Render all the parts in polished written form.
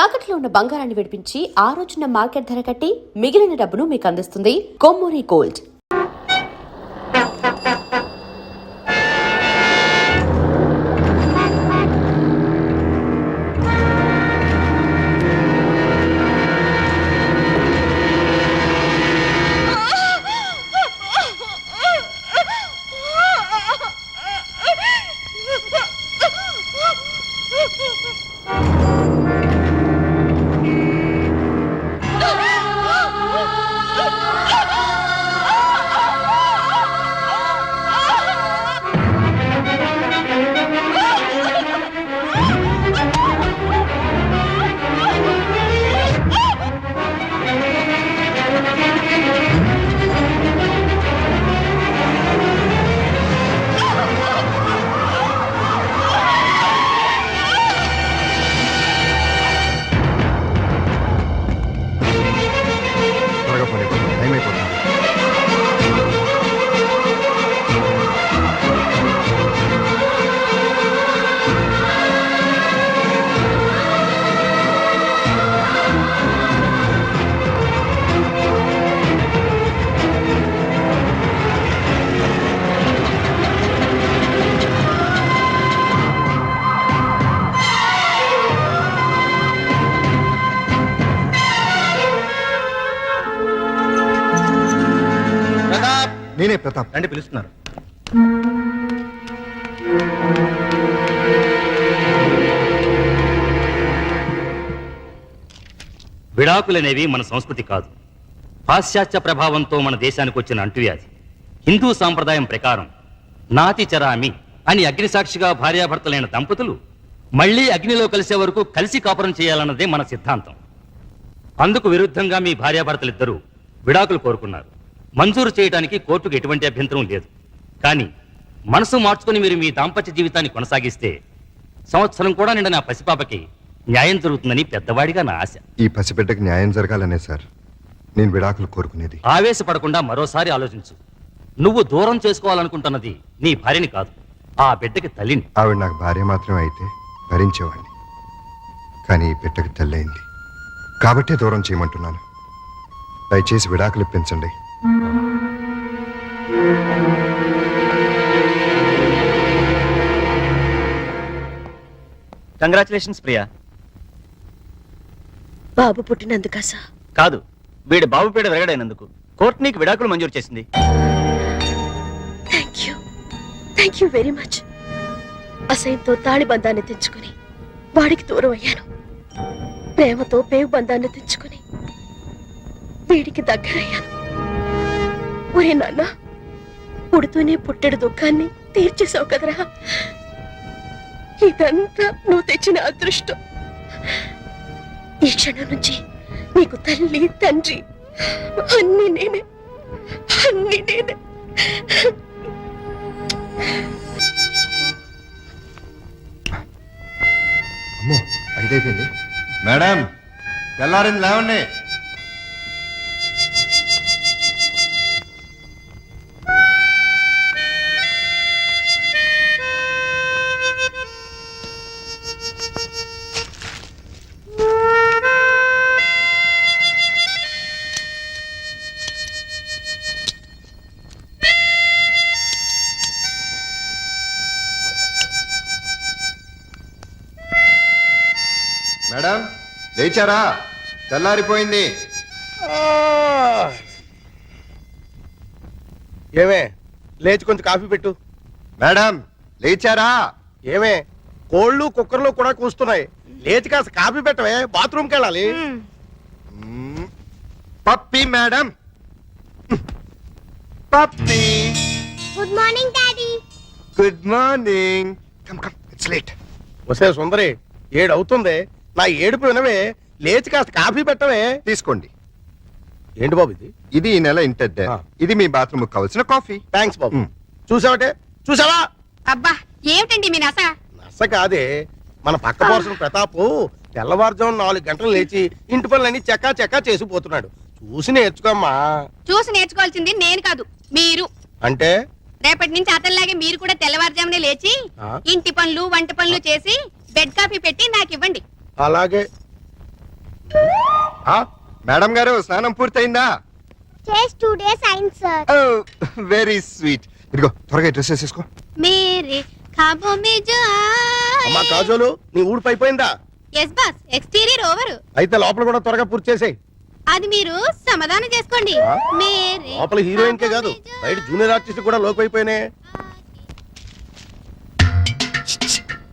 తాకట్లో ఉన్న బంగారాన్ని విడిపించి ఆ రోజున మార్కెట్ ధర కట్టి మిగిలిన డబ్బును మీకు అందిస్తుంది కొమ్మూరి గోల్డ్. నేనే ప్రతాప్. రండి, పిలుస్తున్నారు. విడాకులనేవి మన సంస్కృతి కాదు. పాశ్చాత్య ప్రభావంతో మన దేశానికి వచ్చిన అంటువ్యాధి. హిందూ సాంప్రదాయం ప్రకారం నాతి చరామి అని అగ్నిసాక్షిగా భార్యాభర్తలైన దంపతులు మళ్లీ అగ్నిలో కలిసే వరకు కలిసి కాపురం చేయాలన్నదే మన సిద్ధాంతం. అందుకు విరుద్ధంగా మీ భార్యాభర్తలిద్దరూ విడాకులు కోరుకున్నారు. మంజూరు చేయడానికి కోర్టుకు ఎటువంటి అభ్యంతరం లేదు. కానీ మనసు మార్చుకుని మీరు మీ దాంపత్య జీవితాన్ని కొనసాగిస్తే సంవత్సరం కూడా నిండా నా పసిపాపకి న్యాయం జరుగుతుందని పెద్దవాడిగా నా ఆశ. ఈ పసిబిడ్డకి న్యాయం జరగాలనే సార్ నేను విడాకులు కోరుకునేది. ఆవేశపడకుండా మరోసారి ఆలోచించు. నువ్వు దూరం చేసుకోవాలనుకుంటున్నది నీ భార్యని కాదు, ఆ బిడ్డకి తల్లిని. ఆవిడ నాకు భార్య మాత్రమే అయితే భరించేవాడిని. కానీ ఈ బిడ్డకి తల్లి అయింది కాబట్టే దూరం చేయమంటున్నాను. దయచేసి విడాకులు ఇప్పించండి. కంగ్రాచులేషన్స్ ప్రియా. బాబు పుట్టినందుకా సార్? కాదు, వీడి బాబు పీడ విరగడైనందుకు కోర్టు నీకు విడాకులు మంజూరు చేసింది. Thank you very much. అసహ్యంతో తాళి బంధాన్ని తెచ్చుకుని వాడికి దూరం అయ్యాను. ప్రేమతో పేగు బంధాన్ని తెచ్చుకుని వీడికి దగ్గరయ్యాను. ఒరే నాన్న, పుడుతూనే పుట్టెడు దుఃఖాన్ని తీర్చేసావు కదరా. ఇదంతా నువ్వు తెచ్చిన అదృష్టం. ఈ క్షణం నుంచి నీకు తల్లి తండ్రి అన్ని నేనే. అమ్మో, అయిపోయింది. మేడం, తెల్లారింది, లేవండి. మేడం, లేచారా? తెల్లారిపోయింది. ఏమే, లేచి కొంచెం కాఫీ పెట్టు. మేడం, లేచారా? ఏమే, కోళ్ళు కుక్కర్లు కూడా కూస్తున్నాయి. లేచి కాస్త కాఫీ పెట్టవే, బాత్రూమ్కి వెళ్ళాలి. Puppy madam, Puppy. Good morning daddy. Good morning. Come come, it's late. వసే సుందరి, 7 అవుతుంది. నా ఏడుపు వినవే, లేచి కాస్త కాఫీ పెట్టవే. తీసుకోండి. ఏంటి బాబు ఇది? ఇది ఈ నెల ఇంటద్దే. ఇది మీ బాత్రూమ్ కావాల్సిన కాఫీ. థ్యాంక్స్ బాబు. చూసావటే, చూసావా? అబ్బా, ఏమిటండి మీ నస? నస కాదే, మన పక్క పోర్సిన ప్రతాప్ తెల్లవారుజాము 4 గంటలు లేచి ఇంటి పనులన్నీ చెక్కా చెక్కా చేసిపోతున్నాడు. చూసి నేర్చుకోమ్మా. చూసి నేర్చుకోవాల్సింది నేను కాదు, మీరు. అంటే రేపటి నుంచి అతనిలాగే మీరు కూడా తెల్లవారుజామునే లేచి ఇంటి పనులు వంట పనులు చేసి బెడ్ కాఫీ పెట్టి నాకు ఇవ్వండి. అలాగే. మేడం గారు స్నానం పూర్తయిందా? చేసి 2 days అయింది సార్. Very sweet. ఇదిగో త్వరగా డ్రెస్ వేసేసుకో. మేరే ఖాబో మే జో అమ్మా కాజోలు నీ ఊడిపోయిందా? Yes boss, exterior over. అయితే లోపల కూడా త్వరగా పూర్తి చేసేయ్. అది మీరు సమాధానం చేసుకోండి. ఆ? మేరే లోపల హీరోయిన్ కే కాదు బయట జూనియర్ ఆర్టిస్ట్ కూడా లోకి అయిపోయినాయి.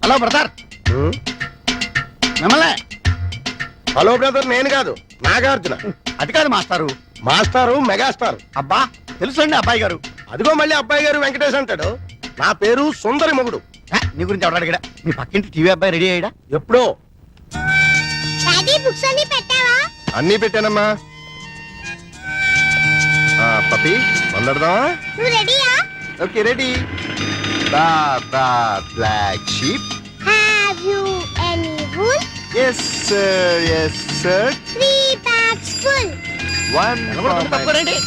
హలో బ్రదర్, మిమ్మల్ని. హలో బ్రదర్, నేను కాదు నాగార్జున. అది కాదు మాస్టారు. మాస్టారు మెగాస్టార్. అబ్బా తెలుసండి అబ్బాయి గారు. అదిగో మళ్ళీ అబ్బాయి గారు వెంకటేష్ అంటాడు. నా పేరు సుందరి మొగుడు. నీ గురించి ఎవరు అడిగాడా? మీ పక్కింటి టీవీ అబ్బాయి రెడీ అయ్యాడా? ఎప్పుడో. డాడీ బుక్స్ అన్ని పెట్టావా? అన్నీ పెట్టానమ్మా. పప్పి వందడదామా? నువ్వు రెడీయా? Okay ready. Black sheep. Have you any wool? Yes sir, yes sir. 3 bags full. One తప్పుకోరండి.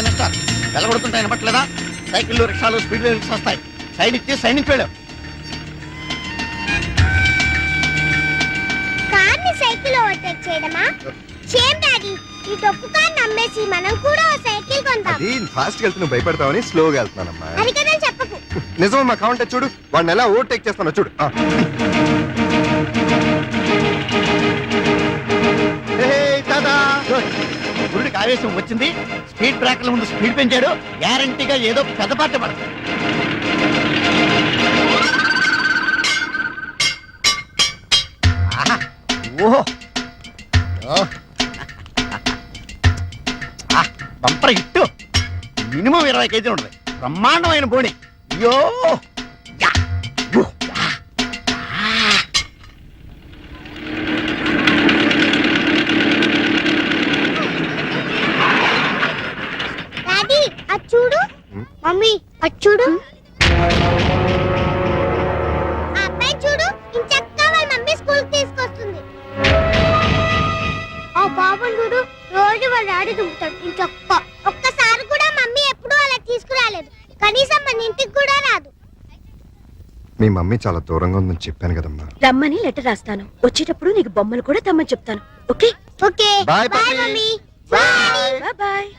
మిస్టర్ వెళ్ళగొడుతుంటే వినపట్లేదా? సైకిళ్ళు రిక్షాలు స్పీడ్ లిమిట్స్ వస్తాయి. సైడ్ ఇచ్చి సైడ్ నుంచి వెళ్ళాం. కార్ని సైకిల్ ఓవర్టేక్ చేయడమా? సేమ్ డాడీ, ఈ డొక్కు కార్ నమ్మేసి మనం కూడా ఓ సైకిల్ కొందాం. అది ఫాస్ట్ గా వెళ్తున్నా భయపడతావని స్లోగా వెళ్తున్నానమ్మా. అది కదా చెప్పకు. నిజమమ్మా, కావంటే చూడు వాడిని ఎలా ఓవర్టేక్ చేస్తానో చూడు. గురుడికి ఆవేశం వచ్చింది. స్పీడ్ బ్రేకర్ల ముందు స్పీడ్ పెంచాడు. గ్యారంటీగా ఏదో పెద్ద పాట పడదు. ఓహో, బంపర్ హిట్టు. మినిమం 20 కేజీలు ఉంటుంది. బ్రహ్మాండమైన బోణి. అయ్యో యా, యా, యా. డాడీ అది చూడు. మమ్మీ అది చూడు. ఆ అబ్బాయి చూడు, ఇంచక్కా వాళ్ళ మమ్మీ స్కూల్ తీసుకొస్తుంది. ఆ బాబుని చూడు, రోజు వాళ్ళ డాడీ దుంపుతాడు ఇంచక్క. ఒక్కసారి కూడా మమ్మీ ఎప్పుడూ అలా తీసుకురాలేదు. కనీసం మన ఇంటికి కూడా రాదు. మీ మమ్మీ చాలా దూరంగా ఉందని చెప్పాను కదమ్మా. రమ్మని లెటర్ రాస్తాను. వచ్చేటప్పుడు నీకు బొమ్మలు కూడా తెమ్మని చెప్తాను. Okay? Okay Bye, bye puppy. Mummy. Bye. Bye bye.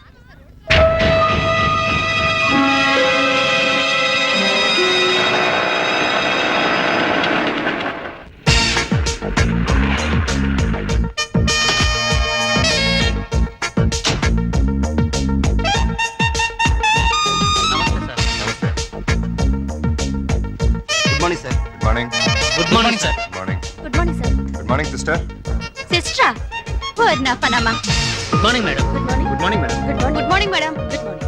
Good morning sir. Good morning. Good morning sir. Good morning. Good morning sir. Good morning sister. సిస్టరా? ఓ నా పనమ్మా. Good morning madam. Good morning. Good morning madam. Good morning madam.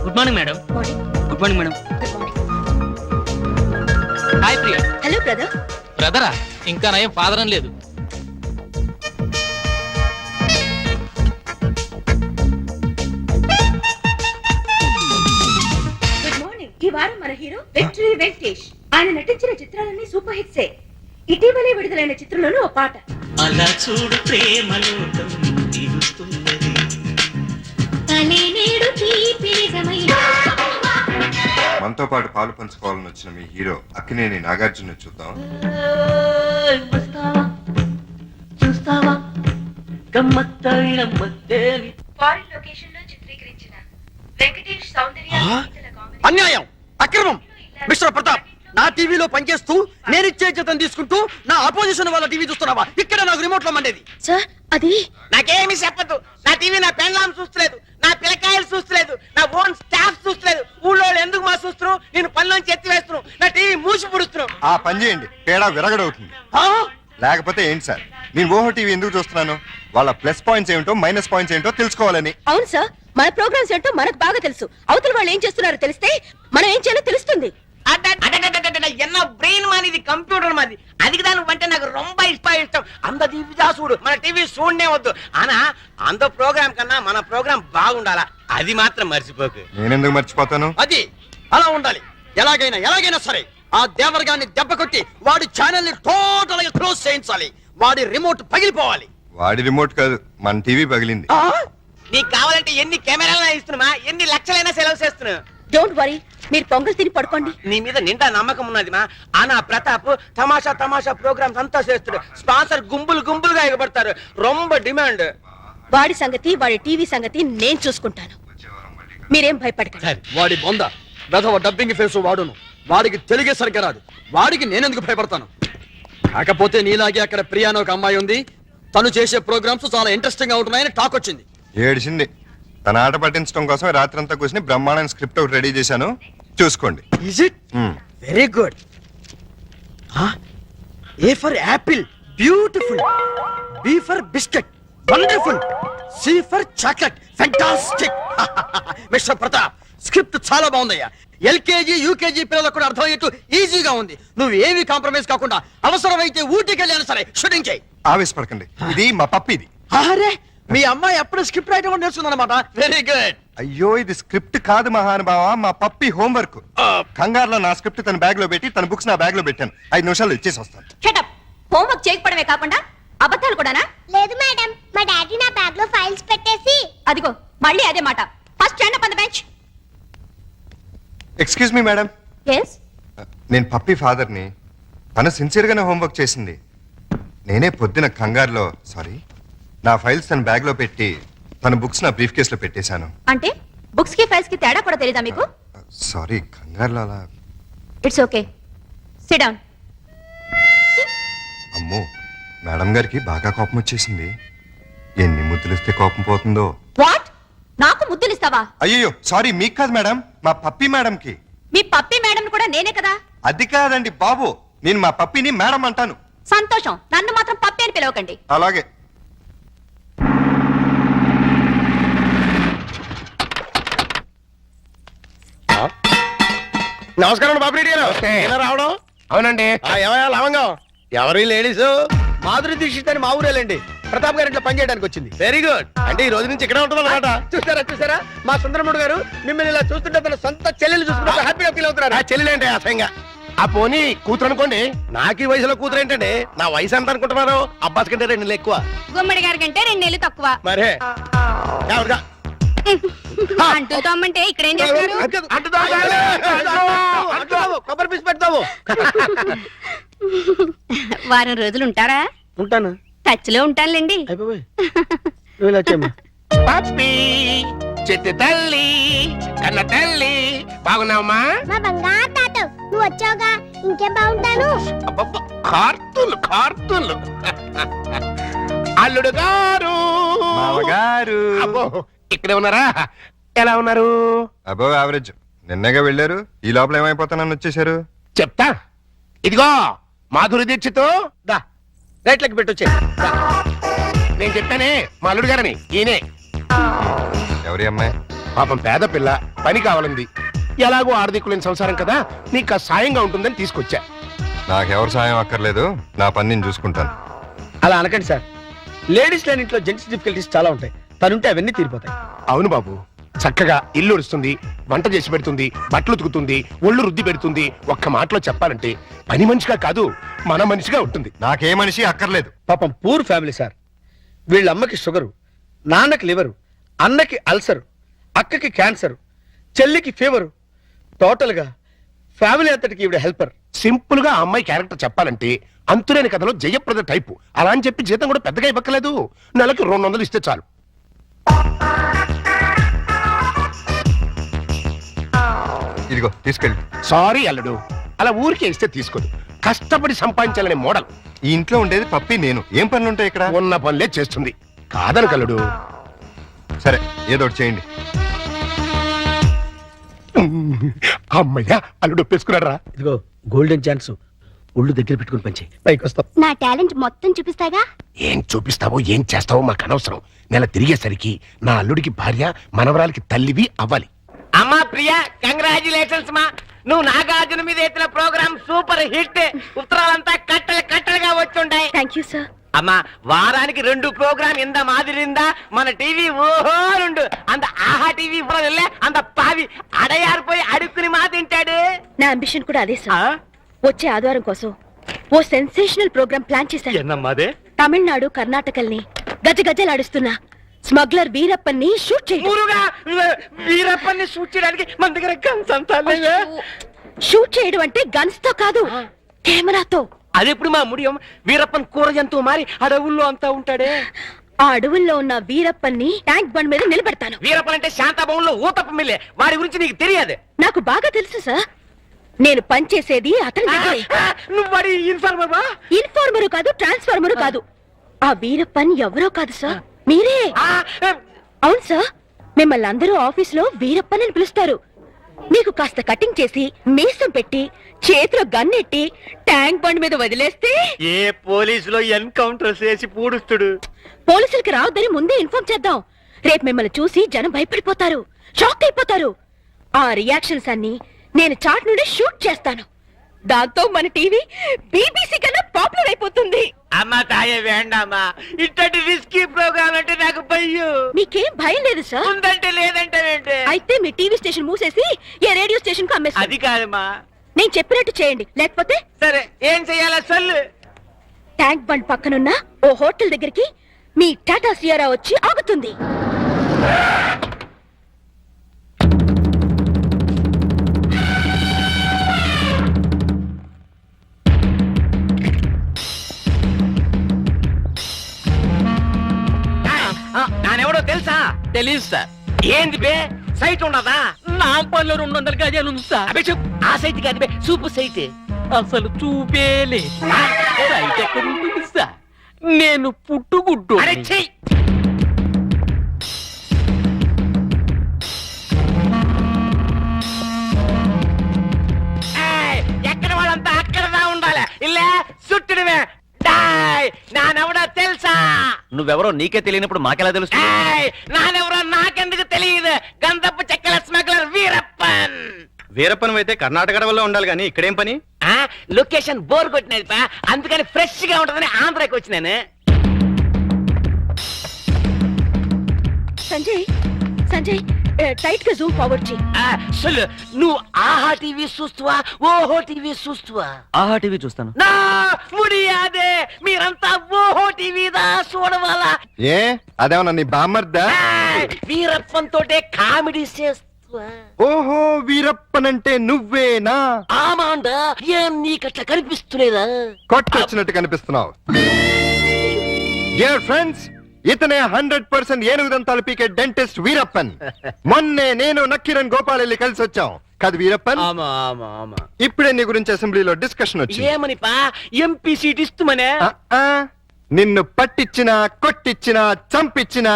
Good morning madam. Good morning madam. Hi Priya. Hello brother. బ్రదరా? ఇంకా నయం father అని లేదు. Good morning. ఈ వారం మన హీరో విక్టరీ వెంకటేష్. ఆయన నటించిన చిత్రాలన్నీ సూపర్ హిట్సే. ఇటీవలే విడుదలైన చిత్రంలోనూ ఓ పాట. అలా చూడు ప్రేమలోకం తీరుస్తున్నది. మనతో పాటు పాలు పంచుకోవాలని వచ్చిన మీ హీరో అక్కినేని నాగార్జున చూద్దాం. చూస్తావా గమ్మత్తైన మత్తేవి. ఫారిన్ లొకేషన్ లో చిత్రీకరించిన వెంకటేష్ సౌందర్య అన్యాయం, అక్రమం. మిస్టర్ ప్రతాప్, నా టీవీలో పనిచేస్తూ నేనిచ్చే జీతం తీసుకుంటూ నా అపోజిషన్ వాళ్ళ టీవీ చూస్తున్నావా? ఇక్కడ నాకు రిమోట్ లో మండేది. సార్ అది నాకేమి చెప్పదు. నా టీవీ నా పెండ్లాం చూస్తలేదు, నా పిల్లకాయలు చూస్తలేదు, నా ఓన్ స్టాఫ్ చూస్తలేదు. ఊళ్ళో ఎందుకు మా చూస్తున్నావు? నేను పనిలోంచి ఎత్తి వేస్తున్నావు. నా టీవీ మూసి పుడుస్తున్నావు. ఆ పని చేయండి, తేడా విరగడవుతుంది. లేకపోతే ఏంటి సార్, నేను ఓహో టీవీ ఎందుకు చూస్తున్నాను? వాళ్ళ ప్లస్ పాయింట్స్ ఏమిటో మైనస్ పాయింట్స్ ఏంటో తెలుసుకోవాలని. అవును సార్, మన ప్రోగ్రామ్స్ ఏంటో మనకు బాగా తెలుసు. అవతల వాళ్ళు ఏం చేస్తున్నారో తెలిస్తే మనం ఏం చేయాలో తెలుస్తుంది. ఎన్న బ్రెయిన్ మాది, కంప్యూటర్ మాది. అది దాని అంటే నాకు రొంబ ఇష్టం. అంత టీవీ చూడు, మన టీవీ చూడనే వద్దు. అనా అంత ప్రోగ్రామ్ కన్నా మన ప్రోగ్రామ్ బాగుండాలా, అది మాత్రం మర్చిపోకు. నేనెందుకు మర్చిపోతాను? అది అలా ఉండాలి. ఎలాగైనా సరే ఆ దేవరగాన్ని దెబ్బ కొట్టి వాడి ఛానల్ ని టోటల్ గా క్లోజ్ చేయించాలి. వాడి రిమోట్ పగిలిపోవాలి. వాడి రిమోట్ కాదు, మన టీవీ పగిలింది. నీకు కావాలంటే ఎన్ని కెమెరాలైనా ఇస్తున్నా, ఎన్ని లక్షలైనా సెలవు చేస్తున్నా. డోంట్ వరీ, మీరు పొంగల్ తిని పడుకోండి. నీ మీద నిండా నమ్మకం ఉన్నది మా. ఆనా ప్రతాప్ తమాషా తమాషా ప్రోగ్రామ్స్ అంతా చేస్తాడు. స్పాన్సర్ గుంపులు గుంపులుగా ఎగబడతారు. రొంబ డిమాండ్. వాడి సంగతి, వాడి టీవీ సంగతి నేను చూసుకుంటాను. మీరేం భయపడకండి. వాడి బొంద వెధవ డబ్బింగ్ ఫేస్ వాడును. వాడికి తెలుగే సరిగ్గా రాదు. వాడికి నేనెందుకు భయపడతాను? కాకపోతే నీలాగే అక్కడ ప్రియానో ఒక అమ్మాయి ఉంది. తను చేసే ప్రోగ్రామ్స్ చాలా ఇంట్రెస్టింగ్ గా ఉంటున్నాయని టాక్ వచ్చింది. ఏడిసింది. తన ఆట పట్టించడం కోసం రాత్రంతా కూర్చుని బ్రహ్మాండ స్క్రిప్ట్ ఒకటి రెడీ చేశాను, చూసుకోండి. Is it? Very good. A for apple, beautiful. B for biscuit, wonderful. C for chocolate, fantastic. Mr. Pratap, script చాలా బాగుందయ్యా. ఎల్కేజీ యూకేజీ పిల్లలకు కూడా అర్థమయ్యేట్టు ఈజీగా ఉంది. నువ్వు ఏమి కాంప్రమైజ్ కాకుండా అవసరమైతే ఊటీకి వెళ్ళాను సరే షూటింగ్ చేయి. ఆవేశపడకండి, ఇది మా పప్పిది. అరే, మీ అమ్మాయి అప్పుడు స్క్రిప్ట్ రైటర్ కూడా నేర్చుకుందన్నమాట. Very good. అయ్యో, ఇది స్క్రిప్ట్ కాదు మహానుభావ, మా పప్పి హోంవర్క్. కంగారులో నా స్క్రిప్ట్ తన బ్యాగ్ లో పెట్టి తన బుక్స్ నా బ్యాగ్ లో పెట్టాను. 5 నిమిషాల్లో ఇచ్చేసి వస్తాను. షటప్. హోంవర్క్ చేయకపోవడమే కాకుండా అబద్ధాలు కూడానా? లేదు మేడం, మా డాడీ నా బ్యాగ్ లో ఫైల్స్ పెట్టేసి. అదిగో మళ్ళీ అదే మాట. First stand up on the bench. Excuse me madam, yes నేను పప్పి ఫాదర్ని. తను సిన్సియర్గానే హోంవర్క్ చేసింది. నేనే పొద్దున కంగారులో నా ఫైల్స్ తన బ్యాగ్ లో పెట్టి తన బుక్స్ నా బ్రీఫ్ కేసులో పెట్టేశాను. అంటే బుక్స్ కి ఫైల్స్ కి తేడా కూడా తెలీదా మీకు? సారీ, కంగారులో అలా. It's okay, SIT down. అమ్మో, మేడం గారికి బాగా కోపం వచ్చేసింది. ఎన్ని ముద్దులిస్తే కోపం పోతుందో. వాట్? నాకు ముద్దులు ఇస్తావా? అయ్యో సారీ, మీకు కాదు మేడం, మా పప్పి మేడంకి. మీ పప్పి మేడం కూడా నేనే కదా. అది కాదండి బాబు, నేను మా పప్పిని మేడం అంటాను. సంతోషం, నన్ను మాత్రం పప్పి అని పిలవకండి. అలాగే. నమస్కారం బాబురెడ్డి గారు. ఎలా రావడం? అవునండి. ఏమయ్యా లవంగం? ఎవరి లేడీస్? మాధురి దీక్షిత్ అని మా ఊరేలండి. ప్రతాప్ గారి ఇంట్లో పనిచేయడానికి వచ్చింది. Very good. అంటే ఈ రోజు నుంచి ఇక్కడే ఉంటుంది అనమాట. చూసారా మా సుందరముడు గారు మిమ్మల్ని ఇలా చూస్తుంటే తన సొంత చెల్లెలు చూస్తుంటే హ్యాపీగా ఫీల్ అవుతున్నారు. ఆ చెల్లెలేంటి అసహ్యంగా? ఆ పోనీ కూతురు అనుకోండి. నాకు ఈ వయసులో కూతురు ఏంటండి? నా వయసు ఎంత అనుకుంటున్నారు? అబ్బాస్ కంటే 2 నెలలు ఎక్కువ. గుమ్మడి గారి కంటే 2 నెలలు తక్కువ. మరే ఎవరుగా? అంటూ తమ్మంటే ఇక్కడ ఏం చేస్తారు? కొబ్బరి పీస్ పెడతావు. వారం రోజులు ఉంటారా? ఉంటాను. టచ్ లో ఉంటానులేండి. అయిపోయి నువ్వు ఇలా వచ్చామ్మా. పప్పి, చెట్టు తల్లి, కన్న తల్లి, బాగున్నావమ్మా? మా బంగారు తాత, నువ్వు వచ్చావుగా, ఇంకేం బాగుంటాను. కార్తూన్లు అల్లుడు గారు, మామగారు. అబ్బో ఇక్కడే ఉన్నారా? ఎలా ఉన్నారు? అబో యావరేజ్. నిన్నగా వెళ్ళారు, ఈ లోపల ఏమైపోతానని వచ్చేసారు. చెప్తా. ఇదిగో మాధురి దీక్షిత్, దా రైట్లకి పెట్టొచ్చే. నేను చెప్పానే మా అల్లుడు గారని. ఈయనే. ఎవరి అమ్మాయి? పాపం పేద పిల్ల, పని కావాలంది. ఎలాగో ఆర్థికులేని సంసారం కదా, నీకు సాయంగా ఉంటుందని తీసుకొచ్చా. నాకెవరు సాయం అక్కర్లేదు, నా పని నేను చూసుకుంటాను. అలా అనకండి సార్. లేడీస్ లేని ఇంట్లో జెంట్స్ డిఫికల్టీస్ చాలా ఉంటాయి. తనుంటే అవన్నీ తీరిపోతాయి. అవును బాబు, చక్కగా ఇల్లు ఉడుస్తుంది, వంట చేసి పెడుతుంది, బట్టలు ఉతుకుతుంది, ఒళ్ళు రుద్ది పెడుతుంది. ఒక్క మాటలో చెప్పాలంటే పని మనిషిగా కాదు, మన మనిషిగా ఉంటుంది. నాకే మనిషి అక్కర్లేదు. పాపం పూర్ ఫ్యామిలీ సార్. వీళ్ళ అమ్మకి షుగరు, నాన్నకి లివరు, అన్నకి అల్సరు, అక్కకి క్యాన్సర్, చెల్లికి ఫీవరు. టోటల్ గా ఫ్యామిలీ అంతటికి ఈవిడ హెల్పర్. సింపుల్ గా ఆ అమ్మాయి క్యారెక్టర్ చెప్పాలంటే అంతులేని కథలో జయప్రద టైపు. అలా అని చెప్పి జీతం కూడా పెద్దగా ఇవ్వక్కలేదు. నెలకి 200 ఇస్తే చాలు. ఇదిగో తీసుకెళ్ళి. సారీ అల్లుడు, అలా ఊరికే ఇస్తే తీసుకోదు. కష్టపడి సంపాదించాలనే మోడల్. ఈ ఇంట్లో ఉండేది పప్పి, నేను. ఏం పనులు ఉంటాయి ఇక్కడ? ఉన్న పనులే చేస్తుంది. కాదని కల్లుడు. సరే, ఏదో ఒకటి చేయండి. అమ్మయ్యా, అల్లుడు ఒప్పేసుకున్నారా? ఇదిగో గోల్డెన్ ఛాన్స్. ఒళ్ళు దగ్గర పెట్టుకుని పంచి పైకి వస్తాం. నా టాలెంట్ మొత్తం చూపిస్తాగా. ఏం చూపిస్తావో ఏం చేస్తావో మాకు అనవసరం. నెల తిరిగేసరికి నా అల్లుడికి భార్య, మనవరాలకి తల్లివి అవ్వాలి. అమ్మా ప్రియా, కంగ్రాచులేషన్స్ మా. నువ్వు నాగార్జున మీద ఎత్తిన ప్రోగ్రామ్ సూపర్ హిట్. ఉత్తరాలంతా కట్టలుగా వచ్చుంటాయి. Thank you sir. అమ్మా, వారానికి 2 ప్రోగ్రామ్ ఇంద మాదిరిందా మన టీవీ ఓహోరుండు. అంత ఆహా టీవీ అంత పావి అడయారిపోయి అడుక్కుని మా తింటాడు. నా అంబిషన్ కూడా అదే సార్. వచ్చే ఆదివారం కోసం ఓ సెన్సేషనల్ ప్రోగ్రామ్ ప్లాన్ చేశాను. ఎన్నమ్మాదే? తమిళనాడు, కర్ణాటకల్ని గజగజలాడుస్తున్న స్మగ్లర్ వీరప్పన్ని షూట్ చేయండి. మురుగా వీరప్పని షూట్ చేయడానికి మన దగ్గర గన్స్ అంతా లేవే. షూట్ చేయడం అంటే గన్స్ తో కాదు, కెమెరాతో. అదెప్పుడు మా ముడియం వీరప్పన్ కూర జంతువు మారి అడవుల్లో అంతా ఉంటాడే. ఆ అడవుల్లో ఉన్న వీరప్పన్ని ట్యాంక్ బండ్ మీద నిలబెడతాను. వీరప్పన్ అంటే శాంతాభవన్లో ఊతప్ప మిల్లే, వాడి గురించి నీకు తెలియదు. నాకు బాగా తెలుసు సార్. నేను పనిచేసేది అతని దగ్గరే. నువ్వు వాడి ఇన్ఫార్మర్? ఇన్ఫార్మరు కాదు, ట్రాన్స్ఫార్మరు కాదు. ఆ వీరప్పన్ ఎవరో కాదు సార్, మీరే. అవును సార్, మిమ్మల్ని అందరూ ఆఫీసులో వీరప్పన్ అని పిలుస్తారు. మీకు కాస్త కటింగ్ చేసి మీసం పెట్టి చేతిలో గన్నెట్టి ట్యాంక్ బండ్ మీద వదిలేస్తే ఏ పోలీసులో ఎన్కౌంటర్ చేసి పూడుస్తుడు. పోలీసులకి రావద్దని ముందే ఇన్ఫార్మ్ చేద్దాం. రేపు మిమ్మల్ని చూసి జనం భయపడిపోతారు, షాక్ అయిపోతారు. ఆ రియాక్షన్స్ అన్ని నేను చాట్ నుండి షూట్ చేస్తాను. దాంతో మన టీవీ బీబీసీ కన్నా పాపులర్ అయిపోతుంది. అమ్మా తాయే వేండామా, ఇట్టటి రిస్కీ ప్రోగ్రామ్ అంటే నాకు భయం. మీకేం భయం లేదు సార్? ఉందంటే లేదంటే అయితే మీ టీవీ స్టేషన్ మూసేసి ఏ రేడియో స్టేషన్ కు అమ్మేస్తారు. అది కాదమ్మా. నేను చెప్పినట్టు చేయండి, లేకపోతే సరే ఏం చెయ్యాలా సొల్లు. ట్యాంక్ బండ్ పక్కనున్న ఓ హోటల్ దగ్గరికి మీ టాటా సియారా వచ్చి ఆగుతుంది. నానెవడో తెలుసా? తెలీదు సార్. ఏంది బే, సైట్ ఉండదా? నాంపల్లిలో 200 గజాలు ఉంది సార్. అబే చెప్పు, ఆ సైట్ కాదు బే, సూపు సైట్. అసలు చూపేలే. సైట్ ఎక్కడ ఉంటుంది సార్? నేను పుట్టుగుడ్డు. అరే చెయ్యి. ఎక్కడ వాళ్ళంతా అక్కడదా ఉండాలి. ఇల్లే చుట్టడమే. నానెవడో తెలుసా? నువ్వెవరో నీకే తెలియనప్పుడు మాకెలా తెలుసు? నానెవరో నాకెందుకు తెలియదు. గంధపు చెక్కల స్మగ్లర్ వీరప్పన్. వీరప్పన్ అయితే కర్ణాటక వల్ల ఉండాలి కానీ ఇక్కడేం పని? లొకేషన్ బోర్ కొట్టినది పా, అందుకని ఫ్రెష్ గా ఉంటుందని ఆంధ్రాకి వచ్చినాను. సంజయ్, సంజయ్ టైట్ గా జూమ్ ఫార్వర్డ్ చేయి. సొల్లు, నువ్వు ఆహా టీవీ చూస్తువా, ఓహో టీవీ చూస్తువా? ఆహా టీవీ చూస్తాను. నా ముడియాదే, మీరంతా ఓహో టీవీదా చూడవాలా? ఏ అదేమన్నా నీ బామ్మర్దా? వీరప్పన్ తోటే కామెడీ చేస్తువా? ఓహో వీరప్పన్ అంటే నువ్వేనా? ఆమాండా, ఏం నీకట్లా కనిపిస్తులేదా? కొట్టొచ్చినట్టు కనిపిస్తున్నావు. డియర్ ఫ్రెండ్స్, ఇతనే 100% ఏనుగు దంతాలు పీకే డెంటిస్ట్ వీరప్పన్. మొన్నే నేను నక్కిరణ్ గోపాల్ వెళ్ళి కలిసి వచ్చాం కాదు వీరప్పన్? ఇప్పుడే నీ గురించి అసెంబ్లీలో డిస్కషన్ వచ్చి ఏమని పా, ఎంపీ సీట్ ఇస్తుమనే? నిన్ను పట్టించినా కొట్టించినా చంపిచ్చినా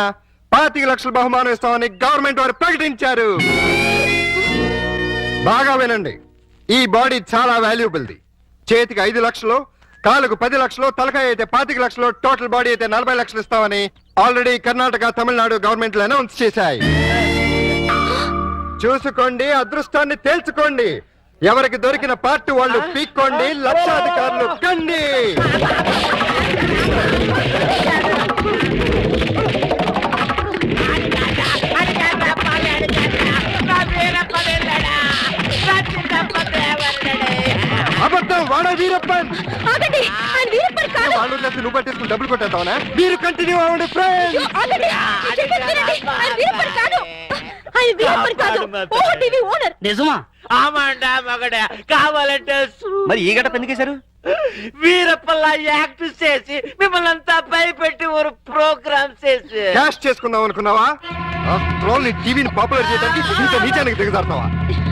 25 లక్షల బహుమానం ఇస్తామని గవర్నమెంట్ వారు ప్రకటించారు. బాగా వినండి, ఈ బాడీ చాలా వాల్యుబుల్ది. చేతికి 5 లక్షలు, కాలుకు 10 లక్షలు, తలకాయ అయితే 25 లక్షలు, టోటల్ బాడీ అయితే 40 లక్షలు ఇస్తామని ఆల్రెడీ కర్ణాటక, తమిళనాడు గవర్నమెంట్లు అనౌన్స్ చేశాయి. చూసుకోండి, అదృష్టాన్ని తేల్చుకోండి. ఎవరికి దొరికిన పార్ట్ వాళ్ళు పీక్కోండి, లక్షాధికారులు కండి. అబద్ధం, వాడా వీరప్పన్. ఆగండి, ఆయన వీరప్పన్ కాదు. వాళ్ళు నువ్వు పట్టేసుకుని డబ్బులు కొట్టేస్తావునా? మీరు కంటిన్యూ అవ్వండి ఫ్రెండ్స్. ఆగండి, నేను చెప్పేది వినండి. ఆయన వీరప్పన్ కాదు, ఆయన వీరప్పన్ కాదు, ఓహో టీవీ ఓనర్. నిజమా? ఆమాండా మగడా, కావాలంటే మరి ఈ గడప ఎందుకు వేశారు? వీరప్పల్లా యాక్ట్ చేసి మిమ్మల్ని అంతా భయపెట్టి ఒక ప్రోగ్రామ్ చేసి క్యాష్ చేసుకుందాం అనుకున్నావా? నీ టీవీని పాపులర్ చేయడానికి ఇంత నీచానికి దిగజారుతావా?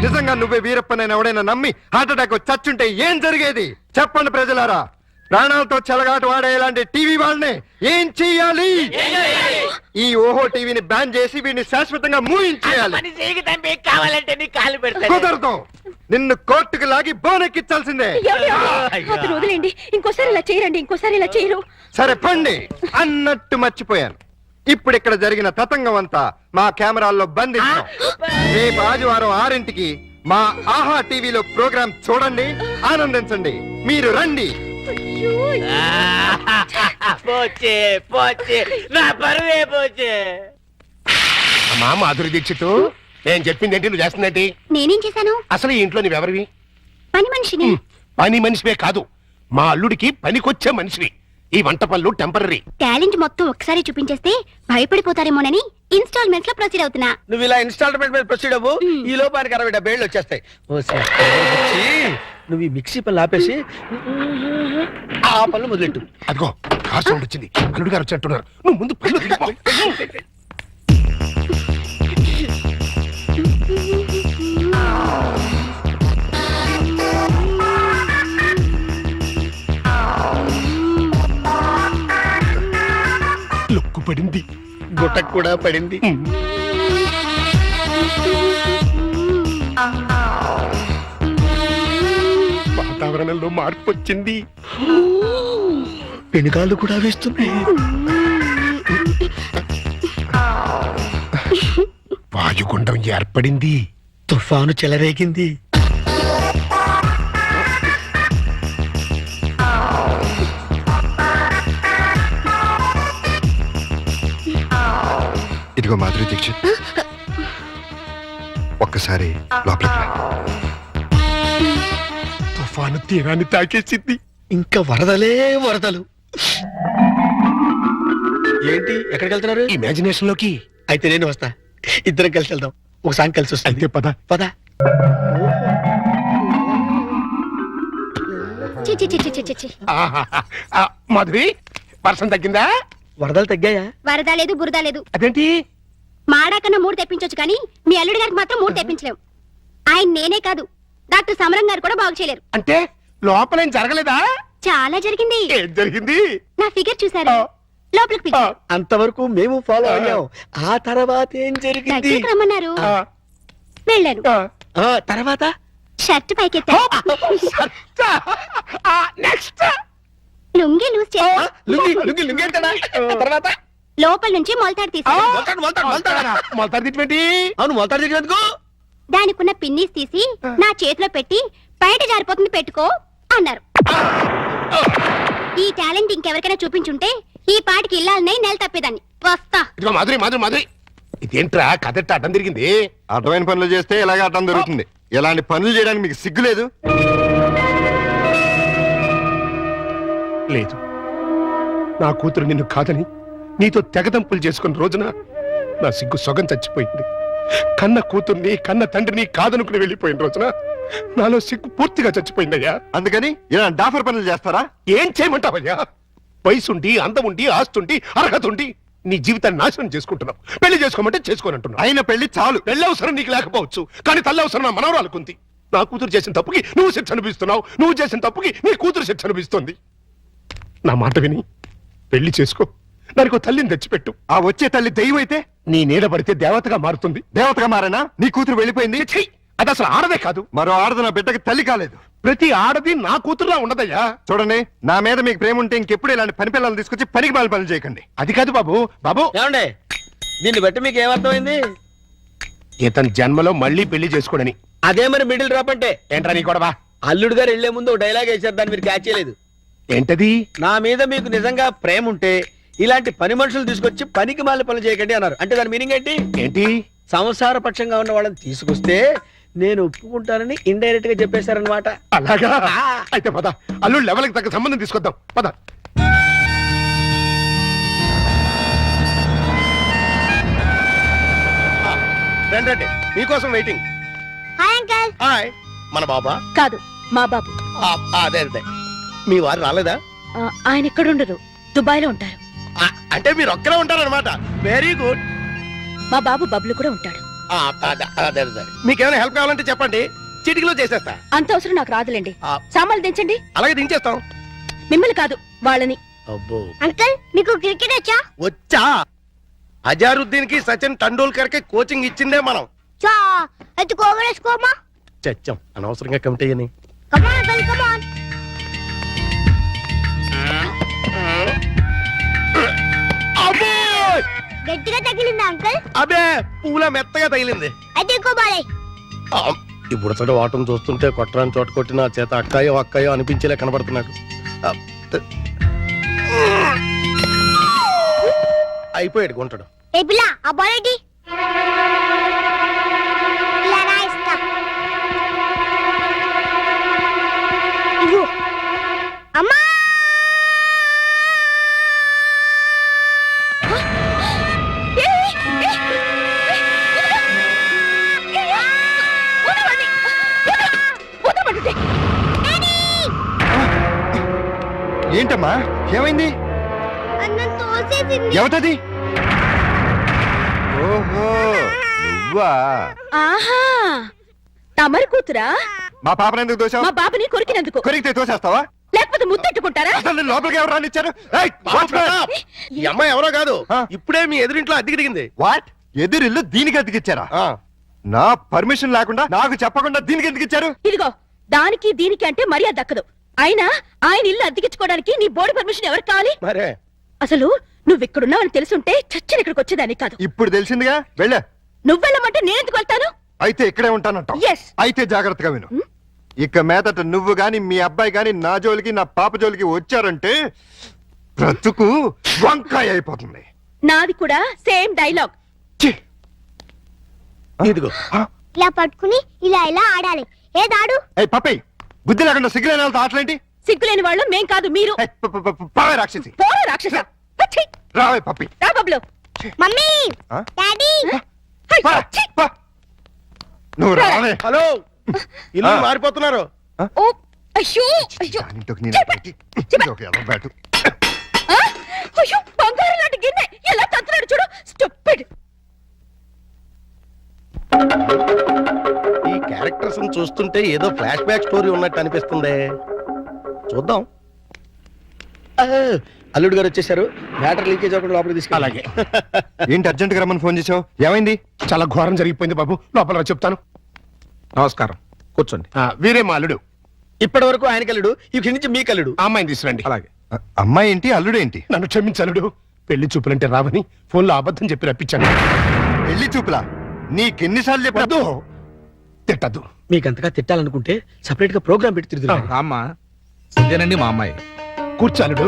నిజంగా నువ్వే వీరప్పనని ఎవడైనా నమ్మి హార్ట్ అటాక్ చచ్చుంటే ఏం జరిగేది చెప్పండి ప్రజలారా. ప్రాణాలతో చెలగాటు వాడే ఇలాంటి టీవీ వాళ్ళని ఏం చెయ్యాలి? ఈ ఓహో టీవీని బ్యాన్ చేసి వీడిని శాశ్వతంగా మూయించేయాలి. కావాలంటే నీ కాలు పెడతా. కుదరదు, నిన్ను కోర్టుకు లాగి బోనెక్కించాల్సిందే. అతను వదిలేండి, ఇంకోసారి ఇలా చేయరండి, ఇంకోసారి ఇలా చేయరు. సరే పండి. అన్నట్టు మర్చిపోయాను, ఇప్పుడు ఇక్కడ జరిగిన తతంగం అంతా మా కెమెరాల్లో బంధిస్తాం. రేపు ఆదివారం 6ంటికి మా ఆహా టీవీలో ప్రోగ్రాం చూడండి, ఆనందించండి. మీరు రండి. పోచే పోచే, నా పరువే పోచే. అమ్మా మాధురి దీక్షిత్, నేను చెప్పింది ఏంటి, నువ్వు చేస్తుందేంటి? నేనేం చేశాను? అసలు ఈ ఇంట్లో నువ్వెవరివి? పని మనిషిని. పని మనిషివే కాదు, మా అల్లుడికి పనికొచ్చే మనిషివి. ఈ వంట పనులు టెంపరీ. టాలెంట్ మొత్తం ఒకసారి చూపించేస్తే భయపడిపోతారేమోనని ఇన్స్టాల్మెంట్స్ లో ప్రొసీడ్ అవుతున్నా. నువ్వు ఇలా ఇన్స్టాల్మెంట్ మీద ప్రొసీడ్ అవ్వు, ఈ లోపానికి 60-70 ఏళ్ళు వచ్చేస్తాయి. నువ్వు ఈ మిక్సీ పనులు ఆపేసి ఆ పనులు మొదలెట్టు. అదిగో కార్ సౌండ్ వచ్చింది, అల్లుడు గారు వచ్చేట్టున్నారు. నువ్వు ముందు పనులు దిగిపో. లుక్కు పడింది, గుట్టకు కూడా పడింది. వాతావరణంలో మార్పు వచ్చింది. పెనుగాళ్ళు కూడా వేస్తున్నాయి. వాయుగుండం ఏర్పడింది. తుఫాను చెలరేగింది. ఇదిగో మాధురి దీక్షిత్, ఒక్కసారి లోపలికి రా. తుఫాను తీరాన్ని తాకేసింది. ఇంకా వరదలే వరదలు. ఏంటి ఎక్కడికి వెళ్తున్నారు? ఇమాజినేషన్ లోకి. అయితే నేను వస్తా, ఇద్దరం కలిసి వెళ్దాం. ఒక సాంగ్ కలిసి వస్తా. అయితే పద పద. చి చి చి చి చి చి. మాధురి, వర్షం తగ్గిందా? వరదలు తగ్గాయా? వరద లేదు బురద లేదు. అదేంటి? మాడా కన్నా 3 తెప్పించొచ్చు కానీ మీ అల్లుడి గారికి మాత్రం 3 తెప్పించలేం. ఆయన నేనే కాదు, డాక్టర్ సమరం గారు కూడా బాగు చేయలేరు. అంటే లోపలేం జరగలేదా? చాలా జరిగింది. ఏం జరిగింది? నా ఫిగర్ చూసారు, లోపలికి పిలిచారు. అంతవరకు మేము ఫాలో అయ్యాం. ఆ తర్వాత ఏం జరిగింది? దగ్గరికి రమ్మన్నారు, ఆ, వెళ్ళాను. ఆ, తర్వాత షర్ట్ పైకెత్తా, నెక్స్ట్ లుంగి లూజ్ చేస్తా, లుంగి లుంగి లుంగి ఏంటన్నా? తర్వాత లోపల నుంచి మొలతాడు తీసా, మొలతాడు తిట్టి. అవును, మొలతాడు తిరిగినందుకు దానికున్న పిన్నీస్ తీసి నా చేతిలో పెట్టి బయట జారిపోతుంది పెట్టుకో అన్నారు. ఈ టాలెంట్ ఇంకెవరికైనా చూపించుంటే ఈ పాటికి ఇల్లాలనే నెల తప్పేదాన్ని. వస్తా. ఇదిగో మాధురి, మాధురి, మాధురి, ఇదేంట్రా కదెట్ట అడ్డం తిరిగింది? అడ్డమైన పనులు చేస్తే ఇలాగే అడ్డం దొరుకుతుంది. ఇలాంటి పనులు చేయడానికి మీకు సిగ్గు లేదు? లేదు, నా కూతురు నిన్ను కాదని నీతో తెగదంపులు చేసుకున్న రోజున నా సిగ్గు సొగం చచ్చిపోయింది. కన్న కూతుర్ని కన్న తండ్రిని కాదనుకుని వెళ్ళిపోయిన రోజున నాలో సిగ్గు పూర్తిగా చచ్చిపోయిందయ్యా. అందుకని ఇలా డాఫర్ పనులు చేస్తారా? ఏం చేయమంటావయ్యా? వయసుండి, అందముండి, ఆస్తుండి, అర్హత ఉండి నీ జీవితాన్ని నాశనం చేసుకుంటున్నావు. పెళ్లి చేసుకోమంటే చేసుకోనంటున్నావు. అయిన పెళ్లి చాలు. పెళ్లి అవసరం నీకు లేకపోవచ్చు, కానీ తల్లి అవసరం నా మనవరాలకుంది. నా కూతురు చేసిన తప్పుకి నువ్వు శిక్ష అనుభవిస్తున్నావు, నువ్వు చేసిన తప్పుకి నీ కూతురు శిక్ష అనుభవిస్తుంది. నా మాట విని పెళ్లి చేసుకో, దానికి తల్లిని తెచ్చిపెట్టు. ఆ వచ్చే తల్లి దెయ్యం అయితే నీ నీడ పడితే దేవతగా మారుతుంది. దేవతగా మారేనా? నీ కూతురు వెళ్ళిపోయింది. ఛీ! అది అసలు ఆడదే కాదు. మరో ఆడది నా బిడ్డకి తల్లి కాలేదు. ప్రతి ఆడది నా కూతురులా ఉండదయ్యా. చూడండి, నా మీద మీకు ప్రేమ ఉంటే ఇంకెప్పుడు ఇలాంటి పని పిల్లలు తీసుకొచ్చి పనికి మాల పనులు చేయకండి. అది కాదు బాబు. బాబు, ఏమండి, దీన్ని బట్టి మీకు ఏమర్థమైంది? ఇతని జన్మలో మళ్ళీ పెళ్లి చేసుకోడని. అదే మరి మిడిల్ డ్రాప్ అంటే. ఏంట్రా నీ గొడవ? అల్లుడు గారు వెళ్లే ముందు ఒక డైలాగ్ వేశారు, దాన్ని మీరు క్యాచ్ చేయలేదు. ఏంటది? నా మీద మీకు నిజంగా ప్రేమ ఉంటే ఇలాంటి పని మనుషులు తీసుకొచ్చి పనికి మాల పనులు చేయకండి అన్నారు. అంటే దాని మీనింగ్ ఏంటి? ఏంటి? సంసార పక్షంగా ఉన్న వాళ్ళని తీసుకొస్తే నేను ఒప్పుకుంటానని ఇండైరెక్ట్ గా చెప్పేశారనమాట. అలాగా? అయితే పద, అల్లుడు లెవెల్కి తగ్గ సంబంధం తీసుకొద్దాం. పద. రండి, మీకోసం వెయిటింగ్. Hi uncle. హాయ్. మన బాబా? కాదు, మా బాబు. అదే అదే. మీ వారు రాలేదా? ఆయన ఎక్కడ ఉండరు, దుబాయ్ లో ఉంటారు. అంటే మీరు ఒక్కరే ఉంటారనమాట. Very good. మా బాబు బబ్లు కూడా ఉంటాడు. అదే అదే. మీకేమైనా హెల్ప్ కావాలంటే చెప్పండి, చిటికలో చేసేస్తా. అంత అవసరం నాకు రాదులేండి. సామాన్లు దించండి. అలాగే దించేస్తాం. మిమ్మల్ని కాదు, వాళ్ళని. అబ్బో, అంకల్ మీకు క్రికెట్ వచ్చా? వచ్చా. అజారుద్దీన్ కి సచిన్ టెండూల్కర్ కి కోచింగ్ ఇచ్చిందే మనం. చా అయితే కోగలేసుకోమా. చచ్చాం అనవసరంగా కమిటీ అని. కమాన్ అంకల్ కమాన్. గట్టిగా తగిలిందా అంకల్? అబే, పూల మెత్తగా తగిలింది. అయితే ఎక్కువ బాలే. ఇప్పుడు అసలు వాటం చూస్తుంటే కొట్టరాని చోట కొట్టి నా చేత అక్కాయో అక్కాయో అనిపించేలా కనబడుతున్నాడు. అయిపోయాడు గుంటడు. ఏ పిల్ల, ఆ బాల్ ఏంటి? ఇలా రా ఇస్తా. ఇదిగో. అమ్మా ఏంటమ్మా ఏమైంది? అన్నం తోసేసింది. ఎవతది? ఓహో నువ్వా? ఆహా తమరి కూతురా? మా పాపను ఎందుకు మా దోశావు? బాబుని కొరికినందుకు. కొరికితే తోసేస్తావా? లేకపోతే ముత్తెట్టుకుంటారా? అసలు నేను లోపలికి ఎవరు రానిచ్చారు? ఏయ్, వాచ్మెన్! ఈ అమ్మాయి ఎవరో కాదు, ఆ. ఇప్పుడే మీ ఎదురింట్లో అద్దెకి దిగింది. వాట్? ఎదురిల్లు దీనికి అతికిచ్చారా? నా పర్మిషన్ లేకుండా నాకు చెప్పకుండా దీనికి ఎందుకు ఇచ్చారు? ఇదిగో దానికి దీనికి అంటే మర్యాద దక్కదు. అయినా ఆయన ఇల్లు అద్దెకించుకోవడానికి నీ బోర్డు పర్మిషన్ ఎవరు కావాలి? మరే అసలు నువ్వు ఇక్కడున్నావని తెలుసుంటే చచ్చిన ఇక్కడికి వచ్చేదాన్ని కాదు. ఇప్పుడు తెలిసిందిగా వెళ్ళ. నువ్వెళ్ళమంటే నేనెందుకు వెళ్తాను? అయితే ఇక్కడే ఉంటానంట. Yes. అయితే జాగ్రత్తగా విను. ఇక మీదట నువ్వు గాని మీ అబ్బాయి గాని నా జోలికి నా పాప జోలికి వచ్చారంటే బ్రతుకు వంకాయ అయిపోతుంది. నాది కూడా సేమ్ డైలాగ్. ఛీ! ఇదిగో ఇలా పట్టుకుని ఇలా ఇలా ఆడాలి. ఏదాడు? ఏయ్ పప్పి, బుద్ధి లేకుండా సిగ్గులేని వాళ్ళతో ఆటలేంటి? సిగ్గులేని వాళ్ళు మేం కాదు మీరు. ఏయ్, పావే రాక్షసి. పోరా రాక్షస. ఛీ! రావే పప్పి. రా బబ్లు. మమ్మీ, ఆ? డాడీ, హై, పా, ఛీ! పా. నువ్వు రావే. హలో, ఇల్లు ఆ. మారిపోతున్నారు. ఓ అయ్యో అయ్యో. దానింటోకి నేను చెప్పండి. ఇదొక ఎర్ర బ్యాటు. ఆ? అయ్యో బంగారం లాంటి గిన్నె ఎలా తంతున్నాడు చూడు. స్టూపిడ్. ఈ క్యారెక్టర్స్ చూస్తుంటే ఏదో ఫ్లాష్ బ్యాక్ స్టోరీ ఉన్నట్టు అనిపిస్తుంది. చూద్దాం. ఆ, అల్లుడు గారు వచ్చేసారు. మ్యాటర్ లీకేజ్ అవ్వకుండా లోపలికి తీసుకెళ్ళి. అలాగే. ఏంటి అర్జెంట్ గా రమ్మని ఫోన్ చేసావు? ఏమైంది? చాలా ఘోరం జరిగిపోయింది బాబు. లోపల రా చెప్తాను. నమస్కారం, కూర్చోండి. వీరే మా అల్లుడు. ఇప్పటి వరకు ఆయన కల్లుడు, ఇక్కడి నుంచి మీ కల్లుడు. ఆ అమ్మాయిని తీసుకురండి. అలాగే. అమ్మాయి ఏంటి అల్లుడు ఏంటి? నన్ను క్షమించలుడు. పెళ్లి చూపులంటే రావని ఫోన్లో అబద్ధం చెప్పి రప్పించాను. పెళ్లి చూపులా? నీకెన్నిసార్లు చెప్పదు? వద్దు, తిట్టద్దు. మీకంతగా తిట్టాలనుకుంటే సెపరేట్ గా ప్రోగ్రామ్ పెట్టి తిరుగుతున్నారు. రామ్మా, ఇదేనండి మా అమ్మాయి. కూర్చాలుడు.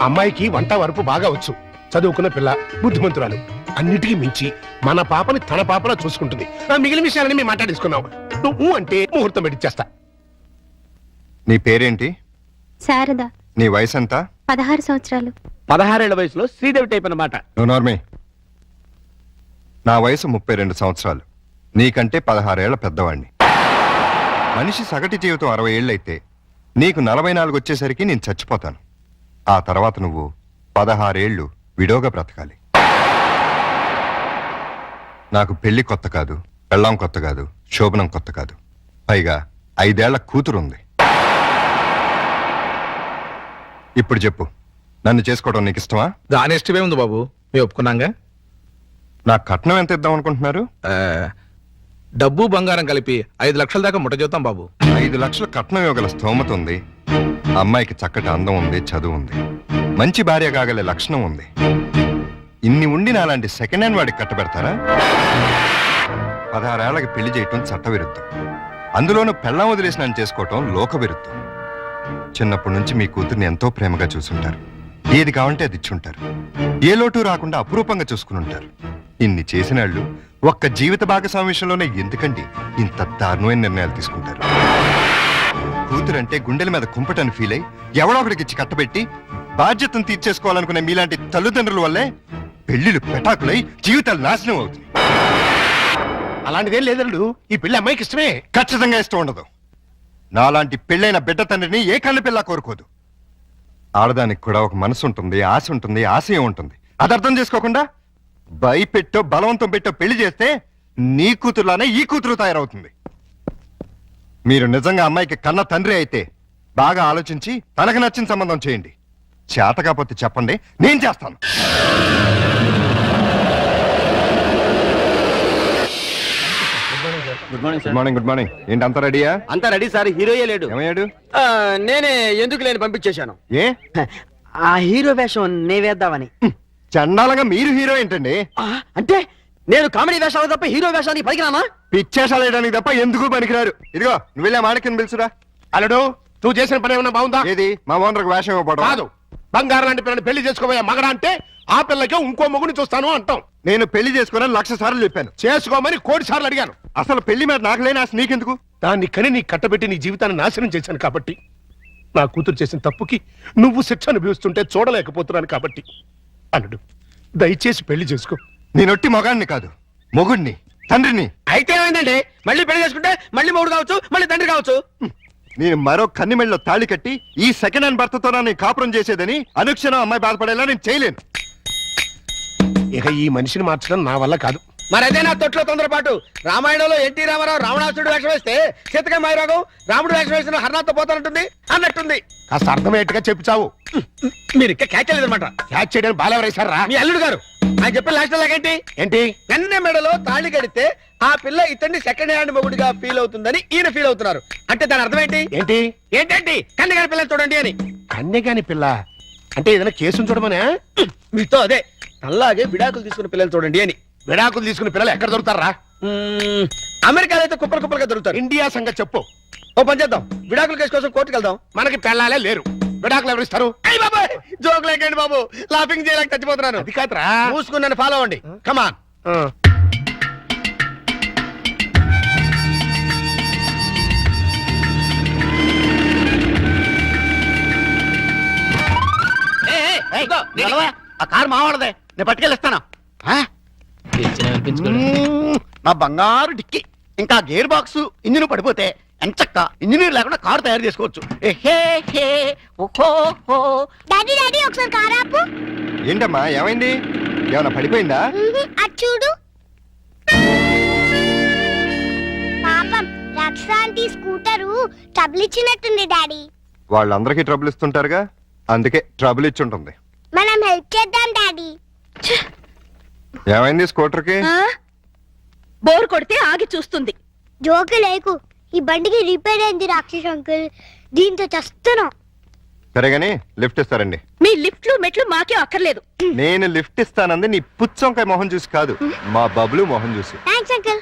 అమ్మాయికి వంట వరపు బాగా వచ్చు. చదువుకున్న పిల్ల, బుద్ధిమంతురాలు. అన్నిటికీ మించి మన పాపని తన పాపలా చూసుకుంటుంది. మిగిలిన విషయాలని మేము మాట్లాడేసుకున్నాం. నువ్వు అంటే ముహూర్తం పెట్టిచ్చేస్తా. నీ పేరేంటి? శారద, నీ వయసు ఎంత? 16 సంవత్సరాలు. 16 ఏళ్ల వయసులో శ్రీదేవి టైప్ అన్నమాట. నువ్వు నోర్మే. నా వయసు 32 సంవత్సరాలు. నీకంటే 16 ఏళ్ల పెద్దవాణ్ణి. మనిషి సగటు జీవితం 60 ఏళ్ళైతే నీకు 44 వచ్చేసరికి నేను చచ్చిపోతాను. ఆ తర్వాత నువ్వు 16 ఏళ్ళు విడోగా బ్రతకాలి. నాకు పెళ్లి కొత్త కాదు, పెళ్ళాం కొత్త కాదు, శోభనం కొత్త కాదు. పైగా 5 ఏళ్ల కూతురుంది. ఇప్పుడు చెప్పు, నన్ను చేసుకోవడం నీకు ఇష్టమా? దాని ఇష్టమే ఉంది బాబు, మేము ఒప్పుకున్నాగా. నా కట్నం ఎంత ఇద్దాం అనుకుంటున్నారు? ఆ, డబ్బు బంగారం కలిపి 5 లక్షల దాకా ముట్ట చూద్దాం బాబు. 5 లక్షల కట్నం ఇవ్వగల స్తోమత ఉంది. అమ్మాయికి చక్కటి అందం ఉంది, చదువు ఉంది, మంచి భార్య కాగలే లక్షణం ఉంది. ఇన్ని ఉండి నాలాంటి సెకండ్ హ్యాండ్ వాడికి కట్టబెడతారా? 16 ఏళ్ళకి పెళ్లి చేయటం చట్టవిరుద్ధం. అందులోనూ పెళ్ళాం వదిలేసి నన్ను చేసుకోవటం లోక విరుద్ధం. చిన్నప్పటి నుంచి మీ కూతుర్ని ఎంతో ప్రేమగా చూసుంటారు. ఏది కావంటే అది ఇచ్చుంటారు. ఏ లోటు రాకుండా అపురూపంగా చూసుకుని ఉంటారు. ఇన్ని చేసినాళ్ళు ఒక్క జీవిత భాగస్వామి విషయంలోనే ఎందుకండి ఇంత దారుణమైన నిర్ణయాలు తీసుకుంటారు? కూతురంటే గుండెల మీద కుంపటని ఫీల్ అయి ఎవడో ఒకడికి ఇచ్చి కట్టబెట్టి బాధ్యతను తీర్చేసుకోవాలనుకునే మీలాంటి తల్లిదండ్రుల వల్లే పెళ్లిళ్ళు పెటాకులై జీవితాలు నాశనం అవుతుంది. అలాంటిదేం లేదల్లుడు. ఈ పెళ్లి అమ్మాయికి ఇష్టమే. ఖచ్చితంగా ఇష్టం ఉండదు. నాలాంటి పెళ్ళైన బిడ్డ తండ్రిని ఏ కళ్ళు పిల్ల కోరుకోదు. ఆడదానికి కూడా ఒక మనసు ఉంటుంది, ఆశ ఉంటుంది, ఆశయం ఉంటుంది. అది అర్థం చేసుకోకుండా భయపెట్టో బలవంతం పెట్టో పెళ్లి చేస్తే నీ కూతురులానే ఈ కూతురు తయారవుతుంది. మీరు నిజంగా అమ్మాయికి కన్న తండ్రి అయితే బాగా ఆలోచించి తనకు నచ్చిన సంబంధం చేయండి. చేత కాకపోతే చెప్పండి, నేను చేస్తాను. Good morning good morning. Good morning. ఏంటి అంతా రెడీయా? అంతా రెడీ సార్. హీరోయే లేడు. ఏమయ్యాడు? నేనే ఎందుకు లేని పంపించేశాను. ఏ ఆ హీరో వేషం నే వేద్దామని. చండాలంగా మీరు హీరో ఏంటండి? అంటే నేను కామెడీ వేషాలు తప్ప హీరో వేషానికి పలికినానా? పిచ్చేషాలు వేయడానికి తప్ప ఎందుకు పనికిరారు. ఇదిగో నువ్వు వెళ్ళా మాణిక్యం పిలుచురా. అల్లుడు, నువ్వు చేసిన పని ఏమన్నా బాగుందా? ఏది మా ఓనర్కి వేషం ఇవ్వబడదు. కాదు, బంగారం లాంటి పిల్లని పెళ్లి చేసుకోబోయే మగడా అంటే ఆ పిల్లకే ఇంకో మొగుని చూస్తాను అంటాం. నేను పెళ్లి చేసుకోనని 1,00,000 సార్లు చెప్పాను. చేసుకోమని 1,00,00,000 సార్లు అడిగాను. అసలు పెళ్లి మీద నాకు లేని ఆశ నీకెందుకు? దాన్ని కని నీ కట్టబెట్టి నీ జీవితాన్ని నాశనం చేశాను కాబట్టి. నా కూతురు చేసిన తప్పుకి నువ్వు శిక్ష అనుభవిస్తుంటే చూడలేకపోతున్నాను కాబట్టి. అల్లుడు, దయచేసి పెళ్లి చేసుకో. నేనొట్టి మగాడిని కాదు, మొగుడిని, తండ్రిని. అయితే ఏమైందండి? మళ్ళీ పెళ్లి చేసుకుంటే మళ్ళీ మొగుడు కావచ్చు, మళ్ళీ తండ్రి కావచ్చు. నేను మరో కన్నిమెళ్ళలో తాళి కట్టి ఈ సెకండ్ హ్యాండ్ భర్తతో నేను కాపురం చేసేదని అనుక్షణం అమ్మాయి బాధపడేలా నేను చేయలేను. ఇక ఈ మనిషిని మార్చడం నా వల్ల కాదు. మరి అదే నా తొట్లో తొందరపాటు. రామాయణంలో ఎన్టీ రామారావు రావణాసుడు వేషం వేస్తే సీతగా మాయరాగం రాముడు వేషం వేసిన హర్నాథ్తో పోతానంటుంది అన్నట్టుంది. కాస్త అర్థమయ్యేట్టుగా చెప్పు చావు. మీరు ఇంకా క్యాచ్ చేయలేదన్నమాట. క్యాచ్ చేయడానికి బాలెవరేశారా? మీ అల్లుడు గారు ఆయన చెప్పిన లాస్ట్ లాగేంటి ఏంటి? కన్నె మెడలో తాళి కడితే ఆ పిల్ల ఇతన్ని సెకండ్ హ్యాండ్ మొగుడిగా ఫీల్ అవుతుందని ఈయన ఫీల్ అవుతున్నారు. అంటే దాని అర్థం ఏంటి? ఏంటి ఏంటంటే కన్నె గారి పిల్లలు చూడండి అని. కన్యగాని పిల్ల అంటే ఏదైనా కేసును చూడమనే? మీతో అదే అలాగే విడాకులు తీసుకున్న పిల్లలు చూడండి అని. విడాకులు తీసుకున్న పిల్లలు ఎక్కడ దొరుకుతారా? అమెరికాలో అయితే కుప్పలు కుప్పలుగా దొరుకుతారు. ఇండియా సంగతి చెప్పు. ఓ పని చేద్దాం, విడాకుల కేసు కోసం కోర్టుకు వెళ్దాం. మనకి పెళ్ళాలే లేరు, విడాకులు ఎవరు ఇస్తారు? అయ్యి బాబాయ్ జోక్ లేకండి బాబు, లాఫింగ్ చేయలేక చచ్చిపోతున్నాను. అది కాదురా. మూసుకుని నన్ను ఫాలో అవ్వండి. కమాన్. ఆ కారు మావాడదే, నేను పట్టుకెళ్ళిస్తాను. నా బంగారు డిక్కి ఇంకా గేర్ బాక్స్ ఇంజిన్ పడిపోతే ఎంచక్క ఇంజనీర్ లేకుండా కారు తయారు చేసుకోవచ్చు. డాడీ డాడీ ఒకసారి కారు ఆపు. ఏంటమ్మా ఏమైంది? ఏమైనా పడిపోయిందా? అది చూడు. పాపం రక్షాంతి స్కూటరు ట్రబుల్ ఇచ్చినట్టుంది డాడీ. వాళ్ళందరికీ ట్రబుల్ ఇస్తుంటారుగా, అందుకే ట్రబుల్ ఇచ్చుంటుంది. మనం హెల్ప్ చేద్దాం డాడీ. ఏమైంది స్కూటర్ కి? బోర్ కొడితే ఆగి చూస్తుంది. జోకు లేకు, ఈ బండికి రిపేర్ అయింది రాక్షస్ అంకుల్, దీంతో చస్తున్నాం. సరే గాని లిఫ్ట్ ఇస్తారండి. మీ లిఫ్ట్లు మెట్లు మాకే అక్కర్లేదు. నేను లిఫ్ట్ ఇస్తానంది నీ పుచ్చొంకాయ మొహం చూసి కాదు, మా బబ్లు మొహం చూసి. Thanks uncle.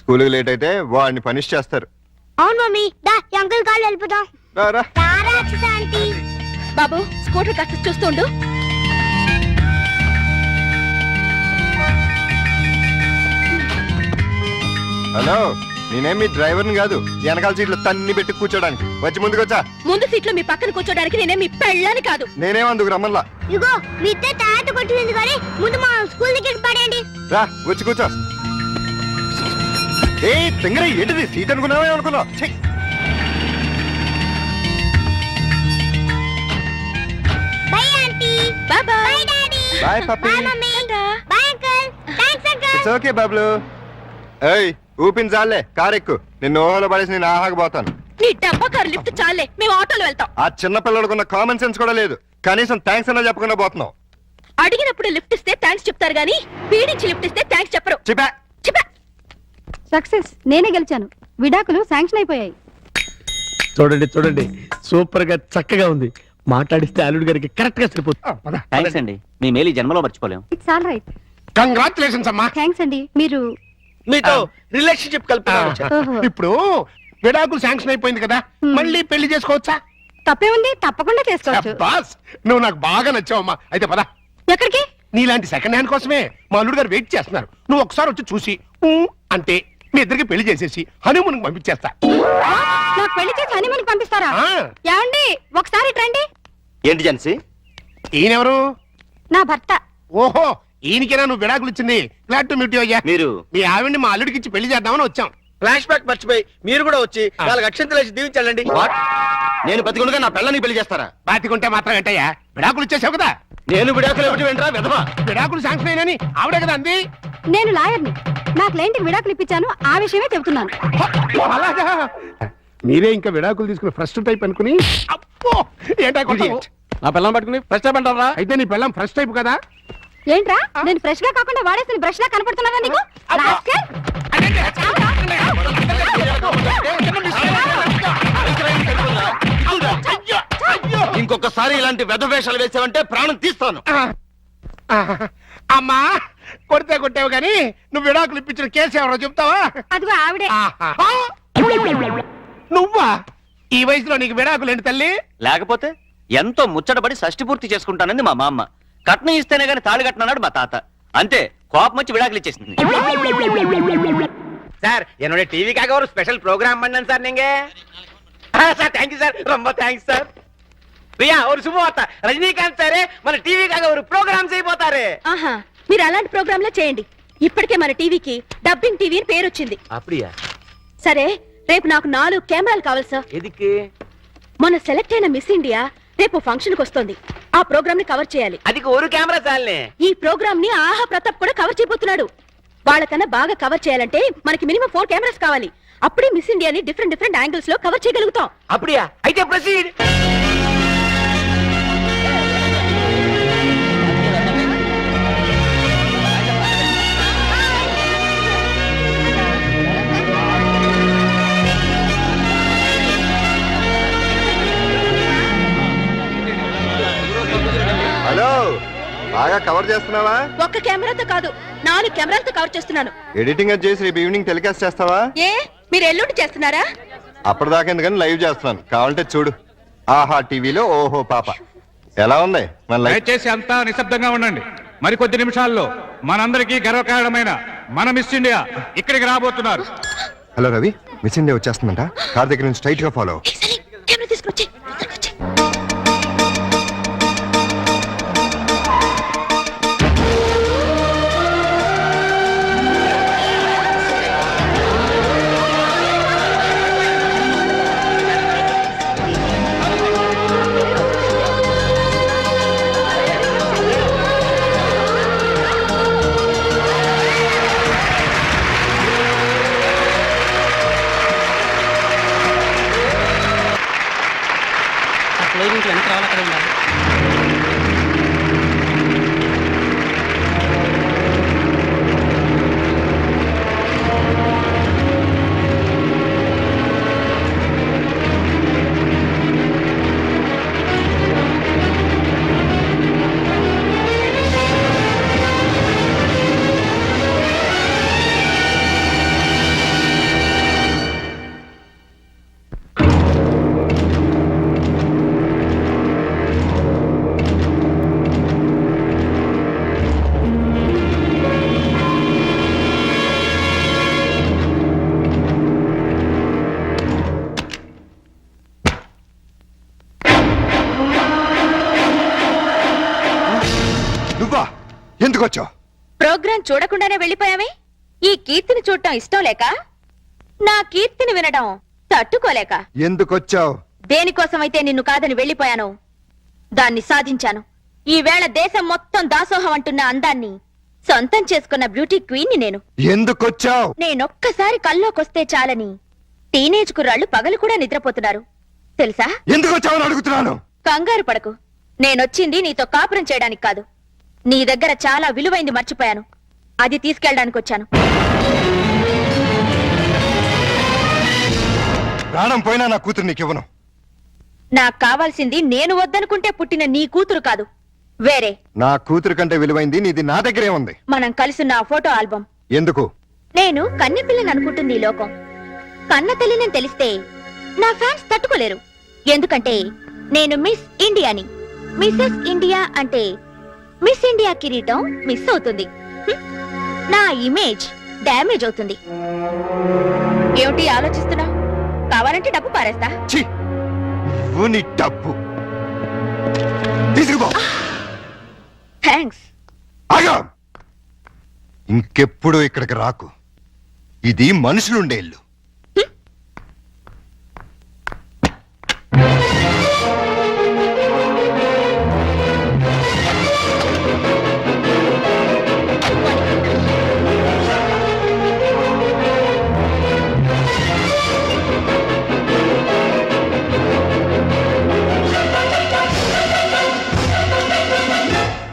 స్కూల్కి లేట్ అయితే వాడిని పనిష్ చేస్తారు. అవును మమ్మీ, దా ఈ అంకుల్ కాళ్ళు వెళ్ళిపోతాం. రారా. రాక్షసాంటి. బాబు స్కూటర్ కాస్త చూస్తుండు. హలో, నేనేం మీ డ్రైవర్ని కాదు, వెనకాల సీట్లు తన్ని పెట్టి కూర్చోడానికి. వచ్చి ముందుకొచ్చా. ముందు సీట్లో మీ పక్కన కూర్చోడానికి నేనే మీ పెళ్ళాని కాదు. నేనేం అందుకు రమ్మల్లా. ఇగో మీ ఇద్దరు తాత కొట్టింది కానీ ముందు మా స్కూల్ దగ్గర పడండి. రా వచ్చి కూర్చో. ఏ తింగర ఏంటిది, సీట్ అనుకున్నావే అనుకున్నావు. Bye aunty. Bye bye. Bye daddy. Bye పప్పి. Bye mummy. Bye uncle. Thanks uncle. It's okay Bablu. ఏయ్ ఊపిన చాలే, కారు ఎక్కు. నిన్ను ఓహోలో పడేసి నేను ఆహాకపోతాను. నీ డబ్బా కారు లిఫ్ట్ చాలే, మేము ఆటోలో వెళ్తాం. ఆ చిన్న పిల్లడుకున్న కామన్ సెన్స్ కూడా లేదు, కనీసం థ్యాంక్స్ అన్నా చెప్పకుండా పోతున్నావు. అడిగినప్పుడు లిఫ్ట్ ఇస్తే థ్యాంక్స్ చెప్తారు గానీ పీడించి లిఫ్ట్ ఇస్తే థ్యాంక్స్ చెప్పరు. చెప్పా. సక్సెస్, నేనే గెలిచాను. విడాకులు శాంక్షన్ అయిపోయాయి. చూడండి చూడండి, సూపర్ గా చక్కగా ఉంది. మాట్లాడిస్తే అల్లుడు గారికి కరెక్ట్ గా సరిపోతుంది. థ్యాంక్స్ అండి, మీ మేలు జన్మలో మర్చిపోలేం. It's all right. కంగ్రాచులేషన్స్ అమ్మా. థ్యాంక్స్ అండి. మీరు మీతో రిలేషన్షిప్ కలుపుతున్నాను. ఇప్పుడు విడాకులు శాంక్షన్ అయిపోయింది కదా, మళ్ళీ పెళ్లి చేసుకోవచ్చా? తప్పే ఉంది, తప్పకుండా చేసుకోవచ్చు. బాస్ నువ్వు నాకు బాగా నచ్చావమ్మా. అయితే పద. ఎక్కడికి? నీలాంటి సెకండ్ హ్యాండ్ కోసమే మా అల్లుడు గారు వెయిట్ చేస్తున్నారు. నువ్వు ఒకసారి వచ్చి చూసి అంటే మీ ఇద్దరికి పెళ్లి చేసేసి హనీమూన్ పంపించేస్తా. నాకు పెళ్లి చేసి హనీమూన్ పంపిస్తారా? ఆ. ఏమండి ఒకసారి రండి. ఏంటి జెన్సీ? ఈయనెవరు? నా భర్త. ఓహో, ఈయనకేనా నువ్వు విడాకులు ఇచ్చింది? గ్లాడ్ టు మీట్ యు అయ్యా. మీరు మీ ఆవిడ్ని మా అల్లుడికి ఇచ్చి పెళ్లి చేద్దామని వచ్చాం. ఫ్లాష్ బ్యాక్ మర్చిపోయి మీరు కూడా వచ్చి వాళ్ళకి అక్షంతలు వేసి దీవించాలండి. నేను బతికుండగా నా పిల్లని పెళ్లి చేస్తారా? బాతికుంటే మాత్రం ఏంటయ్యా, విడాకులు ఇచ్చేసావు కదా. నేను విడాకులు ఏమిటి వెంటరా విధవా? విడాకులు శాంక్షన్ అయినని ఆవిడే కదా అంది. నేను లాయర్ని, నా క్లయింట్కి విడాకులు ఇప్పించాను, ఆ విషయమే చెబుతున్నాను. అలాగా? మీరే ఇంకా విడాకులు తీసుకుని ఫస్ట్ టైప్ అనుకుని అప్పో ఏంటా కొట్టావు? నా పిల్లలు పట్టుకుని ఫస్ట్ టైం అంటారా? అయితే నీ పిల్లం ఫస్ట్ టైప్ కదా. ఏంట్రా నేను ఫ్రెష్ గా కాకుండా వాడేసిన బ్రష్ లా కనపడుతున్నానా నీకు? రాస్కెల్. ఇంకొకసారి ఇలాంటి వెధవేషాలు వేసావంటే ప్రాణం తీస్తాను. అమ్మా కొడితే కొట్టావు కానీ నువ్వు విడాకులు ఇప్పించిన కేసు ఎవరో చెప్తావా? అదిగో ఆవిడే. నువ్వా? ఈ వయసులో నీకు విడాకులు ఏంటి తల్లి? లేకపోతే ఎంతో ముచ్చటపడి షష్టి పూర్తి చేసుకుంటానంది మా మామ. కట్నం ఇస్తేనే గానీ తాళి కట్టనన్నాడు మా తాత. అంతే, కోపం వచ్చి విడాకులు ఇచ్చేసింది. சார் என்னோட டிவிக்காக ஒரு ஸ்பெஷல் ப்ரோக்ராம் பண்ணேன் சார் நீங்க. சார் தேங்க்யூ சார், ரொம்ப தேங்க்ஸ் சார். ప్రియా ஒரு శుభవార్త, రజనీకాంత్ సారే మన టీవీకాగా ఒక ప్రోగ్రామ్ చేయబోతారు. ఆహా, మీరు అలాంటి ప్రోగ్రాంలే చేయండి. ఇప్పటికే మన టీవీకి డబ్బింగ్ టీవీ అని పేరు వచ్చింది. அப்படியா? సరే రేపు నాకు 4 కెమెరాలు కావాలి సార్. ఎదికి మొన్న సెలెక్ట్ అయిన మిస్ ఇండియా రేపు ఫంక్షన్ కి వస్తుంది. ఆ ప్రోగ్రామ్ ని కవర్ చేయాలి. అది ఒక కెమెరా చాలే. ఈ ప్రోగ్రామ్ ని ఆహా ప్రతాప్ కూడా కవర్ చేయబోతున్నాడు. వాళ్ళకన్నా బాగా కవర్ చేయాలంటే మనకి మినిమం 4 కెమెరాస్ కావాలి. అప్పుడే మిస్ ఇండియాని డిఫరెంట్ యాంగిల్స్ లో కవర్ చేయగలుగుతాం. అప్పుడియా? అయితే ప్రొసీడ్. హలో, బాగా కవర్ చేస్తున్నావా? ఒక్క కెమెరాతో కాదు 4 కెమెరాలతో కవర్ చేస్తున్నాను. ఎడిటింగ్ అది చేసి రేపు ఈవినింగ్ టెలికాస్ట్ చేస్తావా? ఏ మీరు ఎల్లుండి చేస్తున్నారా? అప్పటిదాకా ఎందుకని లైవ్ చేస్తున్నాను, కావాలంటే చూడు. ఆహా టీవీలో ఓహో పాప. ఎలా ఉంది మన లైవ్? దయచేసి అంతా నిశ్శబ్దంగా ఉండండి. మరికొద్ది నిమిషాల్లో మనందరికీ గర్వకారణమైన మన మిస్ ఇండియా ఇక్కడికి రాబోతున్నారు. హలో రవి, మిస్ ఇండియా వచ్చేస్తుందంట. కార్ దగ్గర నుంచి స్ట్రైట్ గా ఫాలో. ఏ, సరే కెమెరా తీసుకొచ్చి వెనక రావాలి, అక్కడ ఉండాలి. నువ్వా? ఎందుకు వచ్చావు? ప్రోగ్రాం చూడకుండానే వెళ్ళిపోయామే. ఈ కీర్తిని చూడటం ఇష్టం లేక, నా కీర్తిని వినడం తట్టుకోలేక. ఎందుకు వచ్చావు? దేనికోసమైతే నిన్ను కాదని వెళ్ళిపోయాను, దాన్ని సాధించాను. ఈవేళ దేశం మొత్తం దాసోహం అంటున్న అందాన్ని సొంతం చేసుకున్న బ్యూటీ క్వీన్ ని నేను. ఎందుకు వచ్చావు? నేనొక్కసారి కల్లోకొస్తే చాలని టీనేజ్ కుర్రాళ్ళు పగలు కూడా నిద్రపోతున్నారు తెలుసా? ఎందుకు వచ్చావని అడుగుతున్నాను. కంగారు పడకు, నేనొచ్చింది నీతో కాపురం చేయడానికి కాదు. నీ దగ్గర చాలా విలువైంది మర్చిపోయాను, అది తీసుకెళ్ళడానికి వచ్చాను. ప్రాణం పోయినా నా కూతురు నీకివ్వను. నాకు కావాల్సింది నేను వద్దనుకుంటే పుట్టిన నీ కూతురు కాదు, వేరే. నా కూతురు కంటే విలువైంది నీది నా దగ్గరే ఉంది. మనం కలిసిన ఆ ఫోటో ఆల్బమ్. ఎందుకు? నేను కన్నెపిల్లని అనుకుంటుంది ఈ లోకం. కన్న తల్లిని తెలిస్తే నా ఫ్యాన్స్ తట్టుకోలేరు. ఎందుకంటే నేను మిస్ ఇండియాని. మిస్సెస్ ఇండియా అంటే మిస్ ఇండియా కిరీటం మిస్ అవుతుంది, నా ఇమేజ్ డ్యామేజ్ అవుతుంది. ఏమిటి ఆలోచిస్తున్నావు? కావాలంటే డబ్బు పారేస్తా. ఛీ, నువ్వు నీ డబ్బు తీసుకుపో. థ్యాంక్స్. ఆగా, ఇంకెప్పుడు ఇక్కడికి రాకు. ఇది మనుషులుండే ఇల్లు.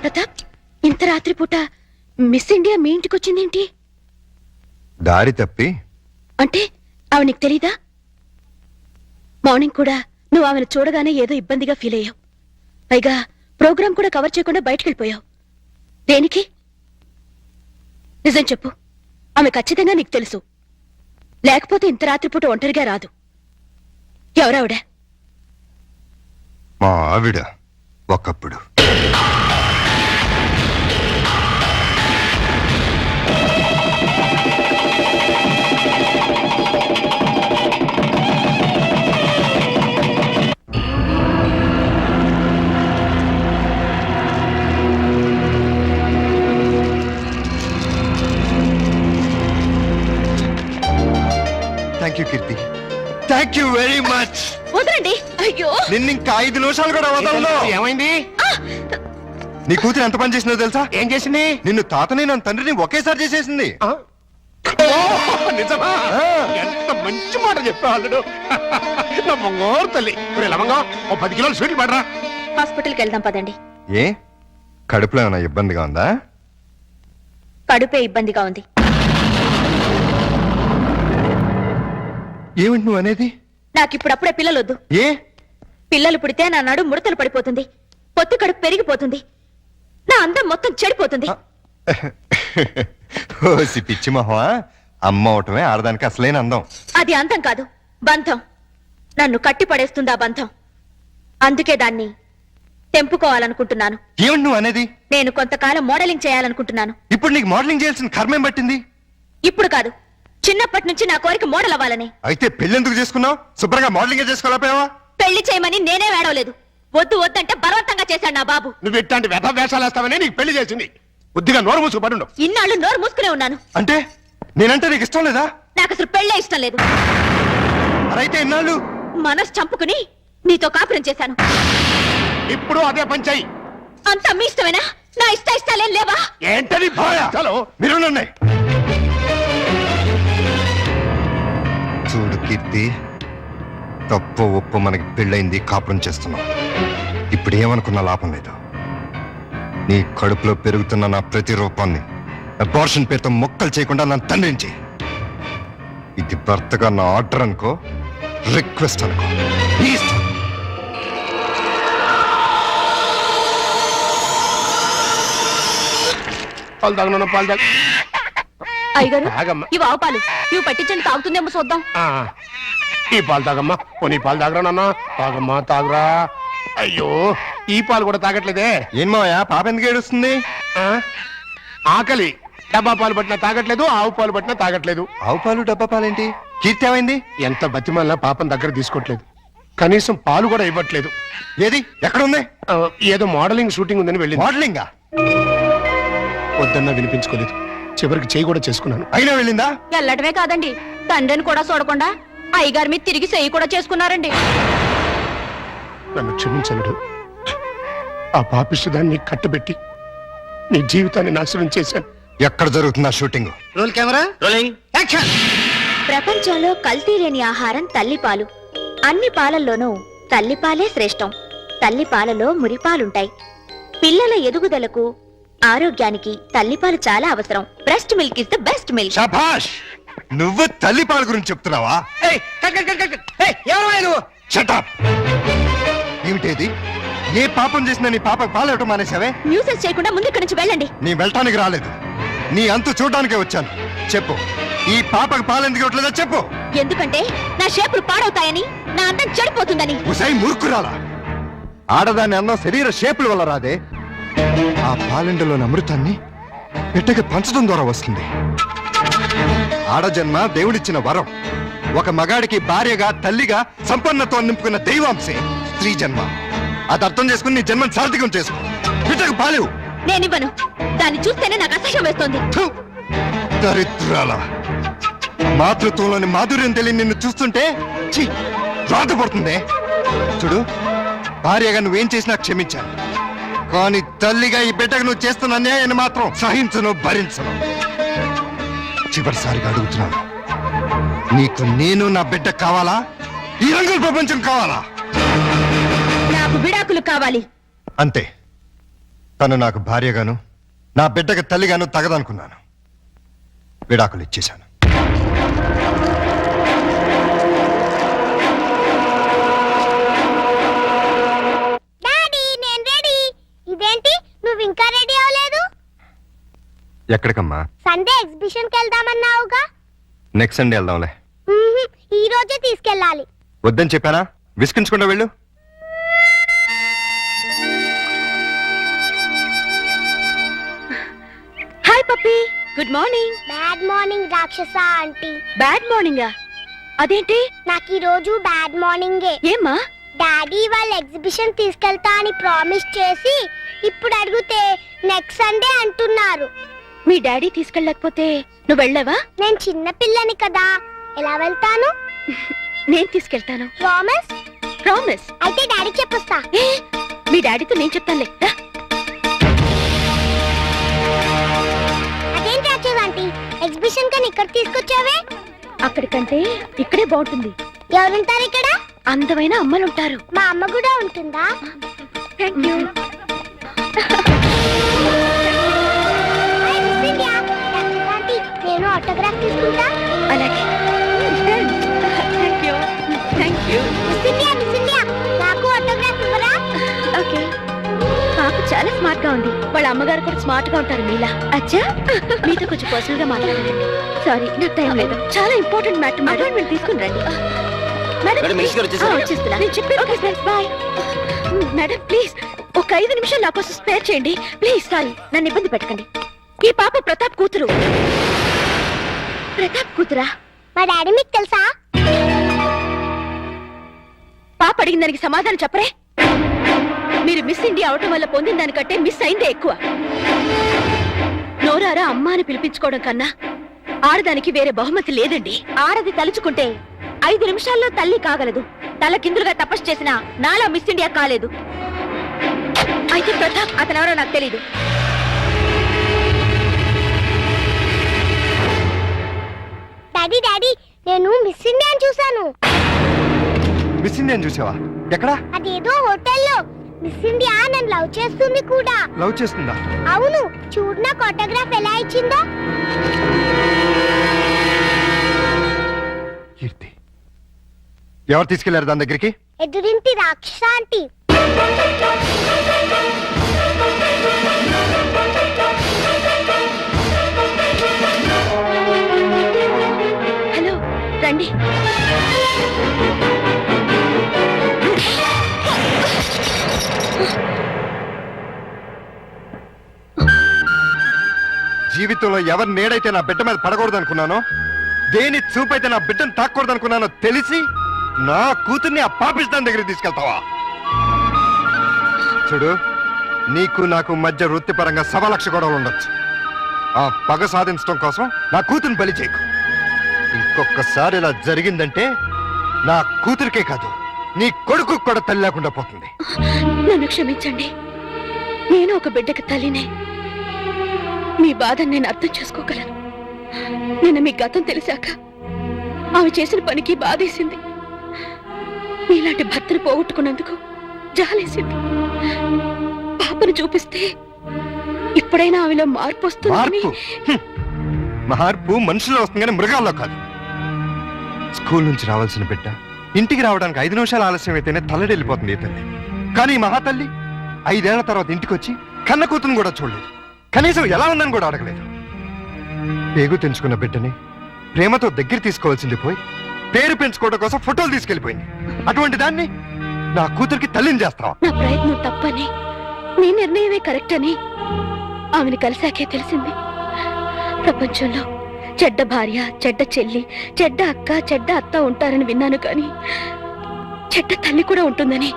ప్రతాప్, ఇంత రాత్రిపూట మిస్ ఇండియా మీ ఇంటికి వచ్చిందేంటి? దారి తప్పి. అంటే ఆమె నీకు తెలీదా? మార్నింగ్ కూడా నువ్వు ఆమెను చూడగానే ఏదో ఇబ్బందిగా ఫీల్ అయ్యావు. పైగా ప్రోగ్రాం కూడా కవర్ చేయకుండా బయటికి వెళ్ళిపోయావు. దేనికి? నిజం చెప్పు, ఆమె ఖచ్చితంగా నీకు తెలుసు. లేకపోతే ఇంత రాత్రిపూట ఒంటరిగా రాదు. ఎవరావిడ? మా ఆవిడ ఒకప్పుడు. Thank you Keerthi. Thank you very much. వదలండి. అయ్యో, నిన్ను ఇంకా 5 నిమిషాలు కూడా వదలను. ఏమైంది? నీ కూతురు ఎంత పని చేసిందో తెలుసా? ఏం చేసింది? నిన్ను తాతని నన్ను తండ్రిని ఒకేసారి చేసేసింది. నిజమా? ఎంత మంచి మాట చెప్పావు అల్లుడు. నా బంగారు తల్లి. లవంగా 10 కిలోలు స్వీట్లు పడరా. హాస్పిటల్కి వెళ్దాం పదండి. ఏ కడుపులో ఏమైనా ఇబ్బందిగా ఉందా? కడుపే ఇబ్బందిగా ఉంది. ఏమిటి నువ్వు అనేది? నాకిప్పుడప్పుడే పిల్లలొద్దు. ఏ పిల్లలు పుడితే నా నడు ముడతలు పడిపోతుంది, పొత్తి కడుపు పెరిగిపోతుంది, నా అందం మొత్తం చెడిపోతుంది. ఓసి పిచ్చి మొహమా, అమ్మ అవటమే ఆడదానికి అసలైన అందం. అది అందం కాదు, బంధం. నన్ను కట్టి పడేస్తుంది ఆ బంధం. అందుకే దాన్ని తెంపుకోవాలనుకుంటున్నాను. ఏమిటి నువ్వు అనేది? నేను కొంతకాలం మోడలింగ్ చేయాలనుకుంటున్నాను. ఇప్పుడు నీకు మోడలింగ్ చేయాల్సిన కర్మేం పట్టింది? ఇప్పుడు కాదు, చిన్నప్పటి నుంచి నా కోరిక మోడల్ అవ్వాలని. అయితే పెళ్ళెందుకు చేసుకున్నావు? శుభ్రంగా మోడలింగ్ చేసుకోలేకపోయావా? పెళ్లి చేయమని నేనే వేడవలేదు. వద్దు వద్దంటే బలవంతంగా చేశాడు నా బాబు. నువ్వు ఇట్లాంటి వ్యధ వేషాలు వేస్తావని నీకు పెళ్లి చేసింది. బుద్ధిగా నోరు మూసుకు పడుండు. ఇన్నాళ్ళు నోరు మూసుకునే ఉన్నాను. అంటే నేనంటే నీకు ఇష్టం లేదా? నాకు అసలు పెళ్ళే ఇష్టం లేదు. అయితే ఇన్నాళ్ళు మనసు చంపుకుని నీతో కాపురం చేశాను. ఇప్పుడు అదే పంచాయి. అంతా మీ ఇష్టమేనా? నా ఇష్టాలేం లేవా? ఏంటది? చలో మీరు చూడు కీర్తి, తప్పు ఒప్పు మనకి పెళ్ళైంది, కాపురం చేస్తున్నాం. ఇప్పుడు ఏమనుకున్నా లాభం లేదు. నీ కడుపులో పెరుగుతున్న నా ప్రతి రూపాన్ని అబార్షన్ పేరుతో మొక్కలు చేయకుండా నన్ను తండ్రించి. ఇది భర్తగా నా ఆర్డర్ అనుకో, రిక్వెస్ట్ అనుకో. ప్లీజ్ పాలు తాగను, పాలు తాగ. అయ్యగారు, తాగమ్మా. ఇవి ఆవు పాలు. ఇవి పట్టించండి, తాగుతుందేమో చూద్దాం. ఈ పాలు తాగమ్మా. పోనీ పాలు తాగరా నాన్న. తాగమ్మా, తాగరా. అయ్యో, ఈ పాలు కూడా తాగట్లేదే. ఏం మావయ్య, పాప ఎందుకు ఏడుస్తుంది? ఆకలి. డబ్బా పాలు పట్టినా తాగట్లేదు, ఆవు పాలు పట్టినా తాగట్లేదు. ఆవు పాలు డబ్బా పాలేంటి? కీర్తి ఏమైంది? ఎంత బతిమాలినా పాపం దగ్గర తీసుకోవట్లేదు. కనీసం పాలు కూడా ఇవ్వట్లేదు. ఏది ఎక్కడ ఉంది? ఏదో మోడలింగ్ షూటింగ్ ఉందని వెళ్ళింది. మోడలింగా? వద్దన్నా వినిపించుకోలేదు. చివరికి చేయి కూడా చేసుకున్నాను. అయినా వెళ్ళిందా? వెళ్ళటమే కాదండి, తండ్రిని కూడా చూడకుండా అయ్యగారి మీద తిరిగి చెయ్యి కూడా చేసుకున్నారండి. నన్ను క్షమించలుడు. ఆ పాపిష్టిదాన్ని కట్టబెట్టి నీ జీవితాన్ని నాశనం చేశాను. ఎక్కడ జరుగుతుందా shooting? Roll camera, rolling, action. ప్రపంచంలో కల్తీ లేని ఆహారం తల్లిపాలు. అన్ని పాలల్లోనూ తల్లిపాలే శ్రేష్టం. తల్లిపాలలో మురిపాలుంటాయి. పిల్లల ఎదుగుదలకు, ఆరోగ్యానికి తల్లిపాలు చాలా అవసరం. Breast milk is the best milk. శభాష్! నువ్వు తల్లి పాల గురించి చెప్తున్నావా? Shut up! ఏమిటేది? ఏ పాపం చేసినా నీ పాప పాలు ఇవ్వటం మానేసావే? న్యూసెన్స్ చేయకుండా ముందు ఇక్కడి నుంచి వెళ్ళండి. నీ వెళ్ళటానికి రాలేదు, నీ అంతు చూడడానికే వచ్చాను. చెప్పు, ఈ పాపకు పాలు ఎందుకు ఇవ్వట్లేదో చెప్పు. ఎందుకంటే నా షేపులు పాడవుతాయని, నా అందం చెడిపోతుందని. ఉసై మూర్ఖురాలా! ఆడదాని అందం శరీర షేపుల వల్ల రాదే. ఆ పాలెండలోని అమృతాన్ని బిడ్డకి పంచడం ద్వారా వస్తుంది. ఆడజన్మ దేవుడిచ్చిన వరం. ఒక మగాడికి భార్యగా, తల్లిగా సంపన్నతో నింపుకున్న దైవాంశే స్త్రీ జన్మ. అది అర్థం చేసుకుని నీ జన్మను సార్థకం చేసుకో. బిడ్డకు పాలు నేనివ్వను. దాన్ని చూస్తేనే నాకు అసహ్యం వేస్తోంది. దరిద్రాల! మాతృత్వంలోని మాధుర్యం తెలియని నిన్ను చూస్తుంటే రాతపడుతుంది. చూడు, భార్యగా నువ్వేం చేసినా క్షమించాను, కానీ తల్లిగా ఈ బిడ్డకు నువ్వు చేస్తున్న అన్యాయాన్ని మాత్రం సహించను, భరించను. చివరిసారిగా అడుగుతున్నాను, నీకు నేను నా బిడ్డ కావాలా? ఈ రంగుల ప్రపంచం కావాలా? నాకు విడాకులు కావాలి. అంతే. తను నాకు భార్యగాను, నా బిడ్డకి తల్లిగాను తగదనుకున్నాను. విడాకులు ఇచ్చేశాను. డాడీ, నేను రెడీ. ఇదేంటి నువ్వు ఇంకా రెడీ అవ్వలేదు? ఎక్కడికమ్మా? సండే ఎగ్జిబిషన్ కి వెళ్దామన్నావుగా. నెక్స్ట్ సండే వెళ్దాంలే. ఈ రోజే తీసుకెళ్ళాలి. వద్దని చెప్పానా? విసిగించకుండా వెళ్ళు. Hi puppy, good morning. Bad morning రాక్షస ఆంటీ. బ్యాడ్ మార్నింగా? అదేంటి? నాకు ఈ రోజు బ్యాడ్ మార్నింగే. ఏమ్మా? డాడీ వాళ్ళ ఎగ్జిబిషన్ తీసుకెళ్తా అని ప్రామిస్ చేసి ఇప్పుడు అడిగితే నెక్స్ట్ సండే అంటున్నారు. మీ డాడీ తీసుకెళ్ళకపోతే నువ్వు వెళ్ళావా? నేను చిన్న పిల్లని కదా, ఎలా వెళ్తాను? నేను తీసుకెళ్తాను. ప్రామిస్? ప్రామిస్. అయితే డాడీ చెప్పొస్తా. మీ డాడీతో నేను చెప్తానులే. రా. అదేం రాజేవ్ ఆంటీ, ఎగ్జిబిషన్ కని ఇక్కడ తీసుకొచ్చావే? అక్కడికంటే ఇక్కడే బాగుంటుంది. ఎవరుంటారు ఇక్కడ? అందమైన అమ్మలుంటారు. మా అమ్మ కూడా ఉంటుందా? Thank you. నేను ఆటోగ్రాఫ్ తీసుకుంటా. అలాగే. Thank you. Thank you. నాకు ఆటోగ్రాఫ్ ఇవ్వరా? ఓకే. పాప చాలా స్మార్ట్ గా ఉంది. వాళ్ళ అమ్మగారు కూడా స్మార్ట్ గా ఉంటారు మీలా. అచ్చా, మీతో కొంచెం పర్సనల్ గా మాట్లాడండి. సారీ, నాకు టైం లేదు. చాలా ఇంపార్టెంట్ మ్యాటర్ మేడం. మీరు తీసుకుని రండి. మేడం వచ్చేస్తున్నా. నేను చెప్పాను. Okay friends, bye. Madam please ఒక 5 నిమిషాలు నా కోసం స్పేర్ చేయండి ప్లీజ్. సారీ, నన్ను ఇబ్బంది పెట్టకండి. ఈ పాప ప్రతాప్ కూతురు. ప్రతాప్ కూతురా? మా డాడీ మీకు తెలుసా? పాప అడిగిన దానికి సమాధానం చెప్పరే. మీరు మిస్ ఇండియా అవటం వల్ల పొందిన దానికంటే మిస్ అయిందే ఎక్కువ. నోరారా అమ్మ అని పిలిపించుకోవడం కన్నా ఆడదానికి వేరే బహుమతి లేదండి. ఆడది తలుచుకుంటే 5 నిమిషాల్లో తల్లి కాగలదు. తల కిందులుగా తపస్సు చేసినా నాలా మిస్ ఇండియా కాలేదు. అయితే ప్రతాప్ అతనెవరో నాకు తెలీదు. డాడీ డాడీ, నేను మిస్ ఇండియాని చూసాను. మిస్ ఇండియన్ చూసావా? ఎక్కడా? అదేదో హోటల్లో. మిస్ ఇండియా నన్ను లవ్ చేస్తుంది కూడా. లవ్ చేస్తుందా? అవును, చూడు నాకు ఆటోగ్రాఫ్ ఎలా ఇచ్చిందో. కీర్తి, ఎవరు తీసుకెళ్లారు దాని దగ్గరికి? ఎదురింటి రాక్షస ఆంటీ. హలో, రండి. జీవితంలో ఎవరి నేడైతే నా బిడ్డ మీద పడకూడదు అనుకున్నానో, దేని చూపైతే నా బిడ్డను తాకూడదు అనుకున్నానో తెలిసి నా కూతుర్ని ఆ పాపిస్తాన్ దగ్గరికి తీసుకెళ్తావా? చూడు, నీకు నాకు మధ్య వృత్తిపరంగా 1,00,000 గొడవలు ఉండొచ్చు. ఆ పగ సాధించడం కోసం నా కూతుర్ని బలి చేయకు. ఇంకొకసారి ఇలా జరిగిందంటే నా కూతురికే కాదు, నీ కొడుకు కూడా తల్లి లేకుండా పోతుంది. నన్ను క్షమించండి. నేను ఒక బిడ్డకి తల్లినే. మీ బాధను నేను అర్థం చేసుకోగలను. నిన్న మీ గతం తెలిసాక ఆమె చేసిన పనికి బాధేసింది. మీలాంటి భర్తను పోగొట్టుకున్నందుకు జాలేసింది. పాపను చూపిస్తే ఇప్పుడైనా ఆమెలో మార్పు వస్తుంది. మార్పు మనుషుల్లో వస్తుంది కానీ మృగాల్లో కాదు. స్కూల్ నుంచి రావాల్సిన బిడ్డ ఇంటికి రావడానికి 5 నిమిషాలు ఆలస్యం అయితేనే తల్లడిల్లిపోతుంది ఈ తల్లి. కానీ ఈ మహాతల్లి 5 ఏళ్ల తర్వాత ఇంటికి వచ్చి కన్న కూతురుని కూడా చూడలేదు. కనీసం ఎలా ఉందని కూడా అడగలేదు. పేగు తెంచుకున్న బిడ్డని ప్రేమతో దగ్గర తీసుకోవాల్సింది పోయి పేరు పెంచుకోవడం కోసం ఫోటోలు తీసుకెళ్లిపోయింది. అటువంటి దాన్ని నా కూతురికి తల్లిని చేస్తావా? నా ప్రయత్నం తప్పని, నీ నిర్ణయమే కరెక్ట్ అని ఆమెను కలిసాకే తెలిసింది. ప్రపంచంలో చెడ్డ భార్య, చెడ్డ చెల్లి, చెడ్డ అక్క, చెడ్డ అత్త ఉంటారని విన్నాను, కానీ చెడ్డ తల్లి కూడా ఉంటుందని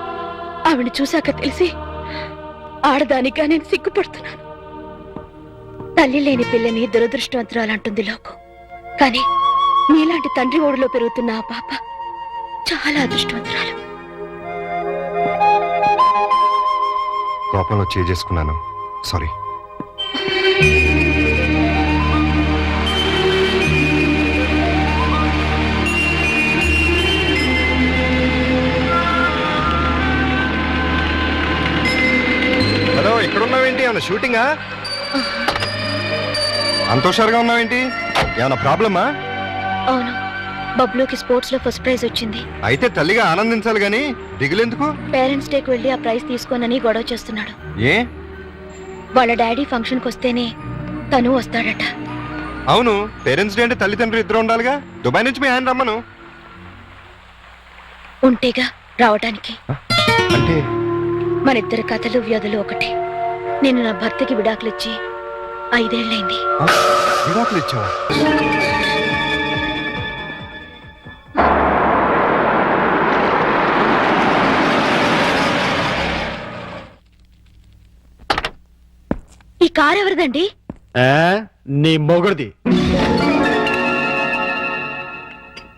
ఆమెను చూశాక తెలిసి ఆడదానిగా నేను సిగ్గుపడుతున్నాను. తల్లి లేని పిల్లని దురదృష్టవంతురాలంటుంది లోకం. కానీ నీలాంటి తండ్రి ఓడిలో పెరుగుతున్న ఆ పాప చాలా అదృష్టవంతురాలు. కోపంలో చేసుకున్నాను, సారీ. హలో, ఇక్కడ ఉన్నావేంటి? ఏమన్నా షూటింగా? అంత హుషారుగా ఉన్నావేంటి? ఏమన్నా ప్రాబ్లమా? అవును, బబ్లూకి స్పోర్ట్స్ లో ఫస్ట్ ప్రైజ్ వచ్చింది. అయితే తల్లిగా ఆనందించాలి గాని దిగులెందుకు? పేరెంట్స్ డేకి వెళ్ళి ఆ ప్రైజ్ తీసుకోనని గొడవ చేస్తున్నాడు. ఏ? వాళ్ళ డాడీ ఫంక్షన్ కి వస్తేనే తను వస్తాడట. అవును, పేరెంట్స్ డే అంటే తల్లిదండ్రులు ఇద్దరు ఉండాలిగా. దుబాయ్ నుంచి మీ ఆయన రమ్మను. ఉంటేగా రావటానికి. అంటే మన ఇద్దరి కథలు వ్యాధులు ఒకటే. నేను నా భర్తకి విడాకులిచ్చి 5 ఏళ్ళైంది. విడాకులు ఇచ్చావా? ఈ కార్ ఎవరిదండి? నీ మొగుడిది.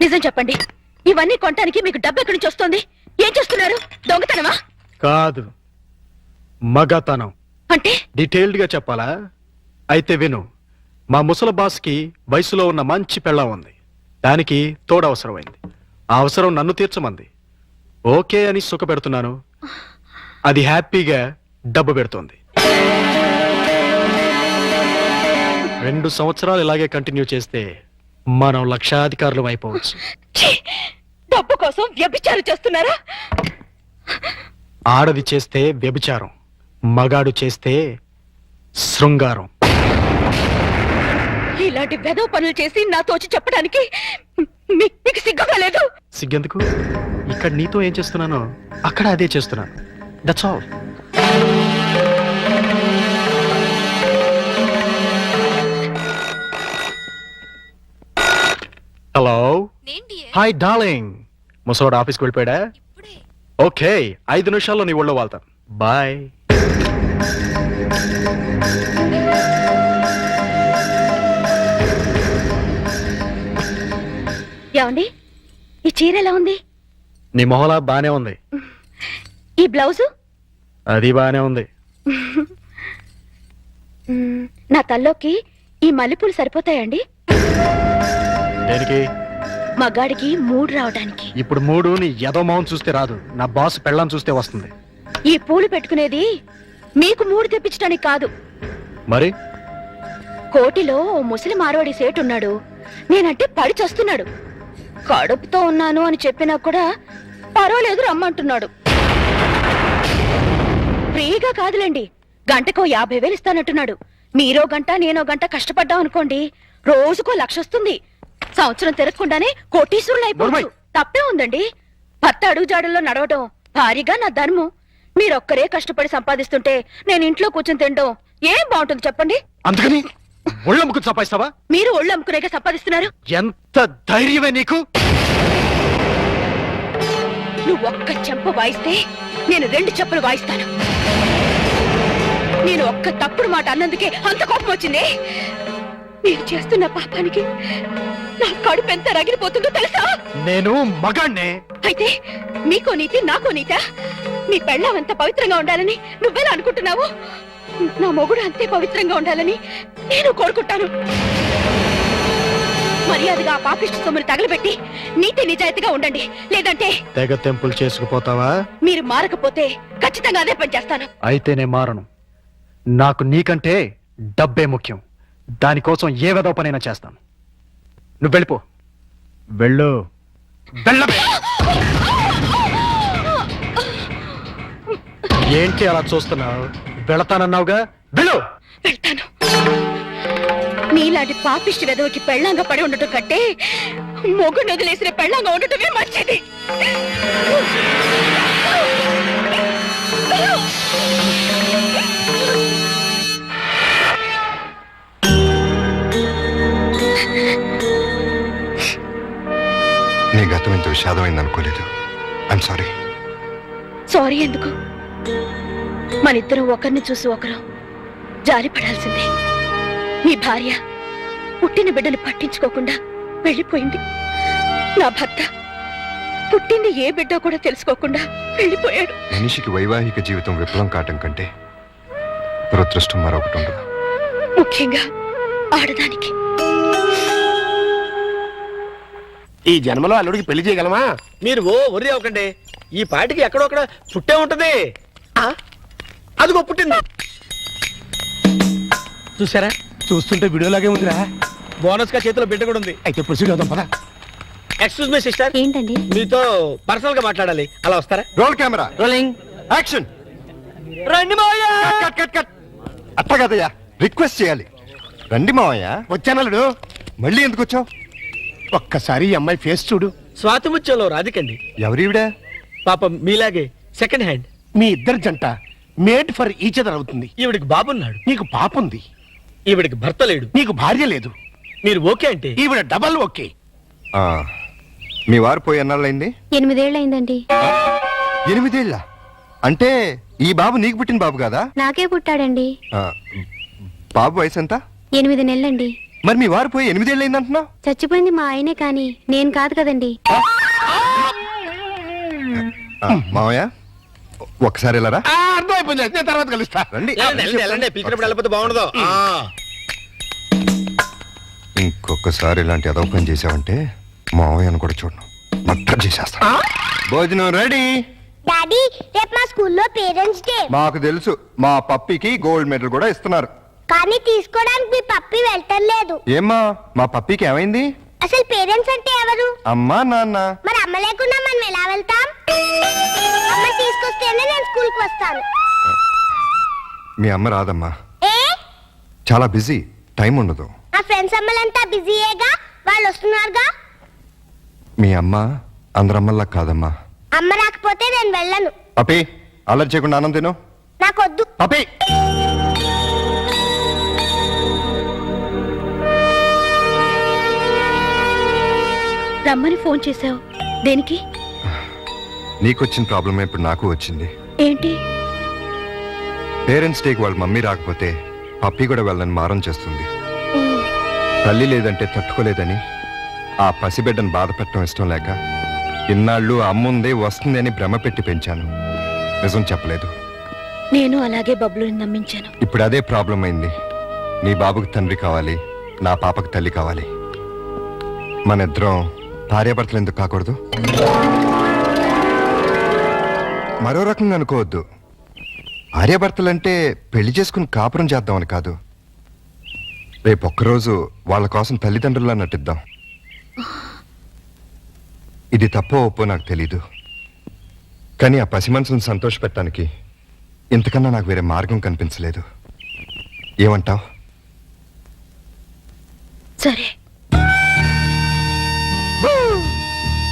నిజం చెప్పండి, ఇవన్నీ కొనడానికి మీకు డబ్బు ఎక్కడి నుంచి వస్తుంది? ఏం చేస్తున్నారు? దొంగతనమా? కాదు, మగతనం. అంటే డీటెయిల్డ్ గా చెప్పాలా? అయితే విను. మా ముసలి బాస్కి వయసులో ఉన్న మంచి పెళ్ళం ఉంది. దానికి తోడు అవసరమైంది. ఆ అవసరం నన్ను తీర్చమంది. ఓకే అని సుఖ పెడుతున్నాను. అది హ్యాపీగా డబ్బు పెడుతోంది. 2 సంవత్సరాలు ఇలాగే కంటిన్యూ చేస్తే మనం లక్షాధికారులు అయిపోవచ్చు. ఛీ! డబ్బు కోసం వ్యభిచారం చేస్తున్నారా? ఆడది చేస్తే వ్యభిచారం, మగాడు చేస్తే శృంగారం. ఇలాంటి వెధవ పనులు చేసి నాతో వచ్చి చెప్పడానికి మీకు సిగ్గుగా లేదు? సిగ్గెందుకు? ఇక్కడ నీతో ఏం చేస్తున్నానో అక్కడ అదే చేస్తున్నాను. That's all. Hello, hi darling. ముసవాడు ఆఫీస్కి వెళ్ళిపోయాడా? ఓకే, 5 నిమిషాల్లో నీ ఒళ్ళో వాళ్తాను. బాయ్. ఏమండి, ఈ చీర ఎలా ఉంది? నీ మొహలా బానే ఉంది. ఈ బ్లౌజు? అది బానే ఉంది. నా తల్లోకి ఈ మల్లెపూలు సరిపోతాయండి? దేనికి? మగాడికి మూడు రావడానికి. ఇప్పుడు 3 నీ ఎదో మౌన్ చూస్తే రాదు, నా బాస్ పెళ్ళం చూస్తే వస్తుంది. ఈ పూలు పెట్టుకునేది మీకు 3 తెప్పించడానికి కాదు. మరి కోటిలో ఓ ముసలి మార్వాడి సేటు ఉన్నాడు. నేనంటే పడి చస్తున్నాడు. కడుపుతో ఉన్నాను అని చెప్పినా కూడా పర్వాలేదు రమ్మంటున్నాడు. ఫ్రీగా కాదులేండి, గంటకో 50,000 ఇస్తానంటున్నాడు. మీరో గంట నేనో గంట కష్టపడ్డాం అనుకోండి, రోజుకో 1,00,000 వస్తుంది. సంవత్సరం తిరగకుండానే కోటీశ్వరులు అయిపోవచ్చు. తప్పే ఉందండి. భర్త అడుగుజాడల్లో నడవడం భారీగా నా ధర్మం. మీరొక్కరే కష్టపడి సంపాదిస్తుంటే నేను ఇంట్లో కూర్చొని తినడం ఏం బాగుంటుంది చెప్పండి? అందుకని ఒళ్ళమ్ముకు సంపాదిస్తావా? మీరు ఒళ్ళు అమ్ముకునేగా సంపాదిస్తున్నారు. ఎంత ధైర్యమే నీకు? నువ్వు ఒక్క చెంప వాయిస్తే నేను 2 చెంపలు వాయిస్తాను. నేను ఒక్క తప్పుడు మాట అన్నందుకే అంత కోపం వచ్చింది. నేను చేస్తున్న పాపానికి నా కడుపు ఎంత రగిలిపోతుందో తెలుసా? నేను మగాణ్ణే. అయితే మీకో నీతి నాకో నీతా? నీ పెళ్ళాం అంత పవిత్రంగా ఉండాలని నువ్వెలా అనుకుంటున్నావు? నా మొగుడు అంతే పవిత్రంగా ఉండాలని నేను కోరుకుంటాను. మర్యాదగా ఆ పాపిష్టి సొమ్ముని తగలబెట్టి నీతి నిజాయితీగా ఉండండి. లేదంటే తెగ తెంపులు చేసుకుపోతావా? మీరు మారకపోతే ఖచ్చితంగా అదే పని చేస్తాను. అయితే నేను మారను. నాకు నీకంటే డబ్బే ముఖ్యం. దానికోసం ఏ వెధవ పనైనా చేస్తాను. నువ్వు వెళ్ళిపో. వెళ్ళు. వెళ్ళవే. ఏంటి అలా చూస్తున్నావు? వెళతానన్నావుగా, వెళ్ళు. వెళ్తాను. నీలాంటి పాపిష్టి వెదవకి పెళ్ళంగా పడి ఉండటం కంటే మొగుడు వదిలేసిన పెళ్ళంగా ఉండటమే మంచిది. నీ గతం ఇంత విషాదమైంది అనుకోలేదు. I'm sorry. సారీ ఎందుకు? మనిద్దరం ఒకరిని చూసి ఒకరు జారి పడాల్సిందే. మీ భార్య పుట్టిన బిడ్డను పట్టించుకోకుండా వెళ్ళిపోయింది. నా భర్త పుట్టింది ఏ బిడ్డ కూడా తెలుసుకోకుండా వెళ్ళిపోయాడు. మనిషికి వైవాహిక జీవితం విఫలం కావటం కంటే దురదృష్టం మరొకటి ఉండదు. ముఖ్యంగా ఆడదానికి. ఈ జన్మలో అల్లుడికి పెళ్లి చేయగలమా? మీరు వర్రీ అవ్వకండి. ఈ పాటికి ఎక్కడొక్కడ పుట్టే ఉంటది. అదిగో పుట్టింది. చూసారా? చూస్తుంటే వీడియోలాగే ఉందిరా. బోనస్ గా చేతిలో బిడ్డ కూడా ఉంది. అయితే ప్రొసీడ్ అవుదాం పద. ఎక్స్క్యూజ్ మీ సిస్టర్, ఏంటండి? మీతో పర్సనల్ గా మాట్లాడాలి. అలా వస్తారా? Roll camera rolling action. రండి మావయ్య. Cut cut cut. అట్ట కదయ్యా, రిక్వెస్ట్ చేయాలి. రండి మావయ్య. వచ్చానల్లుడు. మళ్ళీ ఎందుకు వచ్చావు? ఒక్కసారి ఈ అమ్మాయి ఫేస్ చూడు. స్వాతిముత్యంలో రాధికండి. ఎవరివిడా? పాపం మీలాగే సెకండ్ హ్యాండ్. మీ ఇద్దరు జంట మేడ్ ఫర్ ఈచ్ అదర్ అవుతుంది. ఈవిడికి బాబున్నాడు. నీకు పాప ఉంది. ఈవిడికి భర్త లేడు. నీకు భార్య లేదు. మీరు ఓకే అంటే ఈవిడ డబల్ ఓకే. మీ వారు పోయి ఎన్నాళ్ళైంది? 8 ఏళ్ళైందండి. 8 ఏళ్ళ? అంటే ఈ బాబు నీకు పుట్టిన బాబు కాదా? నాకే పుట్టాడండి. బాబు వయసు ఎంత? 8 నెలలండి. మరి మీ వారు పోయి 8 ఏళ్ళైంది అంటున్నావు? చచ్చిపోయింది మా ఆయనే కానీ నేను కాదు కదండి. మావయ్య ఒకసారి వెళ్ళరా అర్థమైపోయింది, నేను తర్వాత కలుస్తా. రండి. పిలిచినప్పుడు వెళ్ళిపోతే బాగుండదు. ఇంకొకసారి ఇలాంటి అదవ పని చేసావంటే మావయ్యను కూడా చూడను, మట్టర్ చేసేస్తా. భోజనం రెడీ. డాడీ రేపు మా స్కూల్లో పేరెంట్స్ డే. మాకు తెలుసు, మా పప్పికి గోల్డ్ మెడల్ కూడా ఇస్తున్నారు. కానీ తీసుకోవడానికి మీ పప్పి వెళ్ళటలేదు. ఏమ్మా మా పప్పికి ఏమైంది? అసలు పేరెంట్స్ అంటే ఎవరు? అమ్మా నాన్న. మరి అమ్మ లేకుండా మనం ఎలా వెళ్తాం? అమ్మ తీసుకొస్తేనే నేను స్కూల్ కి వస్తాను. మీ అమ్మ రాదమ్మా, ఏ చాలా బిజీ, టైం ఉండదు. నా ఫ్రెండ్స్ అమ్మలంతా బిజీయేగా, వాళ్ళు వస్తున్నారుగా. మీ అమ్మ అందరమ్మల్లా కాదమ్మా. అమ్మ రాకపోతే నేను వెళ్ళను. పప్పి అల్లరి చేయకుండా ఆనంద్ తిను. నాకొద్దు. పప్పి రమ్మని ఫోన్ చేశావు దేనికి? నీకొచ్చిన ప్రాబ్లమే ఇప్పుడు నాకు వచ్చింది. ఏంటి? పేరెంట్స్ డేకి వాళ్ళ మమ్మీ రాకపోతే పప్పి కూడా వెళ్ళని మారం చేస్తుంది. తల్లి లేదంటే తట్టుకోలేదని ఆ పసిబిడ్డను బాధ పెట్టడం ఇష్టం లేక ఇన్నాళ్ళు అమ్ముందే వస్తుంది అని భ్రమ పెట్టి పెంచాను. నిజం చెప్పలేదు. నేను అలాగే బబ్లుని నమ్మించాను. ఇప్పుడు అదే ప్రాబ్లం అయింది. నీ బాబుకి తండ్రి కావాలి, నా పాపకి తల్లి కావాలి. మన ఇద్దరం భార్యాభర్తలు ఎందుకు కాకూడదు? మరో రకంగా అనుకోవద్దు. భార్యాభర్తలంటే పెళ్లి చేసుకుని కాపురం చేద్దామని కాదు. రేపు ఒక్కరోజు వాళ్ళ కోసం తల్లిదండ్రుల్లా నటిద్దాం. ఇది తప్పో ఒప్పో నాకు తెలీదు, కానీ ఆ పసి మనసును సంతోషపెట్టడానికి ఇంతకన్నా నాకు వేరే మార్గం కనిపించలేదు. ఏమంటావ్? సరే.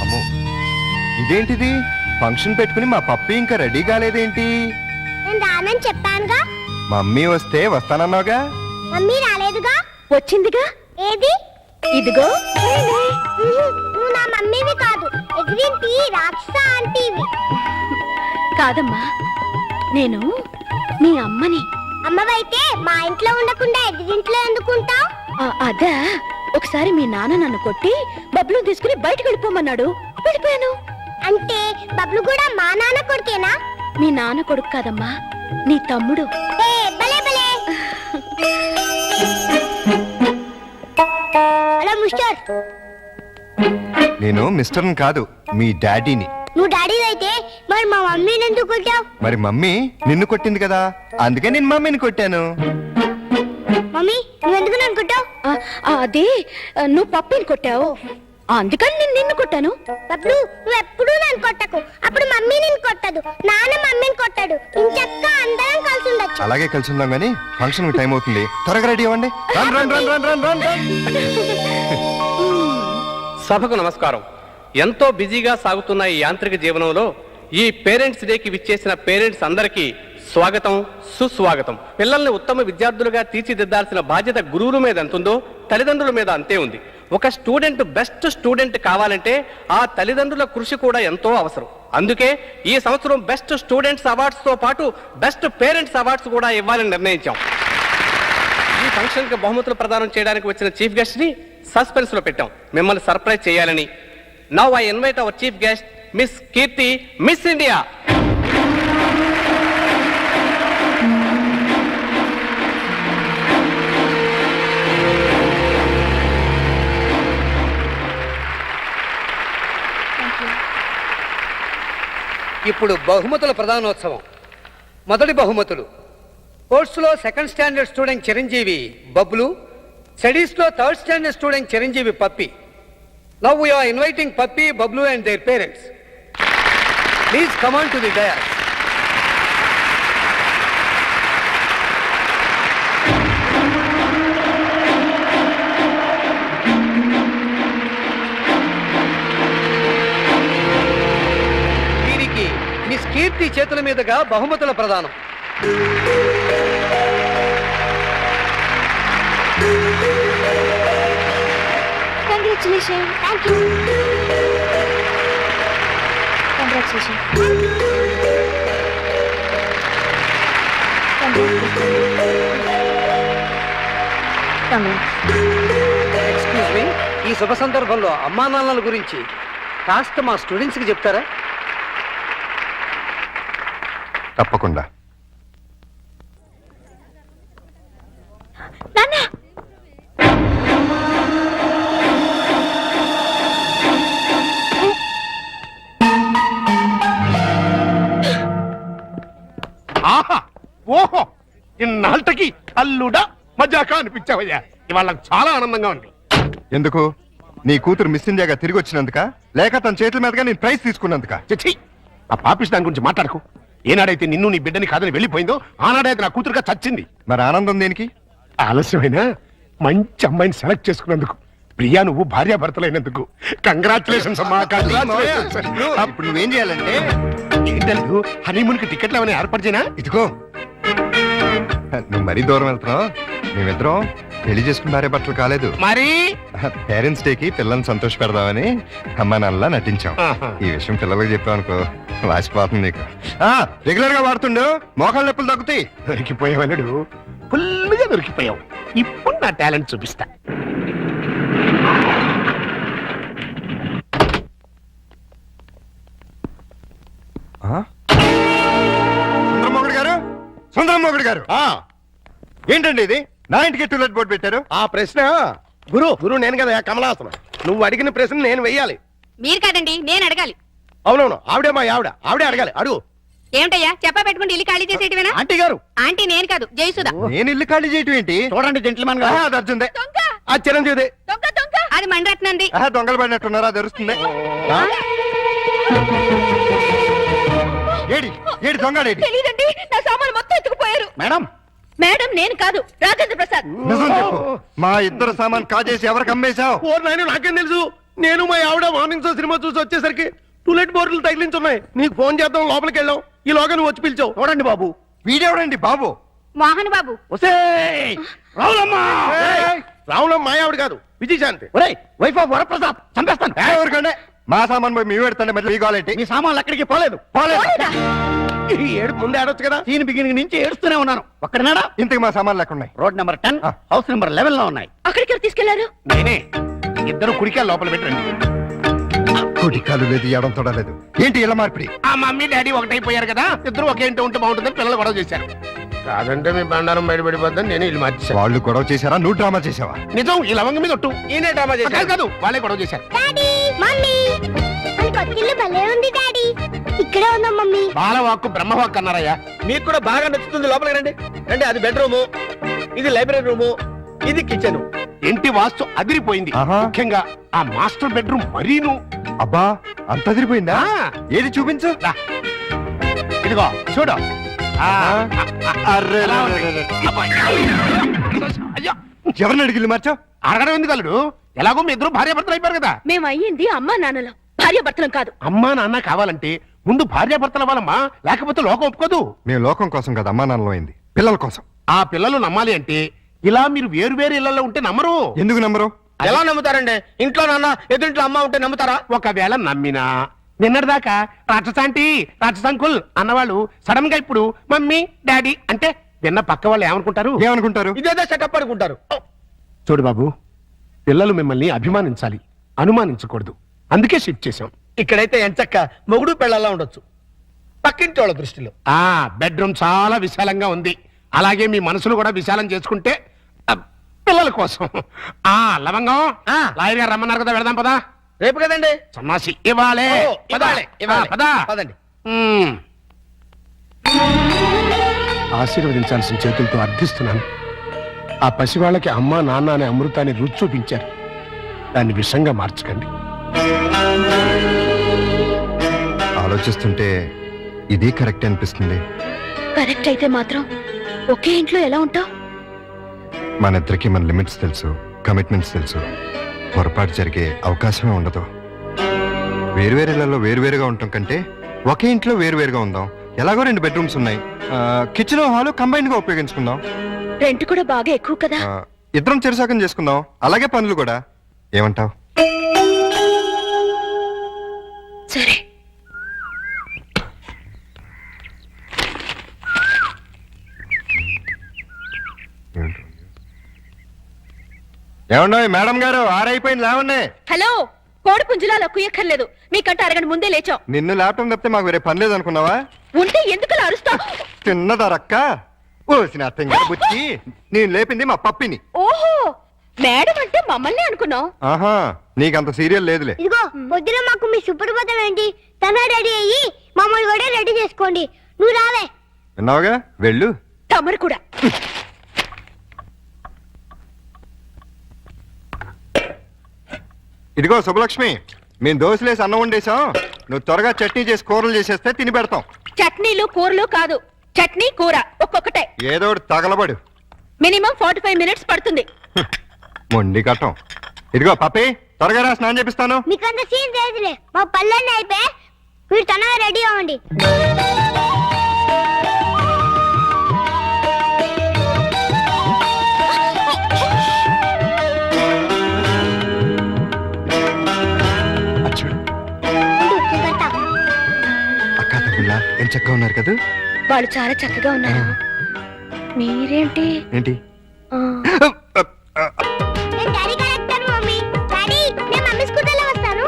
అమ్మో, ఇదేంటిది? ఫంక్షన్ పెట్టుకుని మా పప్పి ఇంకా రెడీ కాలేదేంటి? నేను రానని చెప్పానుగా. మమ్మీ వస్తే వస్తానన్నావుగా. మమ్మీ రాలేదుగా. వచ్చిందిగా. ఏది? ఇదిగో. నువ్వు నా మమ్మీవి కాదు, ఎగ్రింటి రాక్షస ఆంటీవి. కాదమ్మా, నేను మీ అమ్మని. అమ్మవైతే మా ఇంట్లో ఉండకుండా ఎగ్రింట్లో ఎందుకుంటావు? అదా, ఒకసారి మీ నాన్న నన్ను కొట్టి బబ్లు తీసుకుని బయటకు వెళ్ళిపోమన్నాడు, వెళ్ళిపోయాను. అంటే బబ్లు కూడా మా నాన్న కొడుకేనా? మీ నాన్న కొడుకు కాదమ్మా, నీ తమ్ముడు. భలే భలే. Hello mister. నేను మిస్టర్ని కాదు, మీ డాడీని. నువ్వు డాడీ అయితే మరి మా మమ్మీని ఎందుకు కొట్టావు? మరి మమ్మీ నిన్ను కొట్టింది కదా, అందుకే నేను మమ్మీని కొట్టాను. మమ్మీ నువ్వెందుకు నన్ను కొట్టావు? అదే నువ్వు పప్పిని కొట్టావు, అందుకని నేను నిన్ను కొట్టాను. బబ్లు నువ్వు ఎప్పుడూ నన్ను కొట్టకు, అప్పుడు మమ్మీ నిన్ను కొట్టదు, నాన్న మమ్మీని కొట్టాడు. ఇంచక్క అందరం కలిసి ఉండొచ్చు. అలాగే కలిసి ఉందాం గానీ ఫంక్షన్ టైం అవుతుంది, త్వరగా రెడీ అవ్వండి. Run run run run run run run. సభకు నమస్కారం. ఎంతో బిజీగా సాగుతున్న ఈ యాంత్రిక జీవనంలో ఈ పేరెంట్స్ డేకి విచ్చేసిన పేరెంట్స్ అందరికీ స్వాగతం, సుస్వాగతం. పిల్లల్ని ఉత్తమ విద్యార్థులుగా తీర్చిదిద్దాల్సిన బాధ్యత గురువుల మీద ఎంతుందో తల్లిదండ్రుల మీద అంతే ఉంది. ఒక స్టూడెంట్ బెస్ట్ స్టూడెంట్ కావాలంటే ఆ తల్లిదండ్రుల కృషి కూడా ఎంతో అవసరం. అందుకే ఈ సంవత్సరం బెస్ట్ స్టూడెంట్స్ అవార్డ్స్ తో పాటు బెస్ట్ పేరెంట్స్ అవార్డ్స్ కూడా ఇవ్వాలని నిర్ణయించాం. ఈ ఫంక్షన్ కి బహుమతులు ప్రదానం చేయడానికి వచ్చిన చీఫ్ గెస్ట్ ని సస్పెన్స్ లో పెట్టాం, మిమ్మల్ని సర్ప్రైజ్ చేయాలని. Now I invite our chief guest miss Keerthi, miss India. ఇప్పుడు బహుమతుల ప్రధానోత్సవం. మొదటి బహుమతులు: స్పోర్ట్స్లో second standard student Chiranjeevi Bablu, స్టడీస్లో third standard student Chiranjeevi Puppy. Now we are inviting Pappi, Bablu and their parents. Please come on to the dais. వీరికి miss కీర్తి చేతుల మీదుగా బహుమతుల ప్రదానం. Congratulations. Thank you. Congratulations. Excuse me, ఈ శుభ సందర్భంలో అమ్మా నాన్నల గురించి కాస్త మా స్టూడెంట్స్కి చెప్తారా? తప్పకుండా. నాన్న ఆహా ఓహో ఇన్నాళ్ళకి అల్లుడా మజాకా అనిపించావయ్యా. ఇవాళ నాకు చాలా ఆనందంగా ఉంది. ఎందుకు? నీ కూతురు మిస్ ఇండియాగా తిరిగి వచ్చినందుక, లేక తన చేతుల మీదుగా నేను ప్రైజ్ తీసుకున్నందుక? చిచ్చి, ఆ పాపిస్ దాని గురించి మాట్లాడకు. ఏనాడైతే నిన్ను నీ బిడ్డని కాదని వెళ్ళిపోయిందో ఆనాడైతే నా కూతురుగా చచ్చింది. మరి ఆనందం దేనికి? ఆలస్యమైన మంచి అమ్మాయిని సెలెక్ట్ చేసుకున్నందుకు. ప్రియా, నువ్వు భార్యాభర్తలైనందుకు కంగ్రాచులేషన్స్ అమ్మా. ఇప్పుడు నువ్వేం చేయాలంటే, ఏంటల్లు హనీమూన్ కి టికెట్లు ఏమైనా ఏర్పాటు చేయనా? ఇదిగో నువ్వు మరీ దూరం వెళ్తున్నావు. మేమిద్దరం పెళ్లి చేసుకున్న భార్య భర్తలు కాలేదు. మరి పేరెంట్స్ డేకి పిల్లల్ని సంతోష పెడదామని అమ్మా నాన్నలా నటించాం. ఈ విషయం పిల్లలకు చెప్పావు అనుకో, వాసిపోతుంది నీకు. రెగ్యులర్ గా వాడుతుండు, మోకాళ్ళ నొప్పులు తగ్గుతాయి. దొరికిపోయావల్లుడు, ఫుల్గా దొరికిపోయావు. ఇప్పుడు నా టాలెంట్ చూపిస్తా. సుందరమోగుడు గారు, సుందరమోగుడు గారు, ఏంటండి ఇది? నా ఇంటికి టూలెట్ బోర్డు పెట్టారు. ఆ ప్రశ్న గురు నేను కదా కమలాసన. నువ్వు అడిగిన ప్రశ్న నేను వెయ్యాలి. మీరు కాదండి, నేను అడగాలి. అవునవును, ఆవిడే మా ఆవిడే అడగాలి. అడుగు. ఏమిటయ్యా చెప్పా పెట్టుకుంటే ఇల్లు ఖాళీ చేసేటివేనా? ఆంటీ గారు. ఆంటీ నేను కాదు, జయసుధ. నేను ఇల్లు ఖాళీ చేయటం ఏంటి? చూడండి జెంట్లమెన్ గారు. అది అర్జుందే. దొంగ ఆ చిరంజీవి. దొంగ దొంగ అది మండరత్నంది. దొంగలు పడినట్టున్నారా? తెరుస్తుంది. ఏడి ఏడి దొంగడేడి? తెలియదండి, నా సామాను మొత్తం ఎత్తుకుపోయారు. మేడం మేడం నేను కాదు, రాజేంద్ర ప్రసాద్. నిజం చెప్పు. మా ఇద్దరు సామాన్ కాజేసి ఎవరికి అమ్మేశావు? నాయన నాకేం తెలుసు. నేను మా ఆవిడ మార్నింగ్ షో సినిమా చూసి వచ్చేసరికి టూలెట్ బోర్డులు తగిలించున్నాయి. నీకు ఫోన్ చేద్దాం లోపలికి వెళ్ళాం. ఈ లోగా నువ్వు వచ్చి పిలిచావు. చూడండి బాబు. వీడెవడండి బాబు? మోహన్ బాబు. రావులమ్మ మా ఆవిడ కాదు, విజయశాంతి. Wife of Varaprasad. చంపేస్తాను. ఎవరికంటే మా సామాన్ పోయి మీ పెడతాండి. మళ్ళీ మీ కావాలంటే మీ సామాన్లు ఎక్కడికి పోలేదు. ఏడు ముందే ఆడొచ్చు కదా. సీన్ బిగినింగ్ నుంచి ఏడుస్తూనే ఉన్నాను. ఒక్కడనాడా? ఇంతకు మా సామాన్లు లేకుండా ఉన్నాయి. రోడ్ నెంబర్ 10 హౌస్ నెంబర్ 11 లో ఉన్నాయి. అక్కడికి ఎవరు తీసుకెళ్లారు? నేనే. ఇద్దరు కుడికాయలు లోపల పెట్టండి. కుడికాలు లేదు, ఎడం తొడలేదు. ఏంటి ఇలా మార్పిడి? ఆ మమ్మీ డాడీ ఒకటైపోయారు కదా, ఇద్దరు ఒకే ఇంటి ఉంటే బాగుంటుందని పిల్లలు గొడవ చేశారు. కాదంటే మీ బండారం బయటపడిపోద్దని నేను ఇల్లు మార్చేశాను. వాళ్ళు గొడవ చేశారా? నువ్వు డ్రామా చేసావా? నిజం, ఈ లవంగ మీద ఒట్టు. ఈయనే డ్రామా చేశారు. కాదు, వాళ్ళే గొడవ చేశారు. డాడీ మమ్మీ మన కొత్తిల్లు భలే ఉంది డాడీ. ఇక్కడే ఉందాం మమ్మీ. బాలవాక్కు బ్రహ్మవాక్కు అన్నారయ్యా. మీకు కూడా బాగా నచ్చుతుంది. లోపలికి రండి. రండి. అది బెడ్రూము, ఇది లైబ్రరీ రూము, ఇది కిచెన్. ఇంటి వాస్తు అదిరిపోయింది. ఆహా. ముఖ్యంగా ఆ మాస్టర్ బెడ్రూమ్ మరీను. అబ్బా, అంత అదిరిపోయిందా? ఏది చూపించు. రా. ఇదిగో చూడు. అర్రే, ఎలా ఉంది? అయ్యో, ఎవరిని అడిగి మార్చావు? అడగడం ఎందుకు అల్లుడు? ఎలాగో మీ ఇద్దరు భార్యాభర్తలు అయిపోయారు కదా. మేము అయ్యింది అమ్మా నాన్నలం, భార్యాభర్తలం కాదు. అమ్మా నాన్న కావాలంటే ముందు భార్యాభర్తలు అవ్వాలమ్మా, లేకపోతే లోకం ఒప్పుకోదు. మేము లోకం కోసం కదా అమ్మా నాన్నలో అయింది, పిల్లల కోసం. ఆ పిల్లలు నమ్మాలి అంటే ఇలా మీరు వేరు వేరు ఇళ్లలో ఉంటే నమ్మరు. ఎందుకు నమ్మరు? ఎలా నమ్ముతారండి? ఇంట్లో నాన్న ఎదురింట్లో అమ్మ ఉంటే నమ్ముతారా? ఒకవేళ నమ్మినా నిన్నటిదాకా రాక్షసాంటి రాక్షసంకుల్ అన్నవాళ్ళు సడన్ గా ఇప్పుడు మమ్మీ డాడీ అంటే విన్న పక్క వాళ్ళు ఏమనుకుంటారు? ఏమనుకుంటారు? ఇదేదో సెటప్ అనుకుంటారు. చూడు బాబు, పిల్లలు మిమ్మల్ని అభిమానించాలి, అనుమానించకూడదు. అందుకే షిఫ్ట్ చేశాం. ఇక్కడైతే ఎంచక్క మొగుడు పెళ్ళలా ఉండొచ్చు, పక్కింటి వాళ్ళ దృష్టిలో. బెడ్రూమ్ చాలా విశాలంగా ఉంది. అలాగే మీ మనసులు కూడా విశాలం చేసుకుంటే పిల్లల కోసం. లవంగం లాయర్ గారు రమ్మన్నారు కదా, వెళదాం పదా. రేపు కదండి సన్నాసి. ఇవ్వాలే. పదండి. ఆశీర్వదించాల్సిన చేతులతో అర్థిస్తున్నాను. ఆ పసివాళ్ళకి అమ్మా నాన్న అనే అమృతాన్ని రుచి చూపించారు. దాన్ని విషంగా మార్చకండి. ఆలోచిస్తుంటే ఇది కరెక్ట్ అనిపిస్తుంది. కరెక్ట్ అయితే మాత్రం ఒకే ఇంట్లో ఎలా ఉంటావు? మన ఇద్దరికి మన లిమిట్స్ తెలుసు, కమిట్మెంట్స్ తెలుసు. పొరపాటు జరిగే అవకాశమే ఉండదు. వేరువేరేలలో వేరువేరుగా ఉండటం కంటే ఒకే ఇంట్లో వేరువేరుగా ఉందాం. ఎలాగో 2 బెడ్రూమ్స్ ఉన్నాయి, కిచెన్ హాల్ కంబైన్ గా ఉపయోగించుకుందాం. రెంట్ కూడా బాగా ఎక్కువ కదా. ఇద్దరం చెరుసాకం చేసుకుందాం. అలాగే పనులు కూడా. ఏమంటావ్? సరే. ఏమన్నా మేడం గారు, 6 అయిపోయింది, లేవండి. హలో, కోడి పుంజులా కుయ్యక్కర్లేదు మీకంటే అరగంట ముందే లేచాం. నిన్ను లేపటం తప్పితే మాకు వేరే పని లేదనుకున్నావా? ఉంటే ఎందుకు అరుస్తావు? తిన్నదరక్క ఓసిన అత్తంగా బుచ్చి, నేను లేపింది మా పప్పిని. ఓహో, మేడం అంటే మమ్మల్ని అనుకున్నాం. ఆహా, నీకంత సీరియల్ లేదులే. ఇదిగో పొద్దున మాకు మీ సుప్రభాతం ఏంటి? తన రెడీ అయ్యి మమ్మల్ని కూడా రెడీ చేసుకోండి. నువ్వు రావే. విన్నావుగా, వెళ్ళు. తమరు కూడా. ఇదిగో శుభలక్ష్మి, మేము దోశలేసి అన్నం వండేసాం. నువ్వు త్వరగా చట్నీ చేసి కూరలు చేసేస్తే తిని పెడతాం. చట్నీలు కూరలు కాదు, చట్నీ కూర ఒక్కొక్కటే. ఏదో ఒకటి తగలబడు. మినిమం 45 మినిట్స్ పడుతుంది. మొండి కట్టం. ఇదిగో పప్పి, త్వరగా రా, స్నానం చేపిస్తాను. మీకంత సీన్ లేదులే, మా పల్లెన్ని అయిపోయి మీరు తనగా రెడీ అవ్వండి. అక్క తమ్ముళ్ళ ఏం చక్కగా ఉన్నారు కదా? వాళ్ళు చాలా చక్కగా ఉన్నారు. మీరేంటి? ఏంటి? నేను డాడీ కరెక్టాను మమ్మీ. డాడీ, నేను మమ్మీ స్కూటర్లో వస్తాను.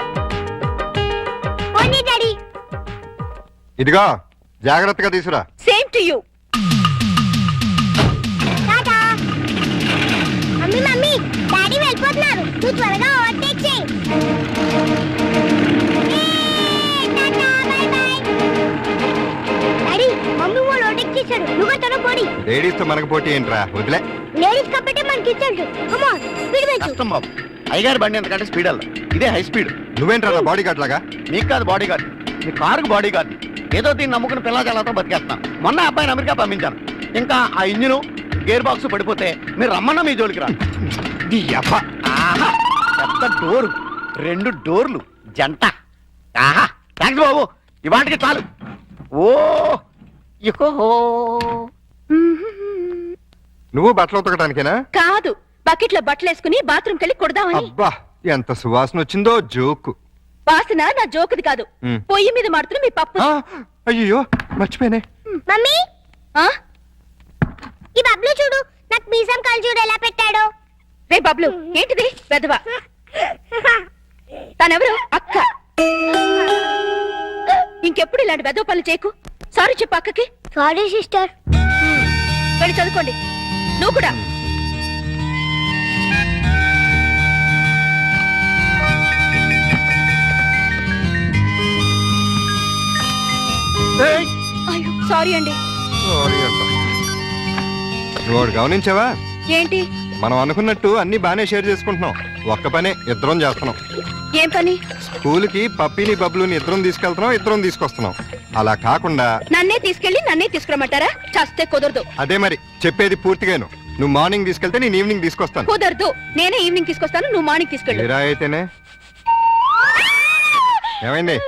పోనీ డాడీ. ఇదిగో జాగ్రత్తగా తీసురా. Same to you. Tata. Mummy mummy, daddy వెళ్ళిపోతున్నారు. నువ్వు త్వరగా ఓవర్టేక్ చేయి. Tata, by by. Daddy, mummy వాళ్ళు ఓవర్టేక్ చేశారు. నువ్వు తన పోడి. లేడీస్ తో మనకు పోటీ ఏంట్రా, వదిలే. లేడీస్ కాబట్టి మనకి ఇచ్చాడు. కమ్ ఆన్, స్పీడ్ పెంచు. కష్టం బాబు, అయ్యగారి బండి ఎంతకంటే స్పీడ్ అల్ల, ఇదే హై స్పీడ్. నువ్వేంట్రా నా బాడీ గార్డ్ లాగా? నీకు కాదు బాడీ గార్డ్, నీ కారుకు బాడీ గార్డ్. ఏదో దీన్ని నమ్ముకుని పిల్లజాలతో బతికేస్తాను. మొన్న అబ్బాయిని అమెరికా పంపించాను. ఇంకా ఆ ఇంజిన్ గేర్ బాక్స్ పడిపోతే మీరు రమ్మన్నా మీ జోలికి రా. ఆహా, పెద్ద డోరు, 2 డోర్లు జంట. ఆహా, థ్యాంక్స్ బాబు, ఇవాటికి చాలు. ఓ ఇకో నువ్వు బట్టలు ఉతకడానికేనా? కాదు, బకెట్ లో బట్టలు వేసుకుని బాత్రూమ్ కెళ్ళి కొడదామని. అబ్బా, ఎంత సువాసన వచ్చిందో. జోకు వాసన నా జోకుది కాదు. పొయ్యి మీద మాడుతున్న మీ పప్పు. అయ్యో మర్చిపోయానే. మమ్మీ, ఆ? ఈ బబ్లు చూడు, నాకు మీసం కాలు చూడు ఎలా పెట్టాడో. రే బబ్లు, ఏంటిది పెద్దవా? తనెవరు? అక్క. ఇంకెప్పుడు ఇలాంటి వెదవ పనులు చేయకు. సారీ చెప్పు అక్కకి. Sorry sister. వెళ్ళి చదువుకోండి. నువ్వు కూడా. అయ్యో సారీ అండి. సారీ అంట. నువ్వు ఒకటి గమనించావా? ఏంటి? మనం అనుకున్నట్టు అన్ని బానే షేర్ చేసుకుంటున్నాం. ఒక్క పనే ఇద్దరం చేస్తున్నాం. ఏం పని? స్కూల్ కి పప్పిని బబ్లుని ఇద్దరం తీసుకెళ్తున్నాం, ఇద్దరం తీసుకొస్తున్నాం. అలా కాకుండా నన్నే తీసుకెళ్లి నన్నే తీసుకురమ్మంటారా? చస్తే కుదరదు. అదే మరి చెప్పేది పూర్తిగాను. నువ్వు మార్నింగ్ తీసుకెళ్తే నేను ఈవినింగ్ తీసుకొస్తాను. కుదరదు. నేనే ఈవినింగ్ తీసుకొస్తాను, నువ్వు మార్నింగ్ తీసుకెళ్ళు. మీరా అయితేనే. ఏమైంది?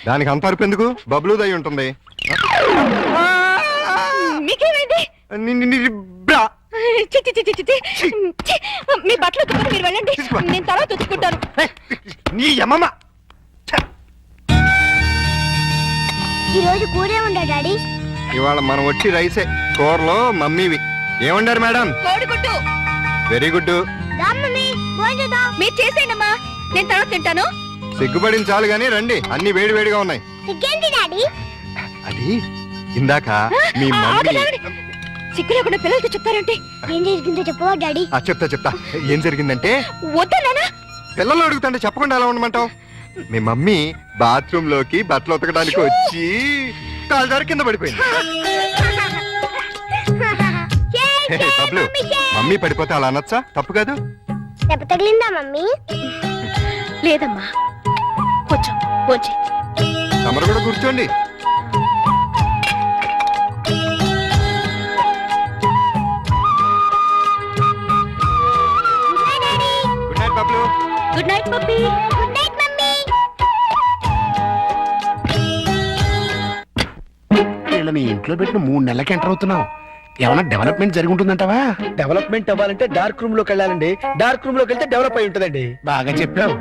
దానికి అంత అరుపు ఎందుకు? బబ్లు దయ్యి ఉంటుంది. మీకేమైంది? మీ బట్టలు ఉతుకుని మీరు వెళ్ళండి, నేను తర్వాత ఉతుక్కుంటాను. నీ అమ్మమ్మ. ఈ రోజు కూరే ఉండా డాడీ. ఇవాళ మనం వచ్చి రైసే. కూరలో మమ్మీవి. ఏమండారు మేడం? కోడిగుడ్డు. Very good. మీరు చేసేయండమ్మా, నేను తర్వాత తింటాను. సిగ్గుపడిన చాలు గానీ రండి, అన్ని వేడి వేడిగా ఉన్నాయి. అది ఇందాక మీ మమ్మీ. సిగ్గు లేకుండా పిల్లలతో చెప్తారంటే. ఏం జరిగిందో చెప్పవా డాడీ? చెప్తా. ఏం జరిగిందంటే, వద్దనా? పిల్లలు అడుగుతుంటే చెప్పకుండా ఎలా ఉండమంటావు? మీ మమ్మీ బాత్రూమ్ లోకి బట్టలు ఉతకడానికి వచ్చి కాలు జారి కింద పడిపోయింది. బబ్లు, మమ్మీ పడిపోతే అలా అనొచ్చా? తప్పు కాదు. దెబ్బ తగిలిందా మమ్మీ? లేదమ్మా, కొంచెం కొంచెం. తమరు కూడా కూర్చోండి. Good night Bablu. Good night puppy. Good night mummy. వీళ్ళని ఇంట్లో పెట్టిన 3 నెలలకి ఎంటర్ అవుతున్నావు. ఏమైనా డెవలప్మెంట్ జరిగి ఉంటుందంటావా? డెవలప్మెంట్ అవ్వాలంటే డార్క్ రూమ్ లోకి వెళ్ళాలండి. డార్క్ రూమ్ లోకి వెళ్తే డెవలప్ అయి ఉంటుందండి. బాగా చెప్పావు.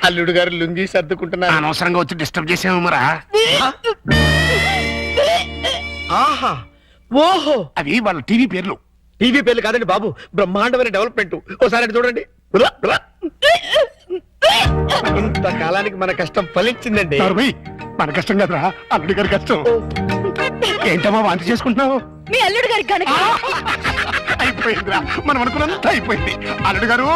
అల్లుడు గారు లుంగి సర్దుకుంటున్నారు. అనవసరంగా వచ్చి డిస్టర్బ్ చేసాము మరా. ఆహా, ఓహో, అవి వాళ్ళ టీవీ పేర్లు. టీవీ పేర్లు కాదండి బాబు, బ్రహ్మాండమైన డెవలప్మెంట్. ఓసారి అటు చూడండి. ఉలా, ఉలా. ఇంతకాలానికి మన కష్టం ఫలించిందండి. మన కష్టం కదరా, అల్లుడి గారి కష్టం. ఏంటమ్మా వాంతి చేసుకుంటున్నావు? మీ అల్లుడు గారికి కనుక అయిపోయిందిరా, మనం అనుకున్నంత అయిపోయింది. అల్లుడు గారు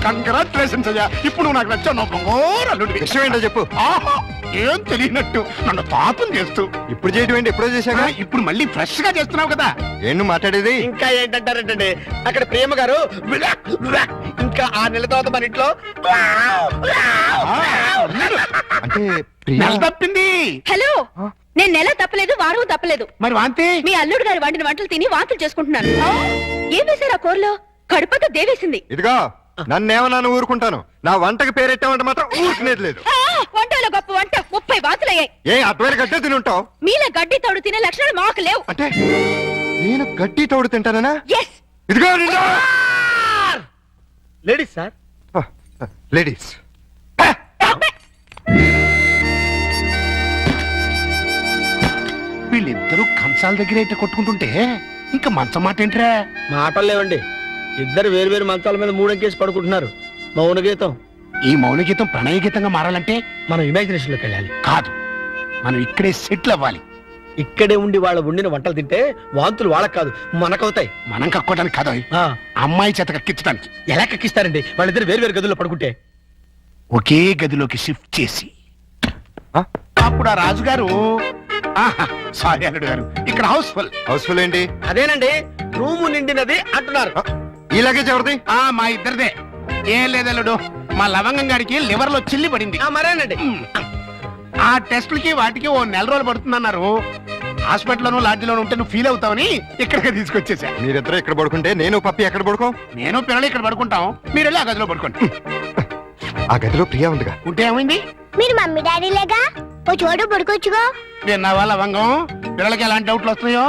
కంగ్రాచులేషన్స్ అయ్యా, ఇప్పుడు నువ్వు నాకు నచ్చావు. నువ్వు బంగారు అల్లుడివి. విషయం ఏంటో చెప్పు. ఆహా, ఏం తెలియనట్టు నన్ను పాపం చేస్తూ ఇప్పుడు చేయటం ఏంటి? ఎప్పుడో చేశాక ఇప్పుడు మళ్ళీ ఫ్రెష్ గా చేస్తున్నావు కదా. ఏం నువ్వు మాట్లాడేది? ఇంకా ఏంటంటారంటే అక్కడ ప్రేమ గారు విలా, విలా. ఇంకా 6 నెలల తర్వాత మన ఇంట్లో అంటే నెల తప్పింది. హలో, నేను నెల తప్పలేదు, వారం తప్పలేదు. మరి వాంతి? మీ అల్లుడు గారి వండిన వంటలు తిని వాంతులు చేసుకుంటున్నాను. ఏం వేశారు ఆ కూరలో? కడుపంతా దేవేసింది. ఇదిగో నన్నేమన్నా ఊరుకుంటాను, నా వంటకి పేరెట్టామంటే మాత్రం ఊరుకునేది లేదు. వంటలో గొప్ప వంట 30 వాతులయ్యాయి. ఏ అద్వైన గడ్డే తిని ఉంటావు? మీలా గడ్డి తోడు తినే లక్షణాలు మాకు లేవు. అంటే నేను గడ్డి తోడు తింటానా? ఎస్. ఇదిగో లేడీస్ సార్, లేడీస్. వీళ్ళిద్దరూ కంచాల దగ్గర అయితే కొట్టుకుంటుంటే ఇంకా మంచం మాట ఏంట్రా? మాటలు లేవండి. ఇద్దరు వేరు వేరు మంచాల మీద మూడంకేసి పడుకుంటున్నారు. మౌన గీతం. ఈ మౌన గీతం ప్రణయ గీతంగా మారాలంటే మనం ఇమాజినేషన్ లోకి వెళ్ళాలి. కాదు, మనం ఇక్కడే సెటిల్ అవ్వాలి. ఇక్కడే ఉండి వాళ్ళ వండిన వంటలు తింటే వాంతులు వాళ్ళకి కాదు మనకవుతాయి. మనం కక్కోవడానికి కాదు, అమ్మాయి చేత కక్కించడానికి. ఎలా కక్కిస్తారండి? వాళ్ళిద్దరు వేరు వేరు గదుల్లో పడుకుంటే? ఒకే గదిలోకి షిఫ్ట్ చేసి అప్పుడు ఆ రాజుగారు, సారీ అల్లుడు గారు, ఇక్కడ హౌస్ఫుల్. హౌస్ఫుల్ ఏంటి? అదేనండి, రూము నిండినది అంటున్నారు. ఈ లగేజ్ ఎవరిది? మా ఇద్దరిదే. ఏం లేదల్లుడు, మా లవంగం గారికి లివర్ లో చిల్లి పడింది. మరేనండి, ఆ టెస్టులకి వాటికి 1 నెల రోజులు పడుతుందన్నారు. హాస్పిటల్లోనూ లాడ్జిలోనూ ఉంటే నువ్వు ఫీల్ అవుతావని ఇక్కడికి తీసుకొచ్చేసా. మీరిద్దరు ఇక్కడ పడుకుంటే నేను పప్పి ఎక్కడ పడుకో? నేను పిల్లలు ఇక్కడ పడుకుంటాం, మీరు వెళ్ళి ఆ గదిలో పడుకోండి. ఆ గదిలో ప్రియా ఉందిగా. ఉంటే ఏమైంది? మీరు మమ్మీ డాడీ లేగా ఓ చోటు పడుకోవచ్చుగా. విన్నావా లవంగం, పిల్లలకి ఎలాంటి డౌట్లు వస్తున్నాయో?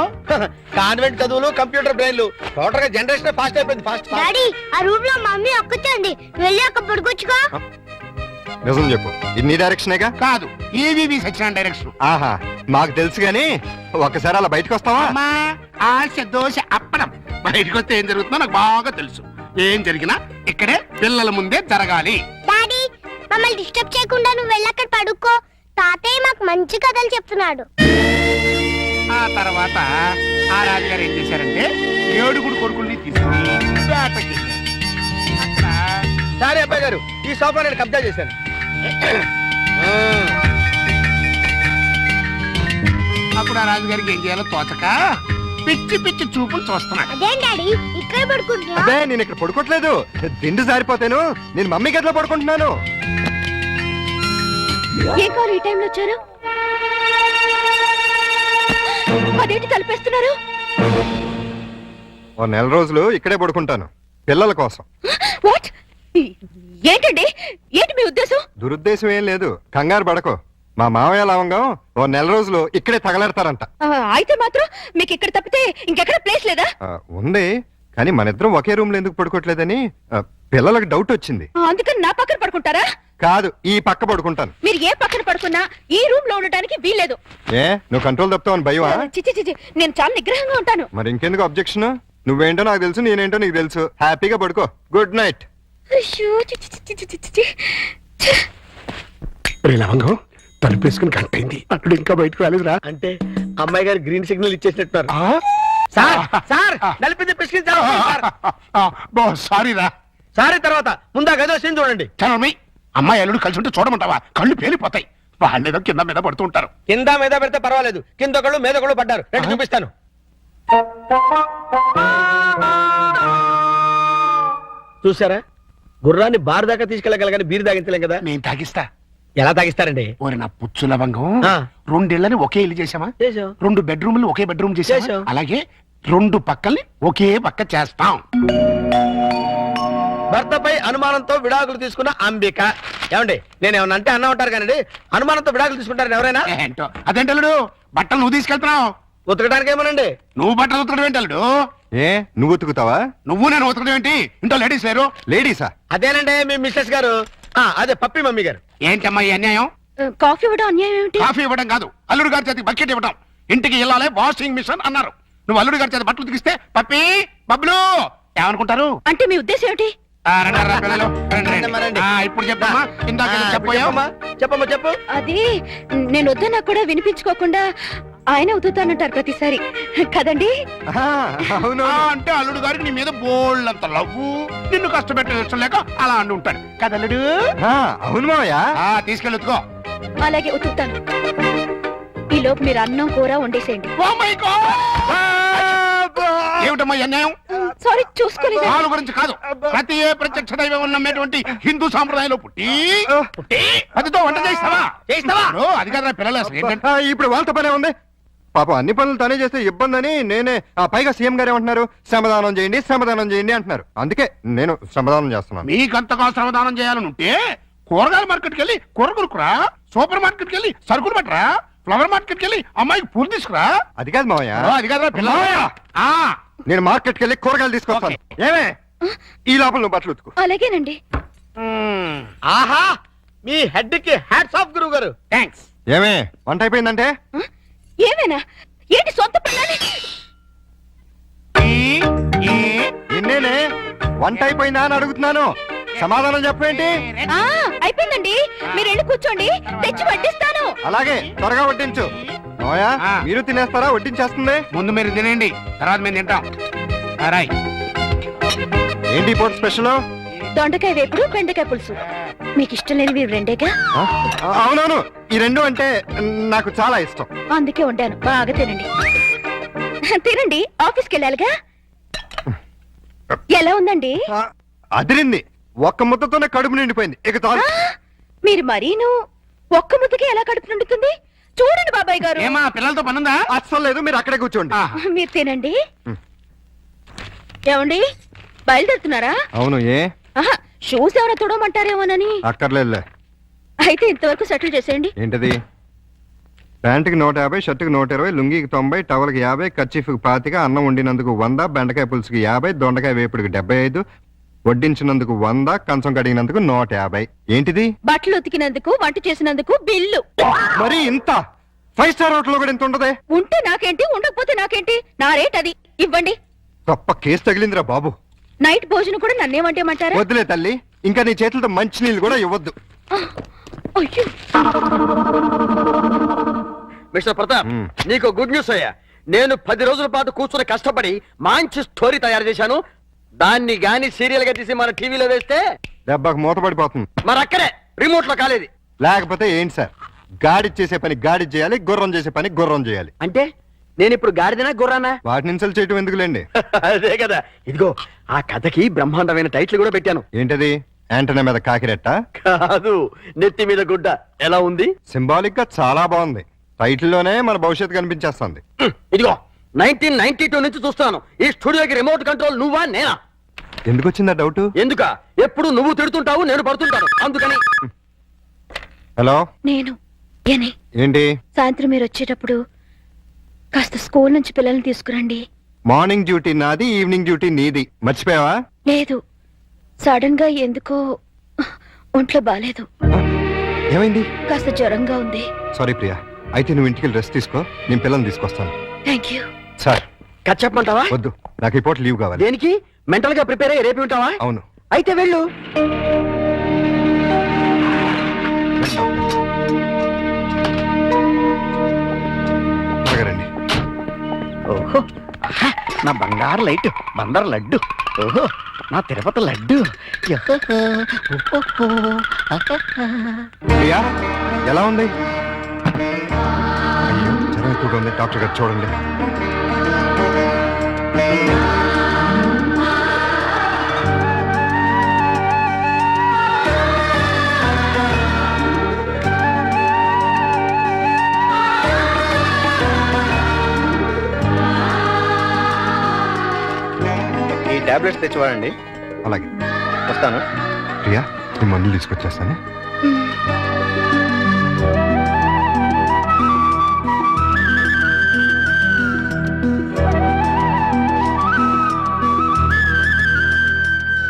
కాన్వెంట్ చదువులు, కంప్యూటర్ బ్రెయిన్లు, టోటల్ గా జనరేషన్ ఫాస్ట్ అయిపోయింది. ఫాస్ట్ డాడీ, ఆ రూమ్ లో మమ్మీ ఒక్కచండి, వెళ్ళి అక్కడ పడుకోవచ్చుగా. నిజం చెప్పు, ఇది డైరెక్షనేగా? కాదు, ఈవీవి సత్యనారాయణ డైరెక్షన్. ఆహా, మాకు తెలుసు గాని ఒక్కసారి అలా బయటకు వస్తావా? ఆశ దోశ అప్పడం. బయటకు వస్తే ఏం జరుగుతుందో నాకు బాగా తెలుసు. ఏం జరిగినా ఇక్కడే పిల్లల ముందే జరగాలి. డాడీ, మమ్మల్ని డిస్టర్బ్ చేయకుండా నువ్వు వెళ్ళి అక్కడ పడుకో. తాతయ్య మాకు మంచి కథలు చెప్తున్నాడు. ఆ తర్వాత ఆ రాజుగారు ఏం చేశారంటే 7 కొడుకుల్ని తీసుకుని వేటకి సరే అబ్బాయి గారు, ఈ సోఫా నేను కబ్జా చేశాను. అప్పుడు ఆ రాజుగారికి ఏం చేయాలో తోచక పిచ్చి పిచ్చి చూపులు చూస్తున్నాడు. అదేం డాడీ, ఇక్కడ పడుకుంటున్నా? అదే నేను ఇక్కడ పడుకోవట్లేదు, దిండు జారిపోతాను. నేను మమ్మీ గదిలో పడుకుంటున్నాను. ఏ కారు ఈ టైంలో వచ్చారు? అదేంటి తలపేస్తున్నారు? 1 నెల రోజులు ఇక్కడే పడుకుంటాను పిల్లల కోసం. వాట్? ఏంటండి, ఏంటి మీ ఉద్దేశం? దురుద్దేశం ఏం లేదు, కంగారు పడకో. మా మావయ్య లవంగం 1 నెల రోజులు ఇక్కడే తగలెడతారంట. అయితే మాత్రం మీకు ఇక్కడ తప్పితే ఇంకెక్కడ ప్లేస్ లేదా? ఉంది, కానీ మన ఇద్దరం ఒకే రూమ్ లో ఎందుకు పడుకోవట్లేదని పిల్లలకు డౌట్ వచ్చింది. అందుకని నా పక్కన పడుకుంటారా? కాదు, ఈ పక్క పడుకుంటాను. మీరు ఏ పక్కన పడుకున్నా ఈ రూమ్ లో ఉండటానికి వీల్లేదు. ఏ నువ్వు కంట్రోల్ తప్పుతావని భయమా? చిచి చిచి, నేను చాలా నిగ్రహంగా ఉంటాను. మరి ఇంకెందుకు అబ్జెక్షన్? నువ్వేంటో నాకు తెలుసు, నేనేంటో నీకు తెలుసు. హ్యాపీగా పడుకో. Good night. లవంగం తలుపేసుకుని గంటైంది, అప్పుడు ఇంకా బయటకు రాలేదురా. అంటే అమ్మాయి గారు గ్రీన్ సిగ్నల్ ఇచ్చేసినట్టున్నారు. సార్ నలిపింది సారీ రా. సారీ తర్వాత ముందా గదిలో సీన్ చూడండి. చనమ్మి, అమ్మాయి అల్లుడు కలిసి ఉంటే చూడమంటావా? కళ్ళు పేలిపోతాయి. వాళ్ళేదో కింద మీద పడుతూ ఉంటారు. కింద మీద పెడితే పర్వాలేదు, కింద ఒకళ్ళు మీద ఒకళ్ళు పడ్డారు. రండి చూపిస్తాను. చూసారా, గుర్రాన్ని బార్ దాకా తీసుకెళ్ళగలగాని బీరు తాగించలేం కదా. నేను తాగిస్తా. ఎలా తాగిస్తారండి? ఓరి నా పుచ్చు లవంగం, 2 ఇళ్ళని ఒకే ఇల్లు చేసామా? 2 బెడ్రూమ్లు ఒకే బెడ్రూమ్ చేసామా? అలాగే 2 పక్కల్ని ఒకే పక్క చేస్తాం. భర్తపై అనుమానంతో విడాకులు తీసుకున్న అంబిక. ఏమండి, నేను ఏమన్నా అంటే అన్నా ఉంటారు కానీ అనుమానంతో విడాకులు తీసుకుంటారని ఎవరైనా? ఏంటో అదేంటల్లుడు, బట్టలు నువ్వు తీసుకెళ్తున్నావు. ఉతకడానికి ఏమోనండి. నువ్వు బట్టలు ఉతకడం ఏంటల్లుడు? ఏ నువ్వు ఉతుకుతావా? నువ్వు నేను ఉతకడం ఏంటి? ఇంట్లో లేడీస్ లేరు? లేడీసా? అదేనండి మీ మిస్సెస్ గారు. అదే పప్పి మమ్మీ గారు. ఏంటమ్మా ఈ అన్యాయం? కాఫీ ఇవ్వడం అన్యాయం ఏమిటి? కాఫీ ఇవ్వడం కాదు, అల్లుడు గారి చేతికి బకెట్ ఇవ్వడం. ఇంటికి వెళ్ళాలి వాషింగ్ మిషన్ అన్నారు. నువ్వు అల్లుడి గారి చేత బట్టలు ఉతికిస్తే పప్పి బబ్లు ఏమనుకుంటారు? అంటే మీ ఉద్దేశం ఏమిటి? రండి, రా పిల్లలు, రండి. ఇప్పుడు చెప్పమ్మా, ఇందాక ఏదో చెప్పబోయావు. చెప్పమ్మా చెప్పు. అది నేను వద్దన్నా కూడా వినిపించుకోకుండా ఆయన ఉతుతానంటారు ప్రతిసారి కదండి. అవును. అంటే అల్లుడు గారికి నీ మీద బోల్డంత లవ్వు, నిన్ను కష్టపెట్టే ఇష్టం లేక అలా అంటూ ఉంటాడు కదా అల్లుడు? అవును మావయ్య. తీసుకెళ్ళి ఉతుకో. అలాగే ఉతుకుతాను. ఈ లోపు మీరు అన్నం కూర వండేసేయండి. ఏమిటమ్మా ఈ అన్యాయం? సారీ చూసుకోలేదు. వాళ్ళ గురించి కాదు, ప్రతి ఏ ప్రత్యక్ష దైవం నమ్మేటువంటి హిందూ సాంప్రదాయంలో పుట్టి అదితో వంట చేస్తావా? అది కదా పిల్లలు అసలు ఏంటంటే ఇప్పుడు వాళ్ళతో పనే ఉంది. పాపం అన్ని పనులు తనే చేస్తే ఇబ్బంది అని నేనే, పైగా సీఎం గారు ఏమంటున్నారు, శ్రమదానం చేయండి అంటున్నారు. అందుకే నేను శ్రమదానం చేస్తున్నాను. మీకంతగా శ్రమదానం చేయాలని ఉంటే కూరగాయల మార్కెట్కి వెళ్ళి కూర కొనుక్కురా, సూపర్ మార్కెట్కి వెళ్ళి సరుకులు పట్టరా, ఫ్లవర్ మార్కెట్కి వెళ్ళి అమ్మాయికి పూలు తీసుకురా. అది కాదు మావయ్య. అది కాదు పిల్ల. నేను మార్కెట్కి వెళ్ళి కూరగాయలు తీసుకొస్తాను. ఏమే ఈ లోపల నువ్వు బట్టలు ఉతుకు. అలాగేనండి. ఆహా, మీ హెడ్ కి హ్యాట్స్ ఆఫ్ గురువు గారు. థ్యాంక్స్. ఏమే వంట అయిపోయిందంటే? ఏమైనా ఏంటి సొంత పిల్లని? నిన్నేనే వంట అయిపోయిందా అని అడుగుతున్నాను, సమాధానం చెప్పేంటి? అయిపోయిందండి, మీరు వెళ్ళి కూర్చోండి, తెచ్చి వడ్డిస్తాను. అలాగే త్వరగా వడ్డించు. మావయ్య మీరు తినేస్తారా? వడ్డించేస్తుంది. ముందు మీరు తినేయండి, తర్వాత మేము తింటాం. ఏంటి పోటీ స్పెషల్? దొండకాయ వేపుడు, బెండకాయ పులుసు. మీకు ఇష్టం లేనివి రెండేగా? అవునవును, ఈ రెండు అంటే నాకు చాలా ఇష్టం. అందుకే వండాను, బాగా తినండి. తినండి, ఆఫీస్కి వెళ్ళాలిగా. ఎలా ఉందండి? అదిరింది. ఒక్క ముద్దతోనే కడుపు నిండిపోయింది. ఇక చాలు. మీరు మరీను ఒక్క ముద్దకి ఎలా కడుపు నిండుతుంది? చూడండి బాబాయ్ గారు. ఏమా పిల్లలతో పనుందా? అస్సలు లేదు, మీరు అక్కడే కూర్చోండి. మీరు తినండి. ఏమండి బయలుదేరుతున్నారా? అవును. ఏ షూస్ ఎవరో తుడమంటారేమోనని. అక్కర్లేదులే. అయితే ఇంతవరకు సెటిల్ చేసేయండి. ఏంటది? ప్యాంటుకి 150, షర్టుకి 120, లుంగికి 90, టవల్కి 50, కర్చీఫ్కి 25, అన్నం వండినందుకు 100, బెండకాయ పులుసుకి 50, దొండకాయ వేపుడికి 75, వడ్డించినందుకు 100, కంచం కడిగినందుకు 150. ఏంటిది? బట్టలు ఉతికినందుకు, వంట చేసినందుకు బిల్లు. మరి ఇంత 5 స్టార్ హోటల్లో కూడా ఇంత ఉండదే? ఉంటే నాకేంటి, ఉండకపోతే నాకేంటి, నా రేట్ అది. ఇవ్వండి. గొప్ప కేసు తగిలిందిరా బాబు. నైట్ భోజనం కూడా నన్నేమంటేమంటారా? వద్దులే తల్లి, ఇంకా నీ చేతులతో మంచి నీళ్ళు కూడా ఇవ్వద్దు. అయ్యో. మిస్టర్ ప్రతాప్, నీకు గుడ్ న్యూస్ అయ్యా. నేను 10 రోజుల పాటు కూర్చొని కష్టపడి మంచి స్టోరీ తయారు చేశాను. దాన్ని గాని సీరియల్ గా తీసి మన టీవీలో వేస్తే దెబ్బకు మూతపడిపోతుంది. మరి అక్కడే రిమోట్ లో కాలేదు. లేకపోతే ఏంటి సార్, గాడి చేసే పని గాడి చేయాలి, గుర్రం చేసే పని గుర్రం చేయాలి. అంటే నేను ఇప్పుడు గాడిదనా గుర్రానా? వాటిని ఇన్సల్ట్ చేయటం ఎందుకులేండి. అదే కదా. ఇదిగో ఆ కథకి బ్రహ్మాండమైన టైటిల్ కూడా పెట్టాను. ఏంటది? యాంటనా మీద కాకిరెట్ట? కాదు, నెత్తి మీద గుడ్డ. ఎలా ఉంది? సింబాలిక్ గా చాలా బాగుంది. టైటిల్ లోనే మన భవిష్యత్తు కనిపించేస్తుంది. ఇదిగో 1992 నుంచి చూస్తున్నాను. ఈ స్టూడియోకి రిమోట్ కంట్రోల్ నువ్వా నేనా? ఎందుకు వచ్చిందా డౌట్? ఎందుక? ఎప్పుడు నువ్వు తిడుతుంటావు, నేను పడుతుంటాను, అందుకని. హలో, నేను ఏంటి? సాయంత్రం మీరు వచ్చేటప్పుడు కాస్త స్కూల్ నుంచి పిల్లల్ని తీసుకురండి. మార్నింగ్ డ్యూటీ నాది, ఈవినింగ్ డ్యూటీ నీది. మర్చిపోయావా? లేదు, సడన్ గా ఎందుకో ఒంట్లో బాలేదు. ఏమైంది? కాస్త జ్వరంగా ఉంది. సారీ ప్రియా, అయితే నువ్వు ఇంటికి రెస్ట్ తీసుకో, నేను పిల్లల్ని తీసుకొస్తాను. Thank you. సార్ కట్ చెప్పమంటావా? వద్దు, నాకు ఈ పూట లీవ్ కావాలి. దేనికి? మెంటల్ గా ప్రిపేర్ అయ్యి రేపు ఉంటావా? అవును. అయితే వెళ్ళు. రండి. ఓహో, నా బంగారు లైట్, బందర్ లడ్డు. ఓహో, నా తిరుపతి లడ్డు. ప్రియా ఎలా ఉంది? అయ్యో, జ్వరం ఎక్కువగా ఉంది, డాక్టర్ గారు చూడండి. ఈ టాబ్లెట్స్ తెచ్చివాడండి. అలాగే, వస్తాను. ప్రియా, ఈ మందులు తీసుకొచ్చేస్తాను.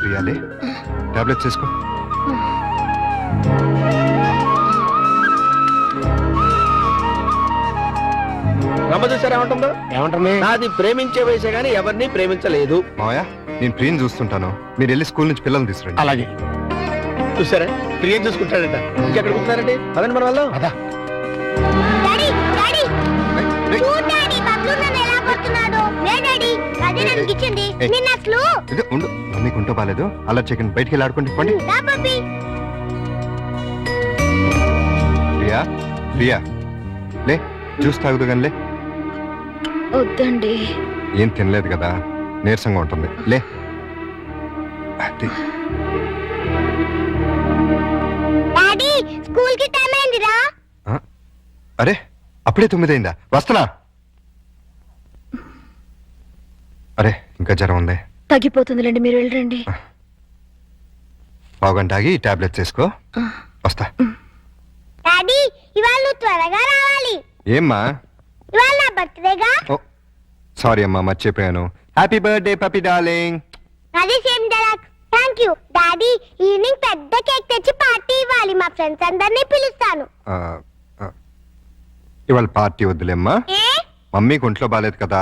ప్రియాలే, టాబ్లెట్స్ తీసుకో. రమ్మ చూసారా ఏమంటుందో? ఏమంటుంది? నాది ప్రేమించే వయసే గానీ ఎవరిని ప్రేమించలేదు. మావయ్య నేను ప్రియం చూస్తుంటాను, మీరు వెళ్ళి స్కూల్ నుంచి పిల్లల్ని తీసుకురండి. అలాగే. చూసారా ప్రియం చూసుకుంటాడంట. ఇంకెక్కడ కూర్చున్నారండి? అదండి మన వాళ్ళు. అదా డాడీ డాడీ చూడు డాడీ బబ్లు నన్ను ఎలా కొడుతున్నాడు. లే డాడీ అదే నన్ను గిచ్చింది. నిన్న అసలు ఇది ఉండు, మమ్మీకి ఉంటో బాలేదు. అలా చికెన్ బయటికి వెళ్ళి ఆడుకుంటే పండి. రా పప్పి. ప్రియా ప్రియా లే, జ్యూస్ తాగుదు కానీ లే. వద్దండి. ఏం తినలేదు కదా, నీరసంగా ఉంటుంది. లే అది. డాడీ స్కూల్ కి టైం అయిందిరా. ఆ? అరే అప్పుడే 9 అయిందా? వస్తున్నా. అరే ఇంకా జ్వరం ఉంది. తగ్గిపోతుందిలేండి, మీరు వెళ్ళండి. పావుగంట ఆగి టాబ్లెట్స్ వేసుకో. వస్తా. డాడీ ఇవాళ నువ్వు త్వరగా రావాలి. ఏమ్మా? ఇవాళ నా బర్త్డేగా. ఓ సారీ అమ్మా, మర్చిపోయాను. Happy birthday పపి darling. అది same dialogue. Thank you daddy. Evening పెద్ద కేక్ తెచ్చి పార్టీ ఇవ్వాలి. మా ఫ్రెండ్స్ అందరినీ పిలుస్తాను. ఇవాళ పార్టీ వద్దులేమ్మా, మమ్మీకి ఒంట్లో బాలేదు కదా.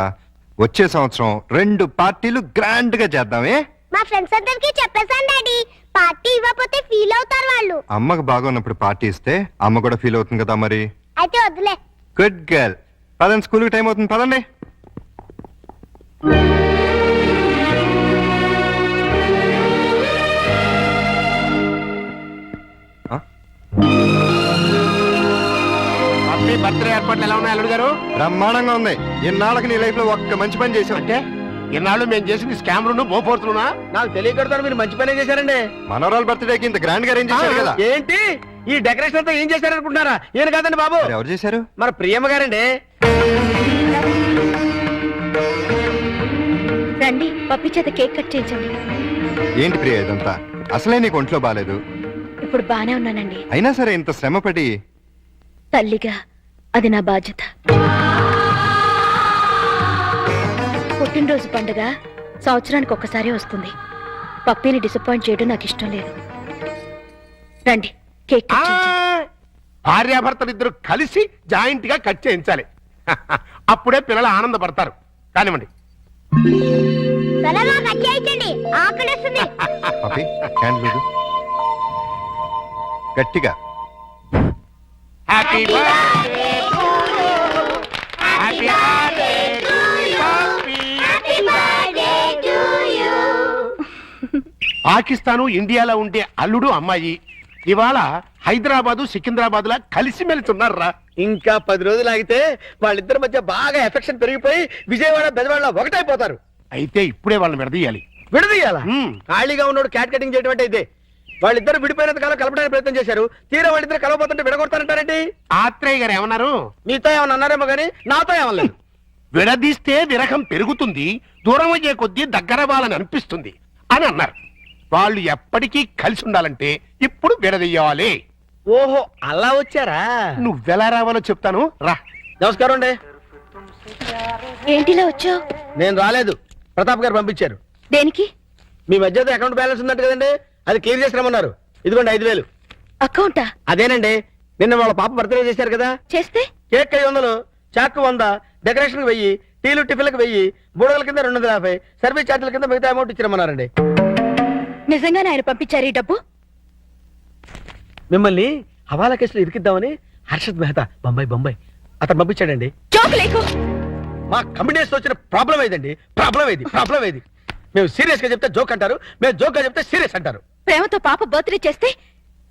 వచ్చే సంవత్సరం 2 పార్టీలు గ్రాండ్ గా చేద్దామే. మా ఫ్రెండ్స్ అందరికి చెప్పేశాను డాడీ. పార్టీ ఇవ్వకపోతే ఫీల్ అవుతారు వాళ్ళు. అమ్మకు బాగున్నప్పుడు పార్టీ ఇస్తే అమ్మ కూడా ఫీల్ అవుతుంది కదా మరి. అయితే వద్దులే. Good girl. పదండి, స్కూల్కి టైం అవుతుంది, పదండి. బర్త్డే ఏర్పాట్లు ఎలా ఉన్నాయి అల్లుడు గారు? బ్రహ్మాండంగా ఉంది. ఇన్నాళ్ళకి నీ లైఫ్ లో ఒక్క మంచి పని చేసావు. అంటే ఇన్నాళ్ళు మేము చేసింది స్కామ్లు మోపోతున్నా? నాకు తెలియకడతాను, మీరు మంచి పనే చేశారండి. మనోరాల్ బర్త్డేకి ఇంత గ్రాండ్ గా అరేంజ్ చేశారు కదా. ఏంటి ఈ డెకరేషన్ అంతా ఏం చేశారనుకుంటున్నారా? ఏం కాదండి బాబు. మరి ఎవరు చేశారు? మన ప్రియమ్మ గారండి. రండి, పప్పి చేత కేక్ కట్ చేయించండి. ఏంటి ప్రియ ఇదంతా? అసలే నీకు ఒంట్లో బాలేదు. ఇప్పుడు బానే ఉన్నానండి. అయినా సరే ఇంత శ్రమపడి. తల్లిగా అది నా బాధ్యత. పుట్టినరోజు పండుగ సంవత్సరానికి ఒక్కసారి వస్తుంది. పప్పిని డిసప్పాయింట్ చేయడం నాకు ఇష్టం లేదు. రండి, కేక్ కట్ చేయించండి. భార్యాభర్తలు ఇద్దరు కలిసి జాయింట్ గా కట్ చేయించాలి. అప్పుడే పిల్లలు ఆనందపడతారు. కానివ్వండి. త్వరగా కట్ చేయించండి, ఆకలిస్తుంది. పపి క్యాండిల్ లేదు. గట్టిగా. Happy birthday to you. Happy birthday to you. Happy birthday to you. Pakistan ఇండియాలో ఉండే అల్లుడు అమ్మాయి ఇవాళ హైదరాబాదు సికింద్రాబాద్ లా కలిసి మెలుతున్నారా. ఇంకా 10 రోజులు ఆగితే వాళ్ళిద్దరి మధ్య బాగా ఎఫెక్షన్ పెరిగిపోయి విజయవాడ బెజవాడలో ఒకటైపోతారు. అయితే ఇప్పుడే వాళ్ళని విడదీయాలి. విడదీయాలా? ఖాళీగా ఉన్నాడు క్యాట్ కటింగ్ చేయడం అయితే. వాళ్ళిద్దరు విడిపోయినంత కాలం కలపడానికి ప్రయత్నం చేశారు. తీరా వాళ్ళిద్దరు కలవబోతుంటే విడగొడతానంటారేంటి? ఆత్రేయ గారు ఏమన్నారు? మీతో ఏమన్నా అన్నారేమో గానీ నాతో ఏమలేదు. విడదీస్తే విరహం పెరుగుతుంది, దూరం అయ్యే కొద్దీ దగ్గర వాళ్ళని అనిపిస్తుంది అని అన్నారు. వాళ్ళు ఎప్పటికీ కలిసి ఉండాలంటే ఇప్పుడు విడదీయాలి. ఓహో అలా వచ్చారా? నువ్వెలా రావాలో చెప్తాను రా. నమస్కారం అండి. ఏంటిలా వచ్చావు? నేను రాలేదు, ప్రతాప్ గారు పంపించారు. దేనికి? మీ మధ్య అకౌంట్ బ్యాలెన్స్ ఉందంట కదండి, అది క్లియర్ చేసి రమ్మన్నారు. ఇదిగోండి 5,000. అకౌంటా? అదేనండి, నిన్న వాళ్ళ పాప బర్త్డే చేశారు కదా. చేస్తే కేక్ 500, చాకు 100, డెకరేషన్ 1000, టీలు టిఫిన్లకు 1000, బూడల కింద 250, సర్వీస్ ఛార్జీల కింద మిగతా అమౌంట్ ఇచ్చిరమ్మన్నారండి. నిజంగానే ఆయన పంపించారు ఈ డబ్బు? మిమ్మల్ని హవాలా కేసులో ఇరికిద్దామని హర్షద్ మెహతా బొంబాయి అతను పంపించాడండి. జోక్ లేకు. మా కంపెనీస్ వచ్చిన ప్రాబ్లం ఏదండి? ప్రాబ్లం ఏది? మేము సీరియస్ గా చెప్తే జోక్ అంటారు, మేము జోక్ గా చెప్తే సీరియస్ అంటారు. ప్రేమతో పాప బర్త్డే చేస్తే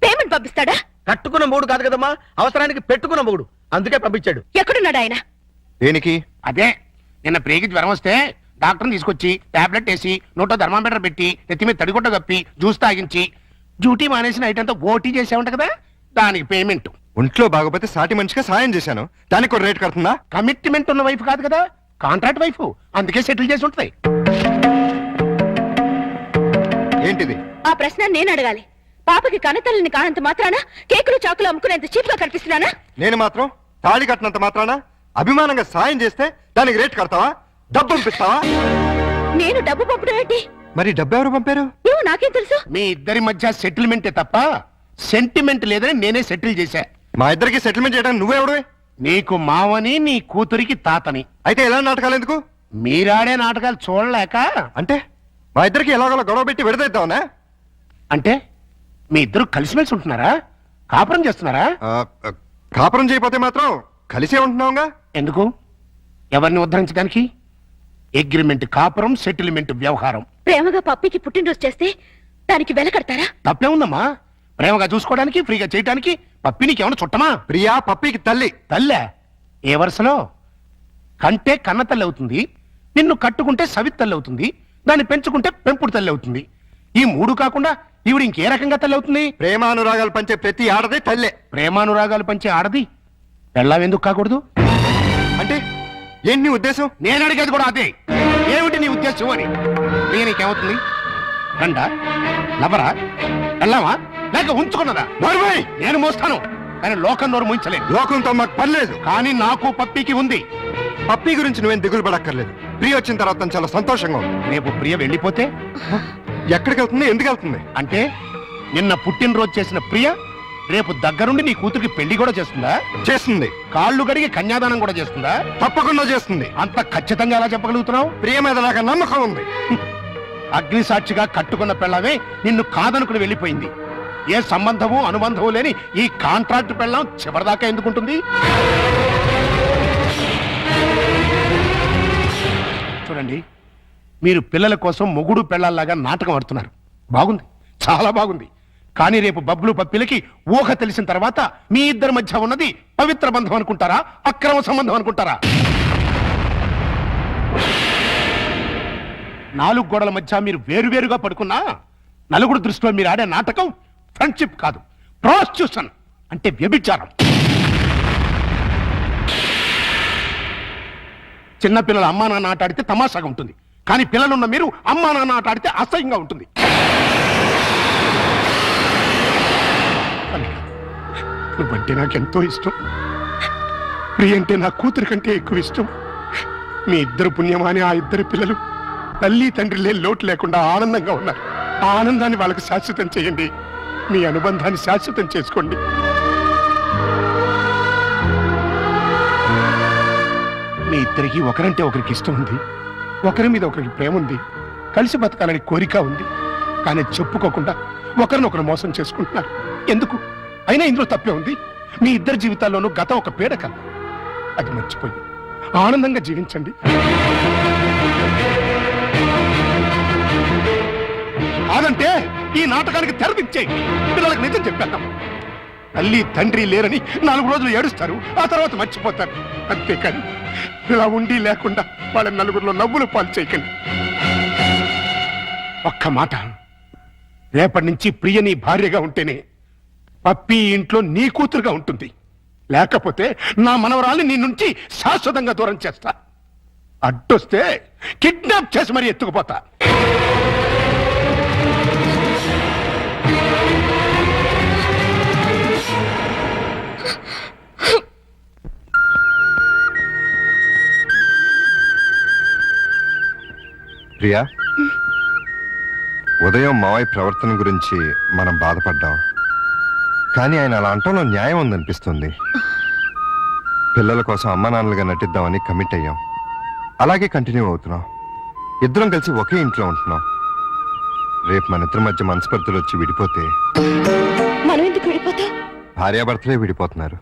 పేమెంట్ పంపిస్తాడా? కట్టుకున్న మూడు కాదు కదమ్మా, అవసరానికి పెట్టుకున్న మూడు, అందుకే పంపించాడు. ఎక్కడున్నాడు ఆయన? దేనికి? అదే నిన్న ప్రియకి జ్వరం వస్తే డాక్టర్ని తీసుకొచ్చి టాబ్లెట్ వేసి నోటో థర్మామీటర్ పెట్టి నెత్తి మీద తడిగుడ్డ కప్పి జ్యూస్ తాగించి డ్యూటీ మానేసిన నైట్ అంతా ఓటీ చేసామంట కదా, దానికి పేమెంట్. ఒంట్లో బాగోపోతే సాటి మనిషిగా సాయం చేశాను, దానికి ఒక రేట్ కడుతుందా? కమిట్మెంట్ ఉన్న వైఫ్ కాదు కదా, కాంట్రాక్ట్ వైఫ్, అందుకే సెటిల్ చేసి ఉంటది. ఏంటిది? ఆ ప్రశ్న నేను అడగాలి. పాపకి కనతల్లిని కానంత మాత్రాన కేకులు చాకులు అమ్ముకునేంత చీప్ గా కనిపిస్తున్నానా? నేను మాత్రం తాళి కట్టినంత మాత్రాన అభిమానంగా సాయం చేస్తే దానికి రేట్ కడతావా? డబ్బు పంపిస్తావా? నేను డబ్బు పంపడం ఏంటి? మరి డబ్బు ఎవరు పంపారు? ఏమో నాకేం తెలుసు. మీ ఇద్దరి మధ్య సెటిల్మెంటే తప్ప సెంటిమెంట్ లేదని నేనే సెటిల్ చేశా. మా ఇద్దరికి సెటిల్మెంట్ చేయడానికి నువ్వెవడవే? నీకు మావని నీ కూతురికి తాతని. అయితే ఎలా నాటకాలు ఎందుకు? మీరాడే నాటకాలు చూడలేక. అంటే మా ఇద్దరికి ఎలాగోలా గొడవ పెట్టి విడదీద్దామనా? అంటే మీ ఇద్దరు కలిసిమెలిసి ఉంటున్నారా? కాపురం చేస్తున్నారా? కాపురం చేయకపోతే మాత్రం కలిసే ఉంటున్నావుగా. ఎందుకు? ఎవరిని ఉద్ధరించడానికి? అగ్రిమెంట్ కాపురం, సెటిల్మెంట్ వ్యవహారం. ప్రేమగా పప్పికి పుట్టినరోజు చేస్తే దానికి వెల కడతారా? తప్పే ఉందమ్మా. ప్రేమగా చూసుకోవడానికి, ఫ్రీగా చేయడానికి పప్పినికి ఏమైనా చుట్టమా? ప్రియా పప్పికి తల్లి. తల్లే? ఏ వరుసలో? కంటే కన్న తల్లి అవుతుంది, నిన్ను కట్టుకుంటే సవిత్ తల్లి అవుతుంది, దాన్ని పెంచుకుంటే పెంపుడు తల్లి అవుతుంది. ఈ మూడు కాకుండా ఈవిడ ఇంకే రకంగా తల్లి అవుతుంది? ప్రేమానురాగాలు పంచే ప్రతి ఆడది తల్లే. ప్రేమానురాగాలు పంచే ఆడది పెళ్ళాం ఎందుకు కాకూడదు? అంటే ఏంటి నీ ఉద్దేశం? నేను అడిగేది కూడా అదే. ఏమిటి నీ ఉద్దేశం అని. నీకేమవుతుంది? రండా, లబరా, వెళ్ళావా లేక ఉంచుకున్నదా? నేను మోస్తాను, కానీ లోకం నోరు ముంచలేదు. లోకంతో మాకు పర్లేదు, కానీ నాకు పప్పికి ఉంది. పప్పి గురించి నువ్వేం దిగులు పడక్కర్లేదు. ప్రియ వచ్చిన తర్వాత తను చాలా సంతోషంగా ఉంది. రేపు ప్రియ వెళ్ళిపోతే ఎక్కడికి వెళ్తుంది, ఎందుకు వెళ్తుంది? అంటే నిన్న పుట్టినరోజు చేసిన ప్రియ రేపు దగ్గరుండి నీ కూతురికి పెళ్లి కూడా చేస్తుందా? చేస్తుంది. కాళ్ళు గడిగి కన్యాదానం కూడా చేస్తుందా? తప్పకుండా చేస్తుంది. అంత ఖచ్చితంగా ఎలా చెప్పగలుగుతున్నావు? ప్రియ మీద నాకు నమ్మకం ఉంది. అగ్ని సాక్షిగా కట్టుకున్న పెళ్ళమే నిన్ను కాదనుకుని వెళ్ళిపోయింది. ఏ సంబంధము అనుబంధము లేని ఈ కాంట్రాక్ట్ పెళ్ళం చివరిదాకా ఎందుకుంటుంది? చూడండి, మీరు పిల్లల కోసం మొగుడు పెళ్ళాల్లాగా నాటకం ఆడుతున్నారు. బాగుంది, చాలా బాగుంది. కానీ రేపు బబ్లు పప్పిలకి ఊహ తెలిసిన తర్వాత మీ ఇద్దరి మధ్య ఉన్నది పవిత్ర బంధం అనుకుంటారా, అక్రమ సంబంధం అనుకుంటారా? 4 గోడల మధ్య మీరు వేరువేరుగా పడుకున్నా నలుగురు దృష్టిలో మీరు ఆడే నాటకం ఫ్రెండ్షిప్ కాదు, ప్రాస్టిట్యూషన్ అంటే వ్యభిచారం. చిన్నపిల్లల అమ్మా నాన్న ఆట ఆడితే తమాషాగా ఉంటుంది, కానీ పిల్లలున్న మీరు అమ్మా నాన్న ఆట ఆడితే అసహ్యంగా ఉంటుంది. నువ్వంటే నాకెంతో ఇష్టం. ప్రియ అంటే నా కూతురి కంటే ఎక్కువ ఇష్టం. మీ ఇద్దరు పుణ్యమాని ఆ ఇద్దరు పిల్లలు తల్లి తండ్రి లేని లోటు లేకుండా ఆనందంగా ఉన్నారు. ఆ ఆనందాన్ని వాళ్ళకి శాశ్వతం చేయండి. మీ అనుబంధాన్ని శాశ్వతం చేసుకోండి. మీ ఇద్దరికి ఒకరంటే ఒకరికి ఇష్టం ఉంది, ఒకరి మీద ఒకరికి ప్రేమ ఉంది, కలిసి బతకాలని కోరిక ఉంది. కానీ చెప్పుకోకుండా ఒకరినొకరు మోసం చేసుకుంటున్నారు. ఎందుకు? అయినా ఇందులో తప్పే ఉంది. మీ ఇద్దరి జీవితాల్లోనూ గతం ఒక పీడక, అది మర్చిపోయి ఆనందంగా జీవించండి. కాదంటే ఈ నాటకానికి తెరదించేయి. పిల్లలకు నిజం చెప్పేద్దాం. తల్లి తండ్రి లేరని 4 రోజులు ఏడుస్తారు, ఆ తర్వాత మర్చిపోతారు. అంతేకాని ఇలా ఉండి లేకుండా వాళ్ళ నలుగురిలో నవ్వులు పాలు చేయకండి. ఒక్క మాట, రేపటి నుంచి ప్రియ నీ భార్యగా ఉంటేనే పప్పి ఇంట్లో నీ కూతురుగా ఉంటుంది. లేకపోతే నా మనవరాల్ని నీ నుంచి శాశ్వతంగా దూరం చేస్తా. అడ్డొస్తే కిడ్నాప్ చేసి మరీ ఎత్తుకుపోతా. ప్రియా, ఉదయం మావయ్య ప్రవర్తన గురించి మనం బాధపడ్డాం, కానీ ఆయన అలా అంటంలో న్యాయం ఉందనిపిస్తుంది. పిల్లల కోసం అమ్మా నాన్నలుగా నటిద్దామని కమిట్ అయ్యాం. అలాగే కంటిన్యూ అవుతున్నాం. ఇద్దరం కలిసి ఒకే ఇంట్లో ఉంటున్నాం. రేపు మన ఇద్దరి మధ్య మనస్పర్ధలు వచ్చి విడిపోతే మనం ఎందుకు విడిపోతాం? భార్యాభర్తలే విడిపోతున్నారు.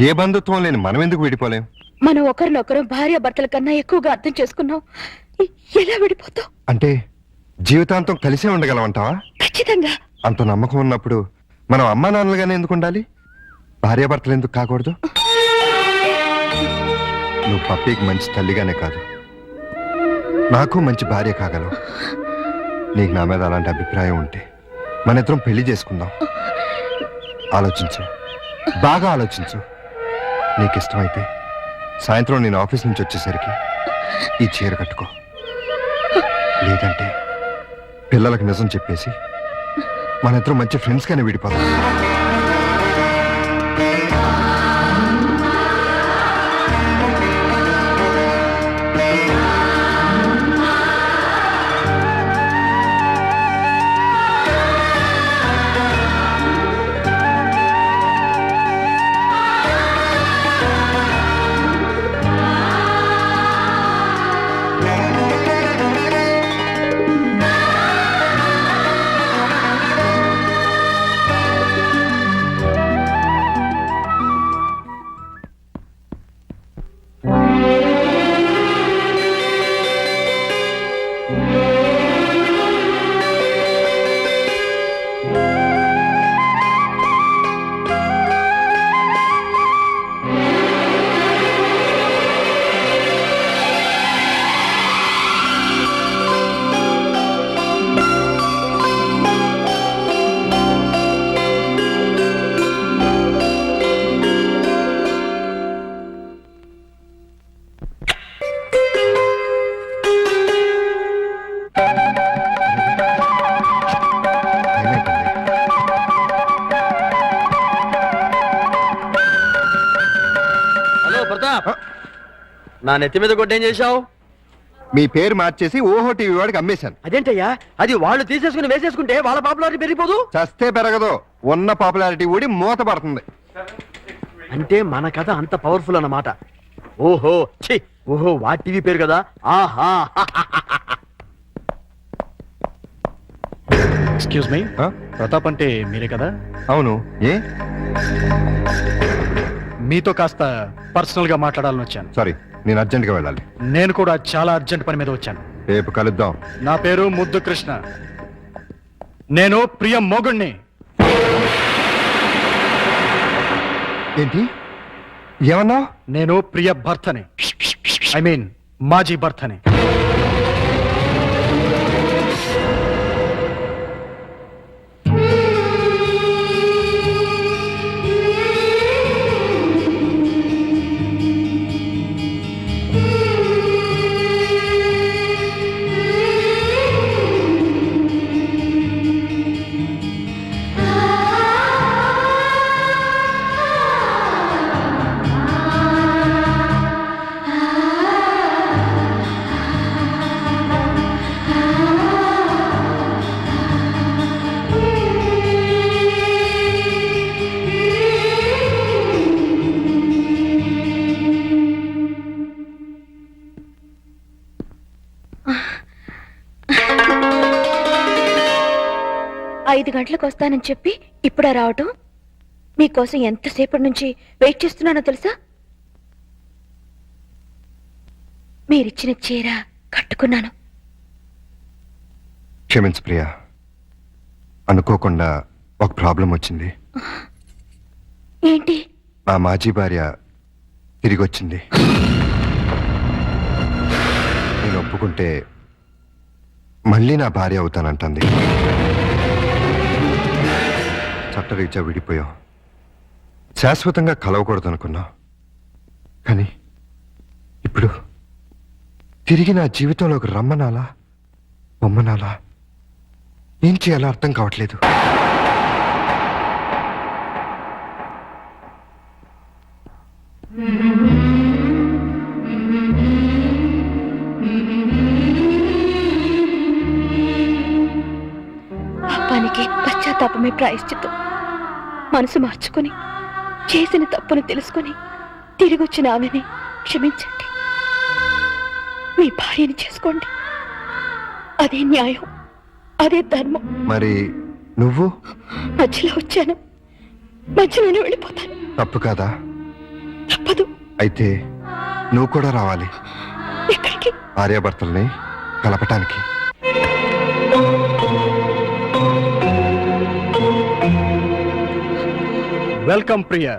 ఏ బంధుత్వం లేని మనం ఎందుకు విడిపోలేం? మనం ఒకరినొకరు భార్యాభర్తల కన్నా ఎక్కువగా అర్థం చేసుకున్నాం. ఎలా విడిపోతాం? అంటే జీవితాంతం కలిసే ఉండగలమంటావా? ఖచ్చితంగా. అంత నమ్మకం ఉన్నప్పుడు మనం అమ్మా నాన్నలుగానే ఎందుకు ఉండాలి? భార్యాభర్తలు ఎందుకు కాకూడదు? నువ్వు పప్పికి మంచి తల్లిగానే కాదు, నాకు మంచి భార్య కాగలవు. నీకు నా మీద అలాంటి అభిప్రాయం ఉంటే మన ఇద్దరం పెళ్లి చేసుకుందాం. ఆలోచించు, బాగా ఆలోచించు. నీకు ఇష్టమైతే సాయంత్రం నేను ఆఫీస్ నుంచి వచ్చేసరికి ఈ చీర కట్టుకో. లేదంటే పిల్లలకు నిజం చెప్పేసి మన ఇద్దరం మంచి ఫ్రెండ్స్ గానే విడిపోతాం. ప్రతాప్, నా నెత్తి మీద కొట్టేం చేశావు? మీ పేరు మార్చేసి ఓహో టీవీ వాడికి అమ్మేశాను. అదేంటయ్యా, అది వాళ్ళు తీసేసుకుని వేసేసుకుంటే వాళ్ళ పాపులారిటీ పెరిగిపోదు. చస్తే పెరగదు, ఉన్న పాపులారిటీ ఊడి మూత పడుతుంది. అంటే మన కథ అంత పవర్ఫుల్ అన్నమాట. ఓహో ఛీ, ఓహో వా టీవీ పేరు కదా. ఆహా, ఎక్స్క్యూజ్ మీ, ఆ? ప్రతాప్ అంటే మీరే కదా? అవును, ఏ? మీతో కాస్త పర్సనల్ గా మాట్లాడాలని వచ్చాను. సారీ, నేను అర్జెంట్గా వెళ్ళాలి. నేను కూడా చాలా అర్జెంట్ పని మీద వచ్చాను. రేపు కలుద్దాం. నా పేరు ముద్దు కృష్ణ. నేను ప్రియ మొగుణ్ణి. ఏంటి ఏమన్నావు? నేను ప్రియ భర్తని, ఐ మీన్ మాజీ భర్తని. ఐదు గంటలకు వస్తానని చెప్పి ఇప్పుడా రావటం? మీకోసం ఎంతసేపటి నుంచి వెయిట్ చేస్తున్నానో తెలుసా? మీరిచ్చిన చీర కట్టుకున్నాను. క్షమించు ప్రియా, అనుకోకుండా ఒక ప్రాబ్లం వచ్చింది. ఏంటి? నా మాజీ భార్య తిరిగి వచ్చింది. నేను ఒప్పుకుంటే మళ్ళీ నా భార్య అవుతానంటుంది. చట్టరీత్యా విడిపోయాం, శాశ్వతంగా కలవకూడదు అనుకున్నా. కానీ ఇప్పుడు తిరిగి నా జీవితంలోకి రమ్మనాలా బొమ్మనాలా ఏం చేయాలో అర్థం కావట్లేదు. పాపానికి పశ్చాత్తాపమే ప్రాయశ్చిత్తం. మనసు మార్చుకొని చేసిన తప్పును తెలుసుకొని తిరిగొచ్చిన ఆమెని క్షమించండి. మీ భార్యని చేసుకోండి. అదే న్యాయం, అదే ధర్మం. మరి నువ్వు? మధ్యలో వచ్చాను, మధ్యలోనే వెళ్ళిపోతాను. తప్పు కాదా? తప్పదు. అయితే నువ్వు కూడా రావాలి. ఎక్కడికి? భార్యాభర్తల్ని కలపటానికి. వెల్కమ్ ప్రియా.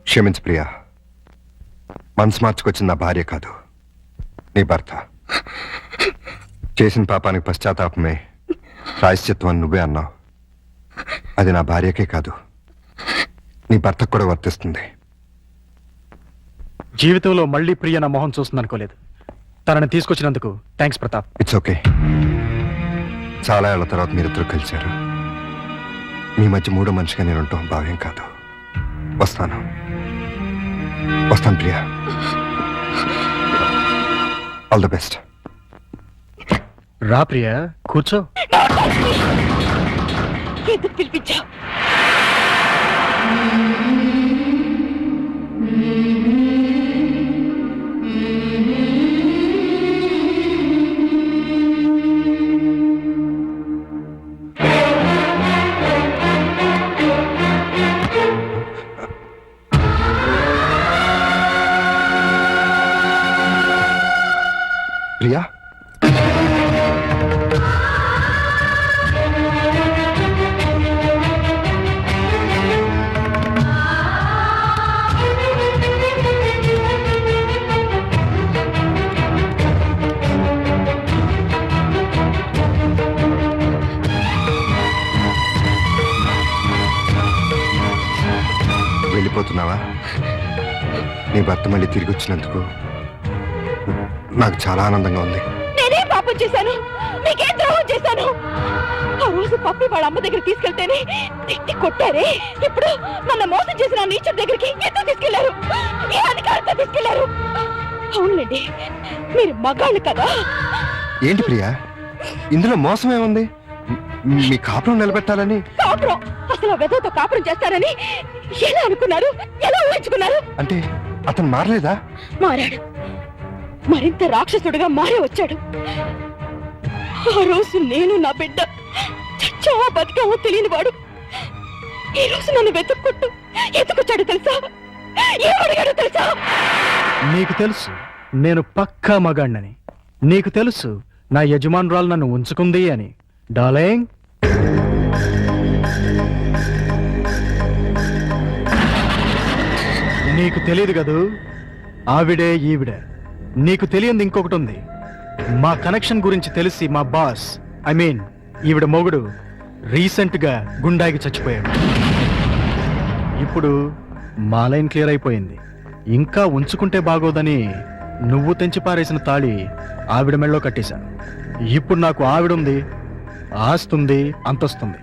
క్షమించు ప్రియా, మనసు మార్చుకొచ్చిన నా భార్య కాదు, నీ భర్త. చేసిన పాపానికి పశ్చాత్తాపమే ప్రాయశ్చిత్వం అని నువ్వే అన్నావు. అది నా భార్యకే కాదు, నీ భర్తకు కూడా వర్తిస్తుంది. జీవితంలో మళ్ళీ ప్రియ నా మొహం చూస్తుంది అనుకోలేదు. తనని తీసుకొచ్చినందుకు థ్యాంక్స్ ప్రతాప్. It's okay. చాలా ఏళ్ల తర్వాత మీరిద్దరు కలిశారు. మీ మధ్య మూడో మనిషిగా నేను ఉంటాం భావ్యం కాదు. వస్తాను ప్రియా. All the best. రా ప్రియా, కూర్చో. ఎందుకు పిలిపించావు? ప్రియా, వెళ్ళిపోతున్నావా? నీ భర్త మళ్ళీ తిరిగి వచ్చినందుకు నాకు చాలా ఆనందంగా ఉంది. నేనే పాపం చేశాను, మీకేం ద్రోహం చేశాను? ఆ రోజు రోజు పప్పి వాళ్ళ అమ్మ దగ్గర తీసుకెళ్తేనే తిట్టి కొట్టారే, ఇప్పుడు నన్ను మోసం చేసిన నీచర్ దగ్గరికి ఎందుకు తీసుకెళ్లారు? ఏ అధికారంతో తీసుకెళ్లారు? అవునండి, మీరు మగాళ్ళు కదా. ఏంటి ప్రియా, ఇందులో మోసం ఏముంది? మీ కాపురం నిలబెట్టాలని. కాపురం? అసలు వెదతో కాపురం చేస్తారని ఎలా అనుకున్నారు? ఎలా ఊహించుకున్నారు? అంటే అతను మారలేదా? మారాడు, మరింత రాక్షసుడిగా మారే వచ్చాడు. ఆ రోజు నేను నా బిడ్డ చచ్చావా బతికావో తెలియని వాడు ఈ రోజు నన్ను వెతుక్కుంటూ ఎత్తుకొచ్చాడు తెలుసా? ఏమడిగాడు తెలుసా? నీకు తెలుసు నేను పక్కా మగాణ్ణని. నీకు తెలుసు నా యజమానురాలు నన్ను ఉంచుకుంది అని. డార్లింగ్, నీకు తెలియదు కదూ, ఆవిడే ఈవిడే. నీకు తెలియంది ఇంకొకటి ఉంది. మా కనెక్షన్ గురించి తెలిసి మా బాస్, ఐ మీన్ ఈవిడ మొగుడు, రీసెంట్ గా గుండాకి చచ్చిపోయాడు. ఇప్పుడు మా లైన్ క్లియర్ అయిపోయింది. ఇంకా ఉంచుకుంటే బాగోదని నువ్వు తెంచి పారేసిన తాళి ఆవిడ మెళ్ళో కట్టేశాను. ఇప్పుడు నాకు ఆవిడుంది, ఆస్తుంది, అంతొస్తుంది.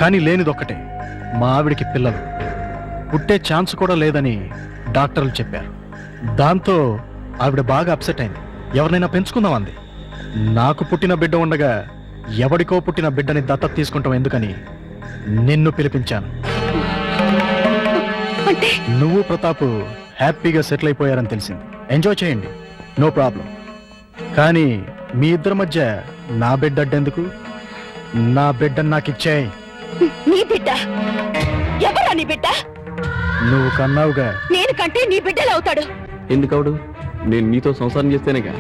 కానీ లేనిదొక్కటే, మా ఆవిడికి పిల్లలు పుట్టే ఛాన్స్ కూడా లేదని డాక్టర్లు చెప్పారు. దాంతో ఆవిడ బాగా అప్సెట్ అయింది. ఎవరినైనా పెంచుకుందాం అంది. నాకు పుట్టిన బిడ్డ ఉండగా ఎవడికో పుట్టిన బిడ్డని దత్తత తీసుకుంటాం ఎందుకని నిన్ను పిలిపించాను. నువ్వు ప్రతాప్ హ్యాపీగా సెటిల్ అయిపోయారని తెలిసింది. ఎంజాయ్ చేయండి, నో ప్రాబ్లం. కానీ మీ ఇద్దరి మధ్య నా బిడ్డ అడ్డెందుకు? నా బిడ్డను నాకు ఇచ్చేయి. నీ బిడ్డ? ఎవరా నీ బిడ్డ? నువ్వు కన్నావుగా. నేను కంటే నీ బిడ్డలు అవుతాడు. ఎందుకవుడు? నేను నీతో సంసారం చేస్తేనేగా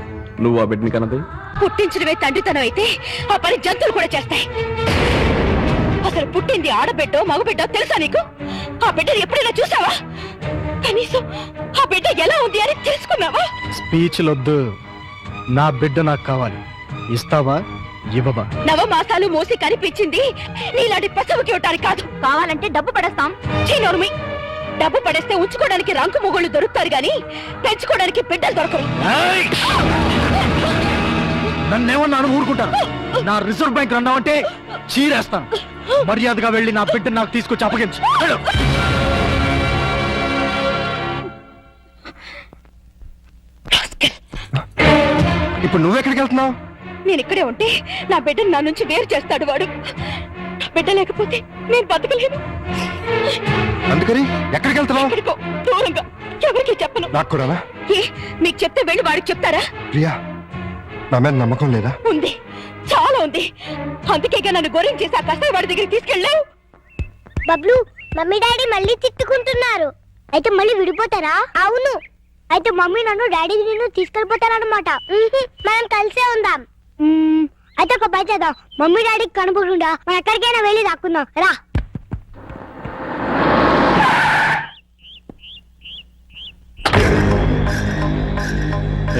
నువ్వు ఆ బిడ్డని కన్నది. పుట్టించడమే తండ్రితనం అయితే ఆ పని జంతువులు కూడా చేస్తాయి. అసలు పుట్టింది ఆడబిడ్డో మగబిడ్డో తెలుసా నీకు? ఆ బిడ్డను ఎప్పుడైనా చూసావా? కనీసం ఆ బిడ్డ ఎలా ఉంది అని తెలుసుకున్నావా? స్పీచ్లొద్దు. నా బిడ్డ నాకు కావాలి. ఇస్తావా ఇవ్వవా? నవమాసాలు మోసి కనిపించింది నీలాంటి పశువుకి ఇవ్వటానికి కాదు. కావాలంటే డబ్బు పడేస్తాం. చీనోర్మి, డబ్బు పడేస్తే ఉంచుకోవడానికి రంకు మొగుళ్ళు దొరుకుతారు గాని పెంచుకోవడానికి బిడ్డలు దొరకరు. నన్నేమన్నాను ఊరుకుంటాను. నా రిజర్వ్ బ్యాంక్ అన్నావంటే చీరేస్తాను. మర్యాదగా వెళ్ళి నా బిడ్డను నాకు తీసుకొచ్చి అప్పగించు. ఇప్పుడు నువ్వెక్కడికి వెళ్తున్నావు? నేను ఇక్కడే ఉంటే నా బిడ్డను నా నుంచి వేరు చేస్తాడు వాడు. నా బిడ్డ లేకపోతే నేను బతకలేను. అందుకని ఎక్కడికి వెళ్తున్నావు? ఎక్కడికో దూరంగా, ఎవరికి చెప్పను. నాకు కూడానా? ఏ, మీకు చెప్తే వెళ్ళి వాడికి చెప్తారా? ప్రియా, నా మీద నమ్మకం లేదా? ఉంది, చాలా ఉంది. అందుకేగా నన్ను గోరం చేసి ఆ కసాయి వాడి దగ్గరికి తీసుకెళ్ళావు. బబ్లు, మమ్మీ డాడీ మళ్ళీ తిట్టుకుంటున్నారు. అయితే మళ్ళీ విడిపోతారా? అవును. అయితే మమ్మీ నన్ను డాడీ నిన్ను తీసుకెళ్ళిపోతారన్నమాట. మనం కలిసే ఉందాం. అయితే ఒక పని చేద్దాం. మమ్మీ డాడీకి కనపడకుండా మనం ఎక్కడికైనా వెళ్ళి దాక్కుందాం రా.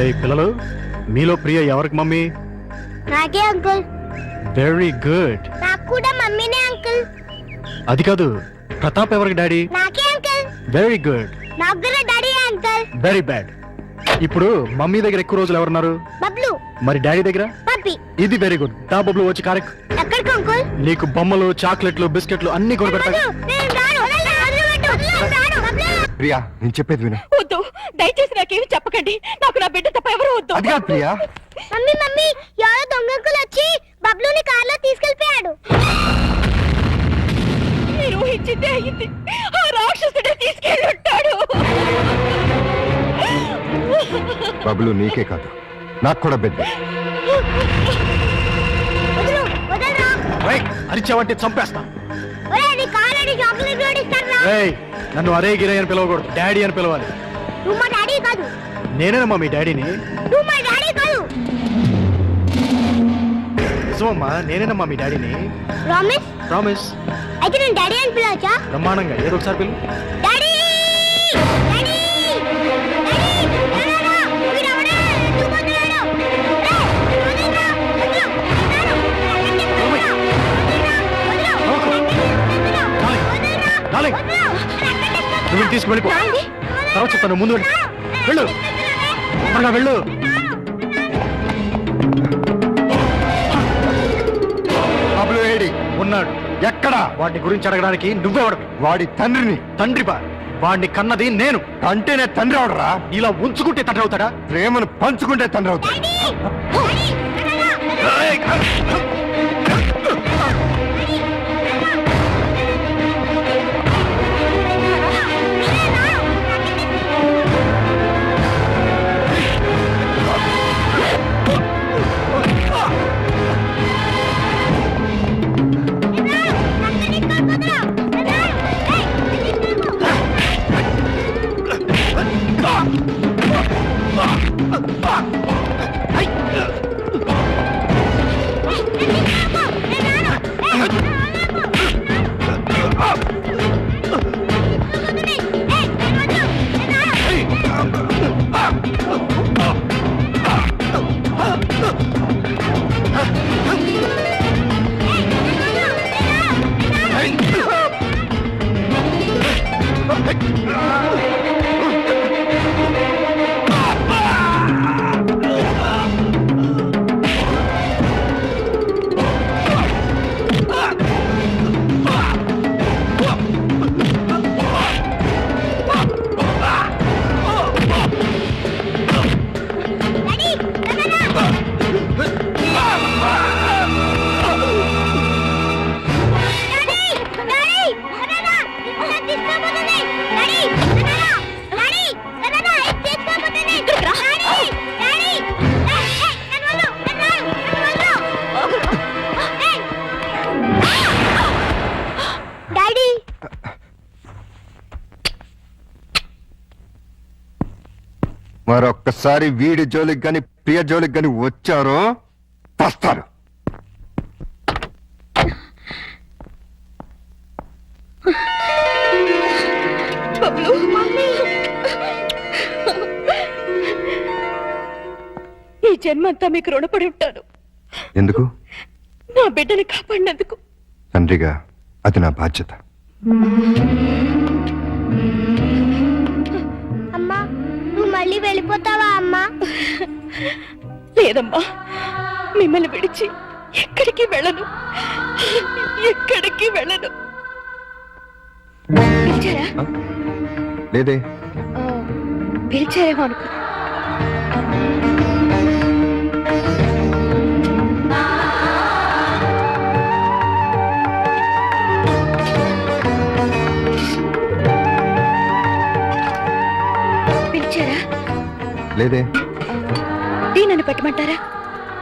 ఏయ్ పిల్లలు, మీలో ప్రియ ఎవరికి మమ్మీ? నాకే అంకుల్. Very good. నాకు కూడా మమ్మీనే అంకుల్. అది కాదు, ప్రతాప్ ఎవరికి డాడీ? నాకే అంకుల్. Very good. నాకు కూడా డాడీ అంకుల్. Very bad. ఇప్పుడు మమ్మీ దగ్గర ఎక్కువ రోజులు ఎవరున్నారు? బబ్లు. మరి డాడీ దగ్గర? పప్పి. ఇది వెరీ గుడ్. దా బబ్లు వచ్చి కారెక్. ఎక్కడికి అంకుల్? నీకు బొమ్మలు, చాక్లెట్లు, బిస్కెట్లు అన్ని కొనిపెడతా. ప్రియా, నేను చెప్పేది విను. వద్దు, దయచేసి నాకేమి చెప్పకండి. నాకు నా బిడ్డ తప్ప ఎవరు వద్దు. అది కాదు ప్రియా. మమ్మీ మమ్మీ, ఎవరో దొంగకులు వచ్చి బబ్లుని కార్లో తీసుకెళ్ళిపోయాడు. నేను ఊహించిందే అయింది. ఆ రాక్షసుడే తీసుకెళ్ళుంటాడు. బబ్లు నీకే కాదు, నాకు కూడా బిడ్డ. అరిచావంటే చంపేస్తా. ఏయ్, నన్ను అరే గిరే అని పిలవకూడదు, డాడీ అని పిలవాలి. నువ్వు మా డాడీ కాదు. నేనేనమ్మా మీ డాడీని. నువ్వు మా డాడీ కాదు. నిజమమ్మా, నేనేనమ్మా మీ డాడీని. ప్రామిస్? ప్రామిస్. అయితే నేను డాడీ అని పిలవచ్చా? బ్రహ్మాండంగా, ఏదో ఒకసారి పిలు. డాడీ! డాడీ! నువ్వు తీసుకువెళ్ళిపో. తర్వాత చెప్తాను, ముందు వెళ్ళు. త్వరగా వెళ్ళు. బబ్లు ఏడి? ఉన్నాడు. ఎక్కడా? వాడి గురించి అడగడానికి నువ్వెవడవి? వాడి తండ్రిని. తండ్రిపా? వాడిని కన్నది నేను. అంటేనే తండ్రి అవడరా? ఇలా ఉంచుకుంటే తండ్రి అవుతాడా? ప్రేమను పంచుకుంటే తండ్రి అవుతాడు. మరొక్కసారి వీడి జోలికి గాని ప్రియ జోలికి గాని వచ్చారో వస్తారు. ఈ జన్మంతా మీకు రుణపడి ఉంటాను. ఎందుకు? నా బిడ్డని కాపాడినందుకు. తండ్రిగా అది నా బాధ్యత. అమ్మా, నువ్వు మళ్ళీ వెళ్ళిపోతావా అమ్మా? లేదమ్మా, మిమ్మల్ని విడిచి ఎక్కడికి వెళ్ళను, ఎక్కడికి వెళ్ళను. పిలిచారా? లేదే. పిలిచారేమో అనుకో. పిలిచారా? లేదే. టీ నన్ను పెట్టమంటారా?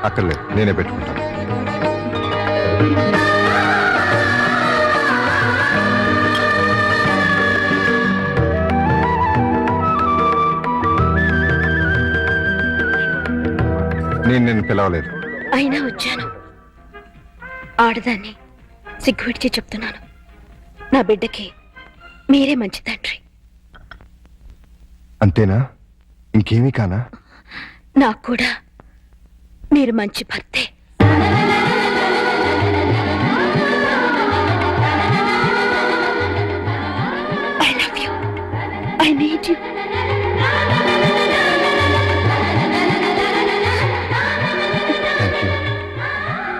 అక్కర్లేదు, నేనే పెట్టుకుంటాను. నేను పిలవలేదు. అయినా వచ్చాను. ఆడదాన్ని సిగ్గు విడిచి చెప్తున్నాను. నా బిడ్డకి మీరే మంచి తండ్రి. అంతేనా? ఇంకేమీ కానా? నాకు కూడా మీరు మంచి భర్తే. I love you. I need you.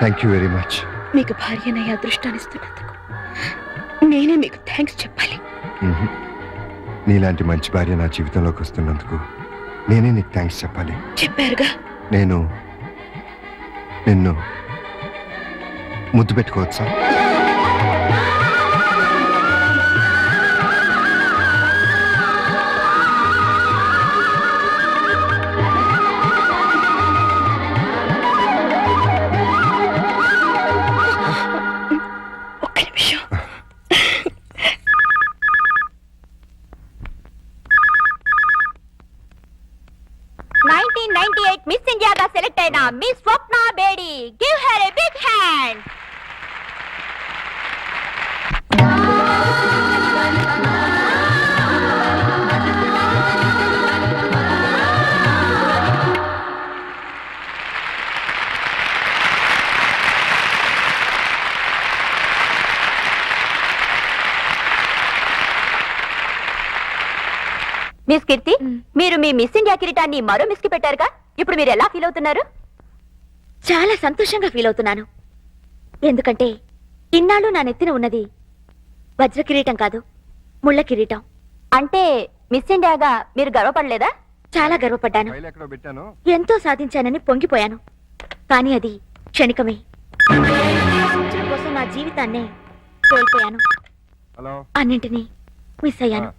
Thank you very much. మీకు భార్యనయ్యే అదృష్టాన్ని ఇస్తున్నందుకు నేనే మీకు థ్యాంక్స్ చెప్పాలి. నీలాంటి మంచి భార్య నా జీవితంలోకి వస్తున్నందుకు నేనే నీకు థ్యాంక్స్ చెప్పాలి. చెప్పారుగా. నేను నిన్ను ముద్దు పెట్టుకోవచ్చా? ఒక్క నిమిషం. మిస్ ఇండియాగా సెలెక్ట్ అయిన miss Swapna Bedi. Give her a big hand. Miss Keerthi, మీరు మీ మిస్ ఇండియా కిరీటాన్ని మరో మిస్ కి పెట్టారుగా, ఇప్పుడు మీరు ఎలా ఫీల్ అవుతున్నారు? చాలా సంతోషంగా ఫీల్ అవుతున్నాను. ఎందుకంటే ఇన్నాళ్ళు నా నెత్తిన ఉన్నది వజ్ర కిరీటం కాదు, ముళ్ళ కిరీటం. అంటే మిస్ ఇండియాగా మీరు గర్వపడలేదా? చాలా గర్వపడ్డాను. ఫైల్ ఎక్కడో పెట్టాను. ఎంతో సాధించానని పొంగిపోయాను. కానీ అది క్షణికమే. సాధించడం కోసం నా జీవితాన్నే కోల్పోయాను. హలో, అన్నింటినీ మిస్ అయ్యాను.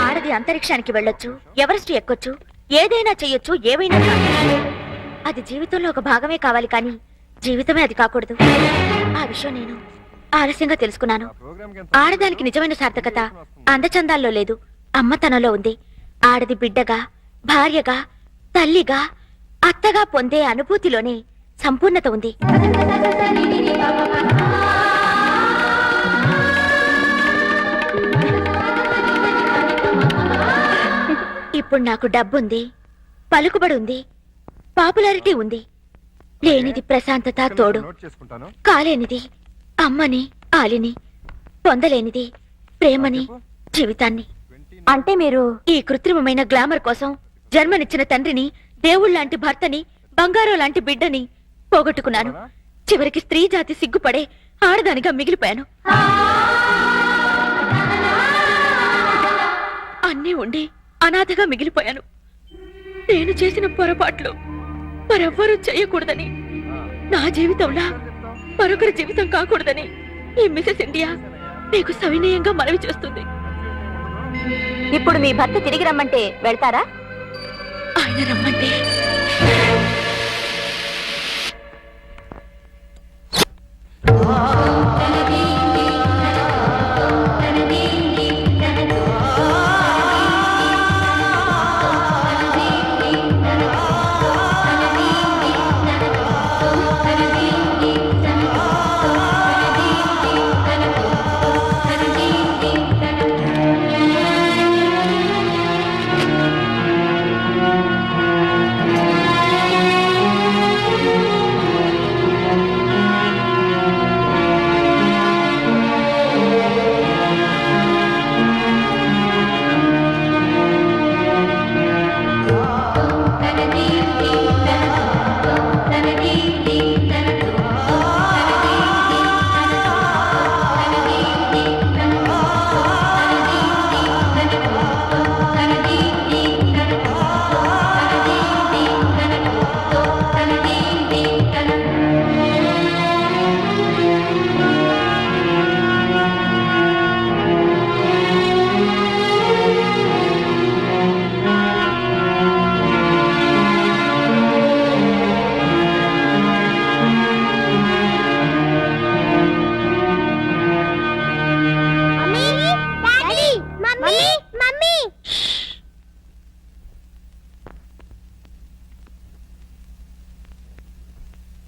ఆడది అంతరిక్షానికి వెళ్ళొచ్చు, ఎవరెస్ట్ ఎక్కొచ్చు, ఏదైనా చెయ్యొచ్చు, ఏవైనా సాధించొచ్చు. అది జీవితంలో ఒక భాగమే కావాలి, కానీ జీవితమే అది కాకూడదు. ఆ విషయం నేను ఆలస్యంగా తెలుసుకున్నాను. ఆడదానికి నిజమైన సార్థకత అందచందాల్లో లేదు, అమ్మతనంలో ఉంది. ఆడది బిడ్డగా, భార్యగా, తల్లిగా, అత్తగా పొందే అనుభూతిలోనే సంపూర్ణత ఉంది. ఇప్పుడు నాకు డబ్బుంది, పలుకుబడి ఉంది, పాపులారిటీ ఉంది. లేనిది ప్రశాంతత, తోడు. కాలేనిది అమ్మని, ఆలిని. పొందలేనిది ప్రేమని, జీవితాన్ని. అంటే మీరు ఈ కృత్రిమమైన గ్లామర్ కోసం జన్మనిచ్చిన తండ్రిని, దేవుళ్లాంటి భర్తని, బంగారం లాంటి బిడ్డని పోగొట్టుకున్నాను. చివరికి స్త్రీ జాతి సిగ్గుపడే ఆడదానిగా మిగిలిపోయాను. అన్నీ ఉండి అనాథగా మిగిలిపోయాను. నేను చేసిన పొరపాట్లు మరెవ్వరూ చేయకూడదని, నా జీవితంలా మరొకరి జీవితం కాకూడదని ఈ మిసెస్ ఇండియా మీకు సవినయంగా మనవి చేస్తుంది. ఇప్పుడు మీ భర్త తిరిగి రమ్మంటే వెళ్తారా? ఆయన రమ్మంటే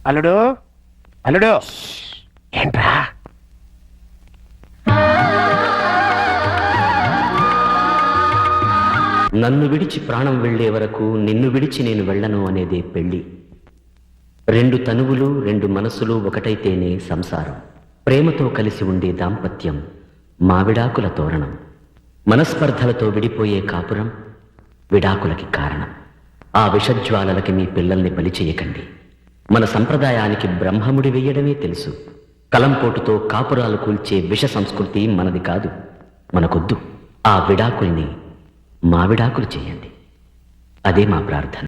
అల్లుడు, అల్లుడు, ఏంట్రా? నన్ను విడిచి ప్రాణం వెళ్లే వరకు నిన్ను విడిచి నేను వెళ్ళను అనేదే పెళ్లి. రెండు తనువులు, రెండు మనసులు ఒకటైతేనే సంసారం. ప్రేమతో కలిసి ఉండే దాంపత్యం మావిడాకుల తోరణం. మనస్పర్ధలతో విడిపోయే కాపురం విడాకులకి కారణం. ఆ విషజ్వాలలకి మీ పిల్లల్ని బలి చేయకండి. మన సంప్రదాయానికి బ్రహ్మముడి వెయ్యడమే తెలుసు. కలంపోటుతో కాపురాలు కూల్చే విష సంస్కృతి మనది కాదు, మనకొద్దు. ఆ విడాకుల్ని మావిడాకులు చేయండి. అదే మా ప్రార్థన.